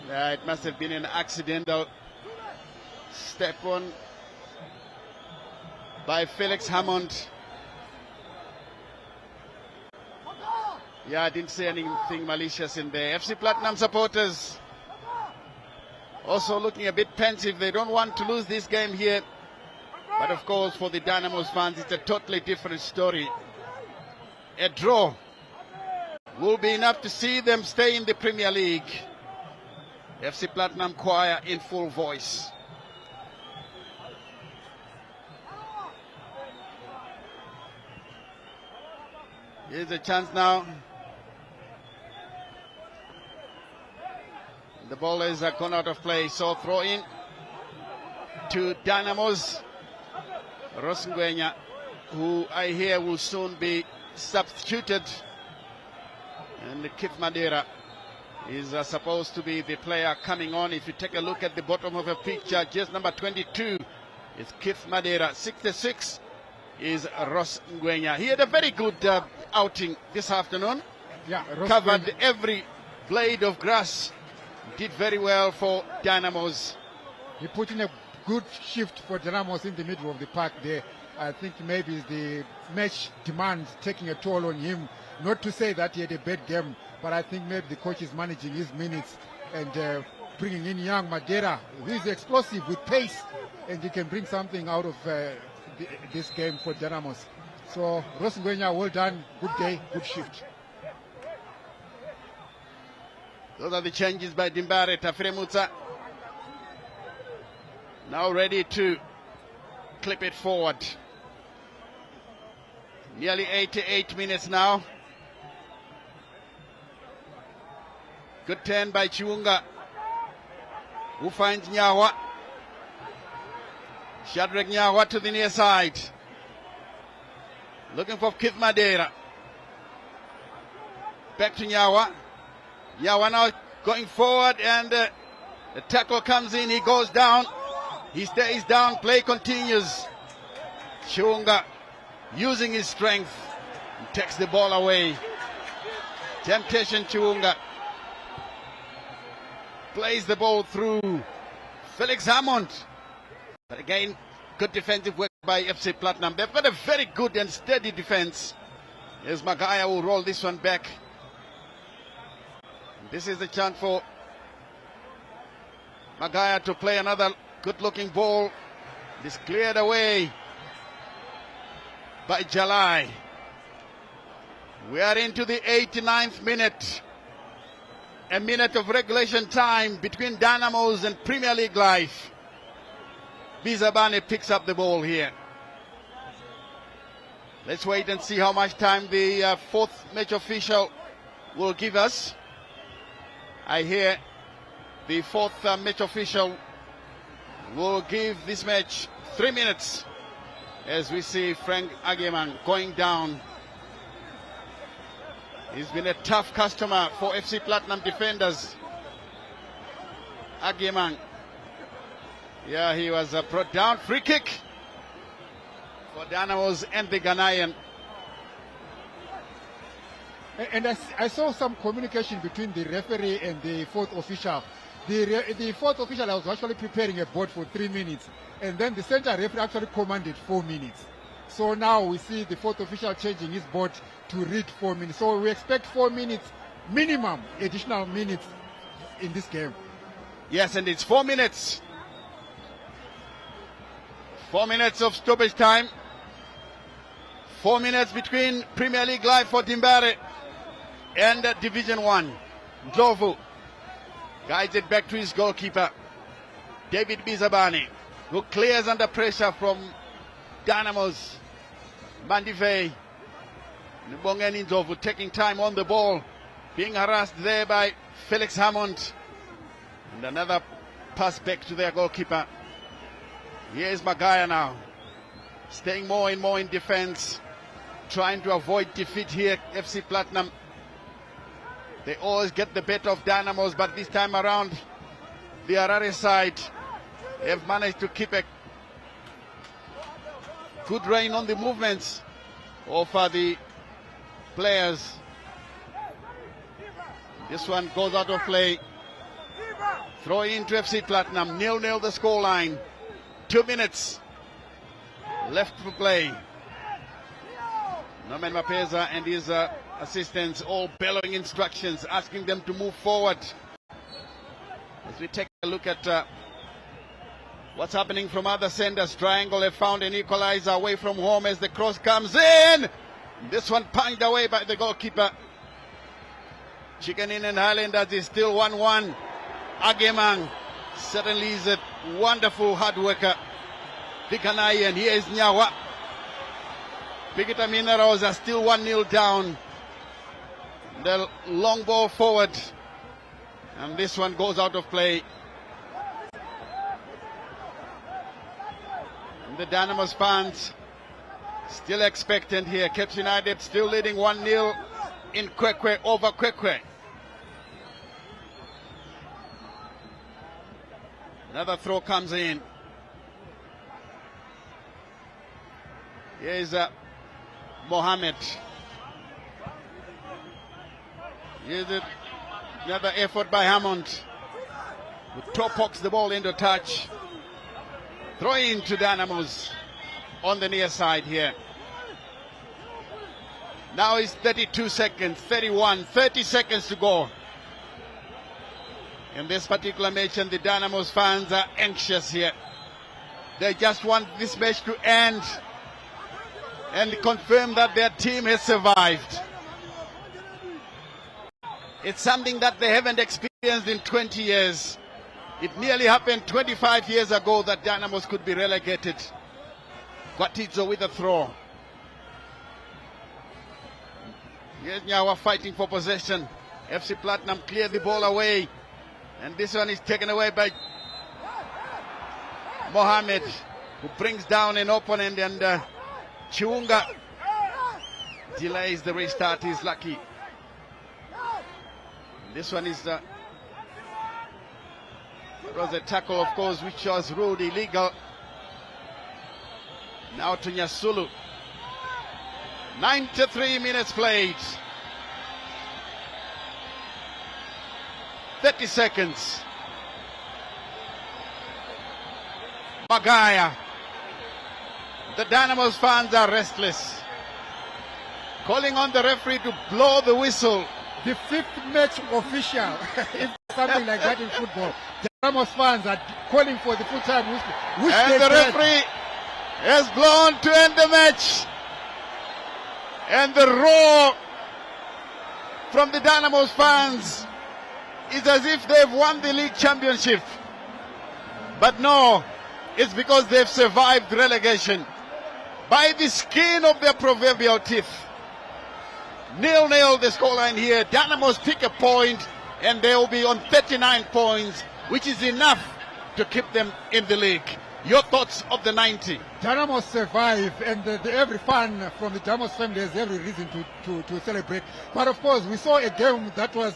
Yeah, it must have been an accidental step on by Felix Hammond. Yeah, I didn't see anything malicious in there. FC Platinum supporters also looking a bit pensive. They don't want to lose this game here. But of course, for the Dynamos fans, it's a totally different story. A draw will be enough to see them stay in the Premier League. FC Platinum choir in full voice. Here's a chance now. The ball is gone out of play, so throw in to Dynamos. Rosengwenya, who I hear will soon be substituted, and Kith Madeira is supposed to be the player coming on. If you take a look at the bottom of the picture, just number 22 is Kith Madeira. 66 is Ross Ngwenya. He had a very good outing this afternoon. Yeah, covered every blade of grass. Did very well for Dynamos. He put in a good shift for Dynamos in the middle of the park there. I think maybe the match demands taking a toll on him. Not to say that he had a bad game, but I think maybe the coach is managing his minutes and bringing in young Madeira, who is explosive with pace, and he can bring something out of this game for Dynamos. So Rosengwenya, well done, good day, good shift. Those are the changes by Dimbare. Tafre Mutsa now ready to clip it forward. Nearly 88 minutes now. Good turn by Chiunga, who finds Nyawa. Shadrach Nyawa to the near side. Looking for Kith Madeira. Back to Nyawa. Nyawa now going forward, and the tackle comes in. He goes down. He stays down. Play continues. Chiunga using his strength, takes the ball away. Temptation Chiunga. Plays the ball through Felix Hammond. But again, good defensive work by FC Platinum. They've got a very good and steady defense. As Magaya will roll this one back. This is the chance for Magaya to play another good-looking ball. It is cleared away by Jalai. We are into the 89th minute. A minute of regulation time between Dynamos and Premier League life. Bizabane picks up the ball here. Let's wait and see how much time the fourth match official will give us. I hear the fourth match official will give this match 3 minutes as we see Frank Ageman going down. He's been a tough customer for FC Platinum defenders. Ageman Yeah, he was brought down. Free kick for Dynamos and the Ghanaian. And I saw some communication between the referee and the fourth official. The fourth official was actually preparing a board for 3 minutes, and then the center referee actually commanded 4 minutes. So now we see the fourth official changing his board to read 4 minutes. So we expect 4 minutes minimum additional minutes in this game. Yes, and it's 4 minutes. 4 minutes of stoppage time. 4 minutes between Premier League live for Dimbare and Division 1. Ndlovu guides it back to his goalkeeper, David Bizabani, who clears under pressure from Dynamos. Mandivei. Nbongeni Ndlovu taking time on the ball, being harassed there by Felix Hammond. And another pass back to their goalkeeper. Here's Magaya now, staying more and more in defense, trying to avoid defeat here. FC Platinum, they always get the better of Dynamos, but this time around, the Harare side have managed to keep a good rein on the movements of the players. This one goes out of play. Throw in to FC Platinum, 0-0 the scoreline. 2 minutes left to play. Norman Mapeza and his assistants all bellowing instructions, asking them to move forward. As we take a look at what's happening from other senders, Triangle have found an equalizer away from home as the cross comes in. This one punched away by the goalkeeper. Chicken Inn and Highlanders is still 1-1. Agemang certainly is a wonderful hard worker. The Ghanaian, here is Nyawa. Pikita Minerals are still 1-0 down. The long ball forward. And this one goes out of play. And the Dynamos fans still expectant here. Cape United still leading 1-0 in Kwekwe over Kwekwe. Another throw comes in. Here is Mohammed. Here's another effort by Hammond, who toe pokes the ball into touch. Throw in to Dynamos on the near side here. Now it's 32 seconds, 31, 30 seconds to go in this particular match, and the Dynamos fans are anxious here. They just want this match to end and confirm that their team has survived. It's something that they haven't experienced in 20 years. It nearly happened 25 years ago that Dynamos could be relegated. Gwatidzo with a throw. Here's Nyawa fighting for possession. FC Platinum clear the ball away. And this one is taken away by Mohammed, who brings down an opponent, and Chiunga delays the restart. He's lucky. This one is it was a tackle, of course, which was ruled illegal. Now to Nyasulu. 93 minutes played. 30 seconds. Magaya. The Dynamos fans are restless, calling on the referee to blow the whistle. The fifth match official, if something like that in football. The Dynamos fans are calling for the full-time whistle. And the referee has blown to end the match. And the roar from the Dynamos fans is as if they've won the league championship. But no, it's because they've survived relegation by the skin of their proverbial teeth. 0-0 the scoreline here. Dynamos pick a point and they will be on 39 points, which is enough to keep them in the league. Your thoughts of the 90? Dynamos survive, and every fan from the Dynamos family has every reason to celebrate. But of course, we saw a game that was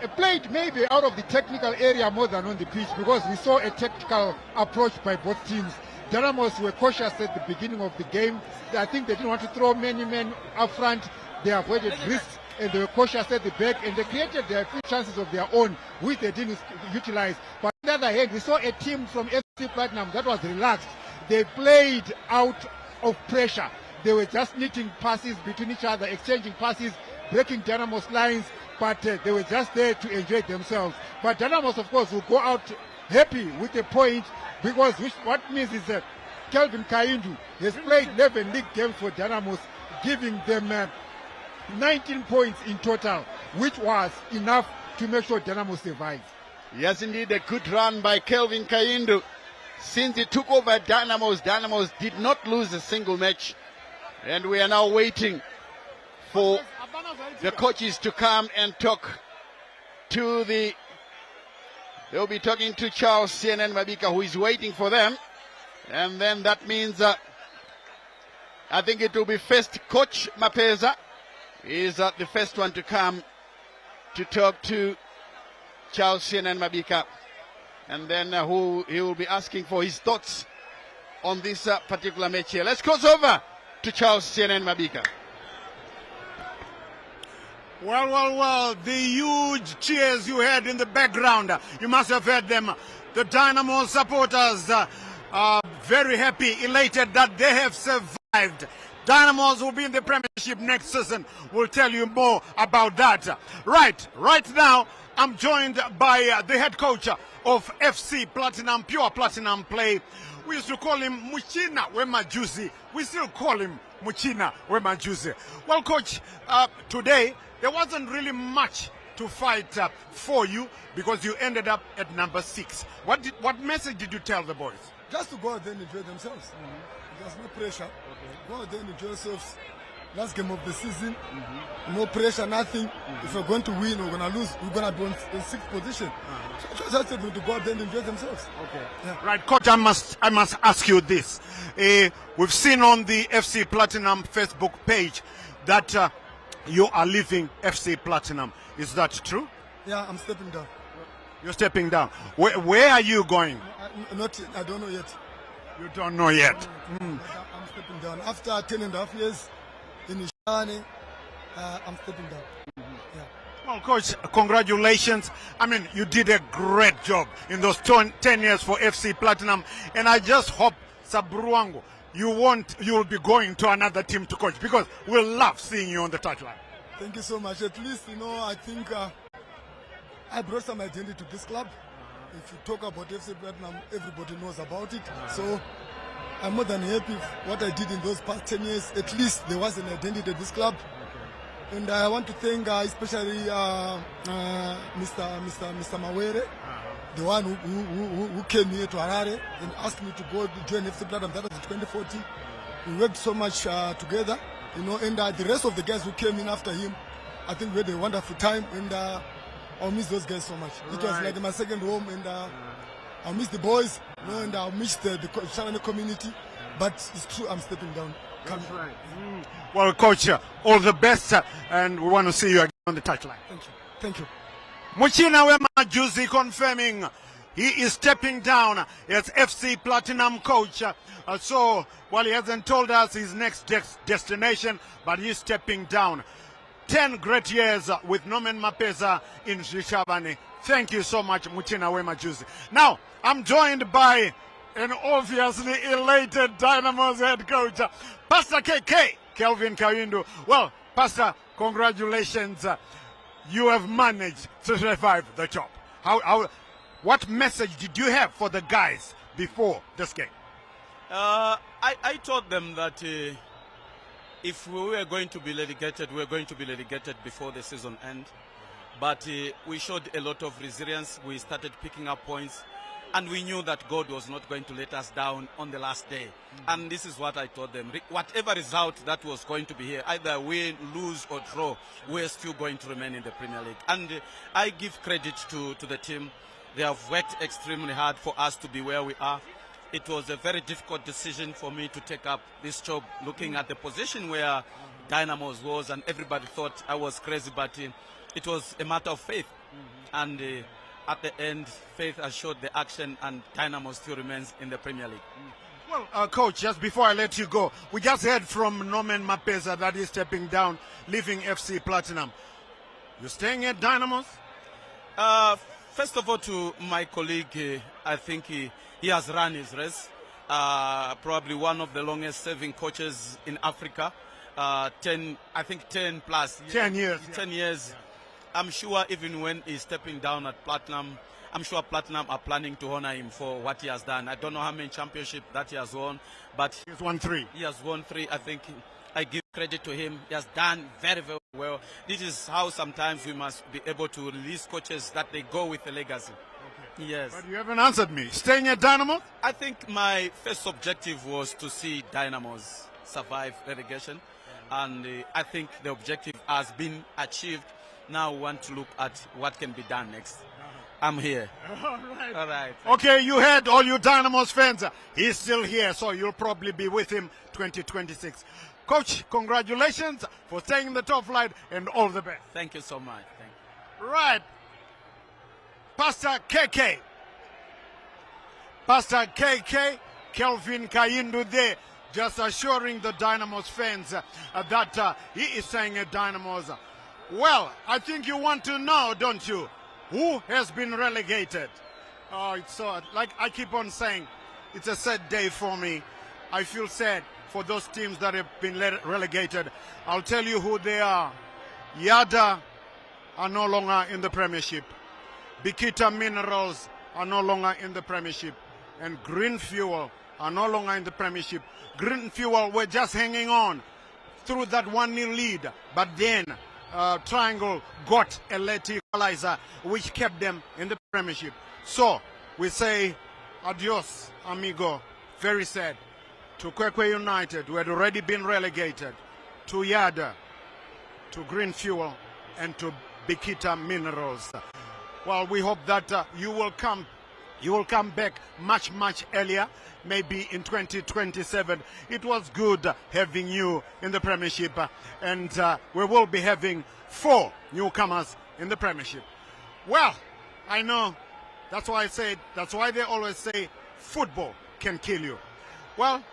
played maybe out of the technical area more than on the pitch, because we saw a tactical approach by both teams. Dynamos were cautious at the beginning of the game. I think they didn't want to throw many men up front. They avoided risks, and they were cautious at the back, and they created their few chances of their own, which they didn't utilize. But on the other hand, we saw a team from FC Platinum that was relaxed. They played out of pressure. They were just knitting passes between each other, exchanging passes, breaking Dynamos lines, but they were just there to enjoy themselves. But Dynamos, of course, will go out happy with a point, because what means is that Kelvin Kaindu has played 11 league games for Dynamos, giving them 19 points in total, which was enough to make sure Dynamos survives. Yes, indeed, a good run by Kelvin Kaindu. Since he took over Dynamos, Dynamos did not lose a single match. And we are now waiting for the coaches to come and talk to they'll be talking to Charles CNN Mabika, who is waiting for them. And then that means, I think it will be first Coach Mapeza is the first one to come to talk to Charles CNN Mabika. And then he will be asking for his thoughts on this particular match here. Let's cross over to Charles CNN Mabika. Well, the huge cheers you heard in the background, you must have heard them. The Dynamo supporters are very happy, elated that they have survived. Dynamos will be in the Premiership next season. We'll tell you more about that. Right now, I'm joined by the head coach of FC Platinum, Pure Platinum Play. We used to call him Muchina Wemajuzi. We still call him Muchina Wemajuzi. Well, coach, today there wasn't really much to fight for you, because you ended up at number 6. What message did you tell the boys? Just to go out there and enjoy themselves. There's no pressure. Go out there and enjoy yourselves. Last game of the season, no pressure, nothing. If we're going to win or we're going to lose, we're going to be in 6th position. So just to go out there and enjoy themselves. Yeah. Right, coach, I must ask you this. We've seen on the FC Platinum Facebook page that you are leaving FC Platinum. Is that true? Yeah, I'm stepping down. You're stepping down. Where are you going? I don't know yet. You don't know yet. I'm stepping down. After 10.5 years in Ishani, I'm stepping down. Yeah. Well, coach, congratulations. I mean, you did a great job in those 10 years for FC Platinum. And I just hope, Sabruango, you'll be going to another team to coach, because we'll love seeing you on the touchline. Thank you so much. At least, I think I brought some identity to this club. If you talk about FC Platinum, everybody knows about it. So I'm more than happy with what I did in those past 10 years. At least there was an identity to this club. And I want to thank especially Mr. Mawere, the one who came here to Harare and asked me to go to join FC Platinum. That was in 2014. We worked so much together, and the rest of the guys who came in after him, I think we had a wonderful time, and I'll miss those guys so much. It was like my second home, and I'll miss the boys, and I'll miss the Shalane community. But it's true, I'm stepping down. That's right. Well, coach, all the best, and we want to see you again on the touchline. Thank you. Muchina Wemajuzi confirming he is stepping down as FC Platinum coach. So, while he hasn't told us his next destination, but he's stepping down. 10 great years with Norman Mapeza in Shishabane. Thank you so much, Muchina Wemajuzi. Now, I'm joined by an obviously elated Dynamos head coach, Pastor KK, Kelvin Kaindu. Well, Pastor, congratulations. You have managed to survive the job. What message did you have for the guys before this game? I told them that if we were going to be relegated, we were going to be relegated before the season end. But we showed a lot of resilience. We started picking up points. And we knew that God was not going to let us down on the last day. And this is what I told them. Whatever result that was going to be here, either win, lose, or draw, we're still going to remain in the Premier League. And I give credit to the team. They have worked extremely hard for us to be where we are. It was a very difficult decision for me to take up this job, looking at the position where Dynamos was, and everybody thought I was crazy, but it was a matter of faith. And at the end, faith has showed the action, and Dynamo still remains in the Premier League. Well, Coach, just before I let you go, we just heard from Norman Mapeza that he's stepping down, leaving FC Platinum. You staying at Dynamos? First of all, to my colleague, I think he has run his race. Probably one of the longest serving coaches in Africa. 10 plus. 10 years. 10 years. Yeah. I'm sure even when he's stepping down at Platinum, I'm sure Platinum are planning to honor him for what he has done. I don't know how many championships that he has won, but he's won 3. He has won 3. I think I give credit to him. He has done very, very well. This is how sometimes we must be able to release coaches that they go with a legacy. Okay. Yes. But you haven't answered me. Staying at Dynamo? I think my first objective was to see Dynamos survive relegation. And I think the objective has been achieved. Now we want to look at what can be done next. I'm here. All right. All right. Okay, you heard all you Dynamos fans. He's still here, so you'll probably be with him 2026. Coach, congratulations for staying in the top flight and all the best. Thank you so much. Thank you. Right. Pastor KK. Pastor KK, Kelvin Kayindu there, just assuring the Dynamos fans that he is staying at Dynamos. Well, I think you want to know, don't you, who has been relegated? Oh, it's so, like I keep on saying, it's a sad day for me. I feel sad for those teams that have been relegated. I'll tell you who they are. Yada are no longer in the Premiership. Bikita Minerals are no longer in the Premiership. And Green Fuel are no longer in the Premiership. Green Fuel were just hanging on through that 1-0 lead. But then Triangle got a late equalizer which kept them in the Premiership. So we say adios, amigo. Very sad. To Kwekwe United, who had already been relegated. To Yada, to Green Fuel, and to Bikita Minerals. Well, we hope that you will come back much earlier, maybe in 2027. It was good having you in the Premiership, and we will be having 4 newcomers in the Premiership. Well, I know, that's why they always say football can kill you. Well,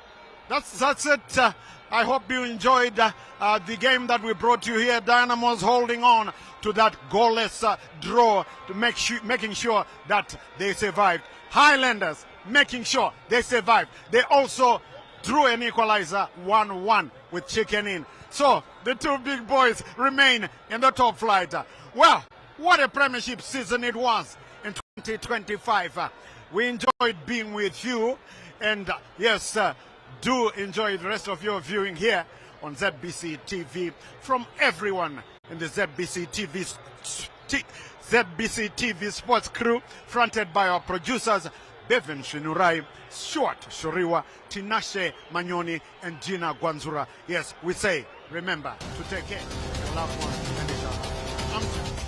that's it. I hope you enjoyed the game that we brought you here. Dynamos holding on to that goalless draw to making sure that they survived. Highlanders making sure they survived. They also drew an equalizer 1-1 with Chicken Inn. So the 2 big boys remain in the top flight. Well, what a Premiership season it was in 2025. We enjoyed being with you, and yes, do enjoy the rest of your viewing here on ZBC TV from everyone in the ZBC TV sports crew, fronted by our producers Bevan Shinurai, Stuart Shuriwa, Tinashe Manyoni, and Gina Gwanzura. Yes, we say, remember to take care of your loved ones and each other.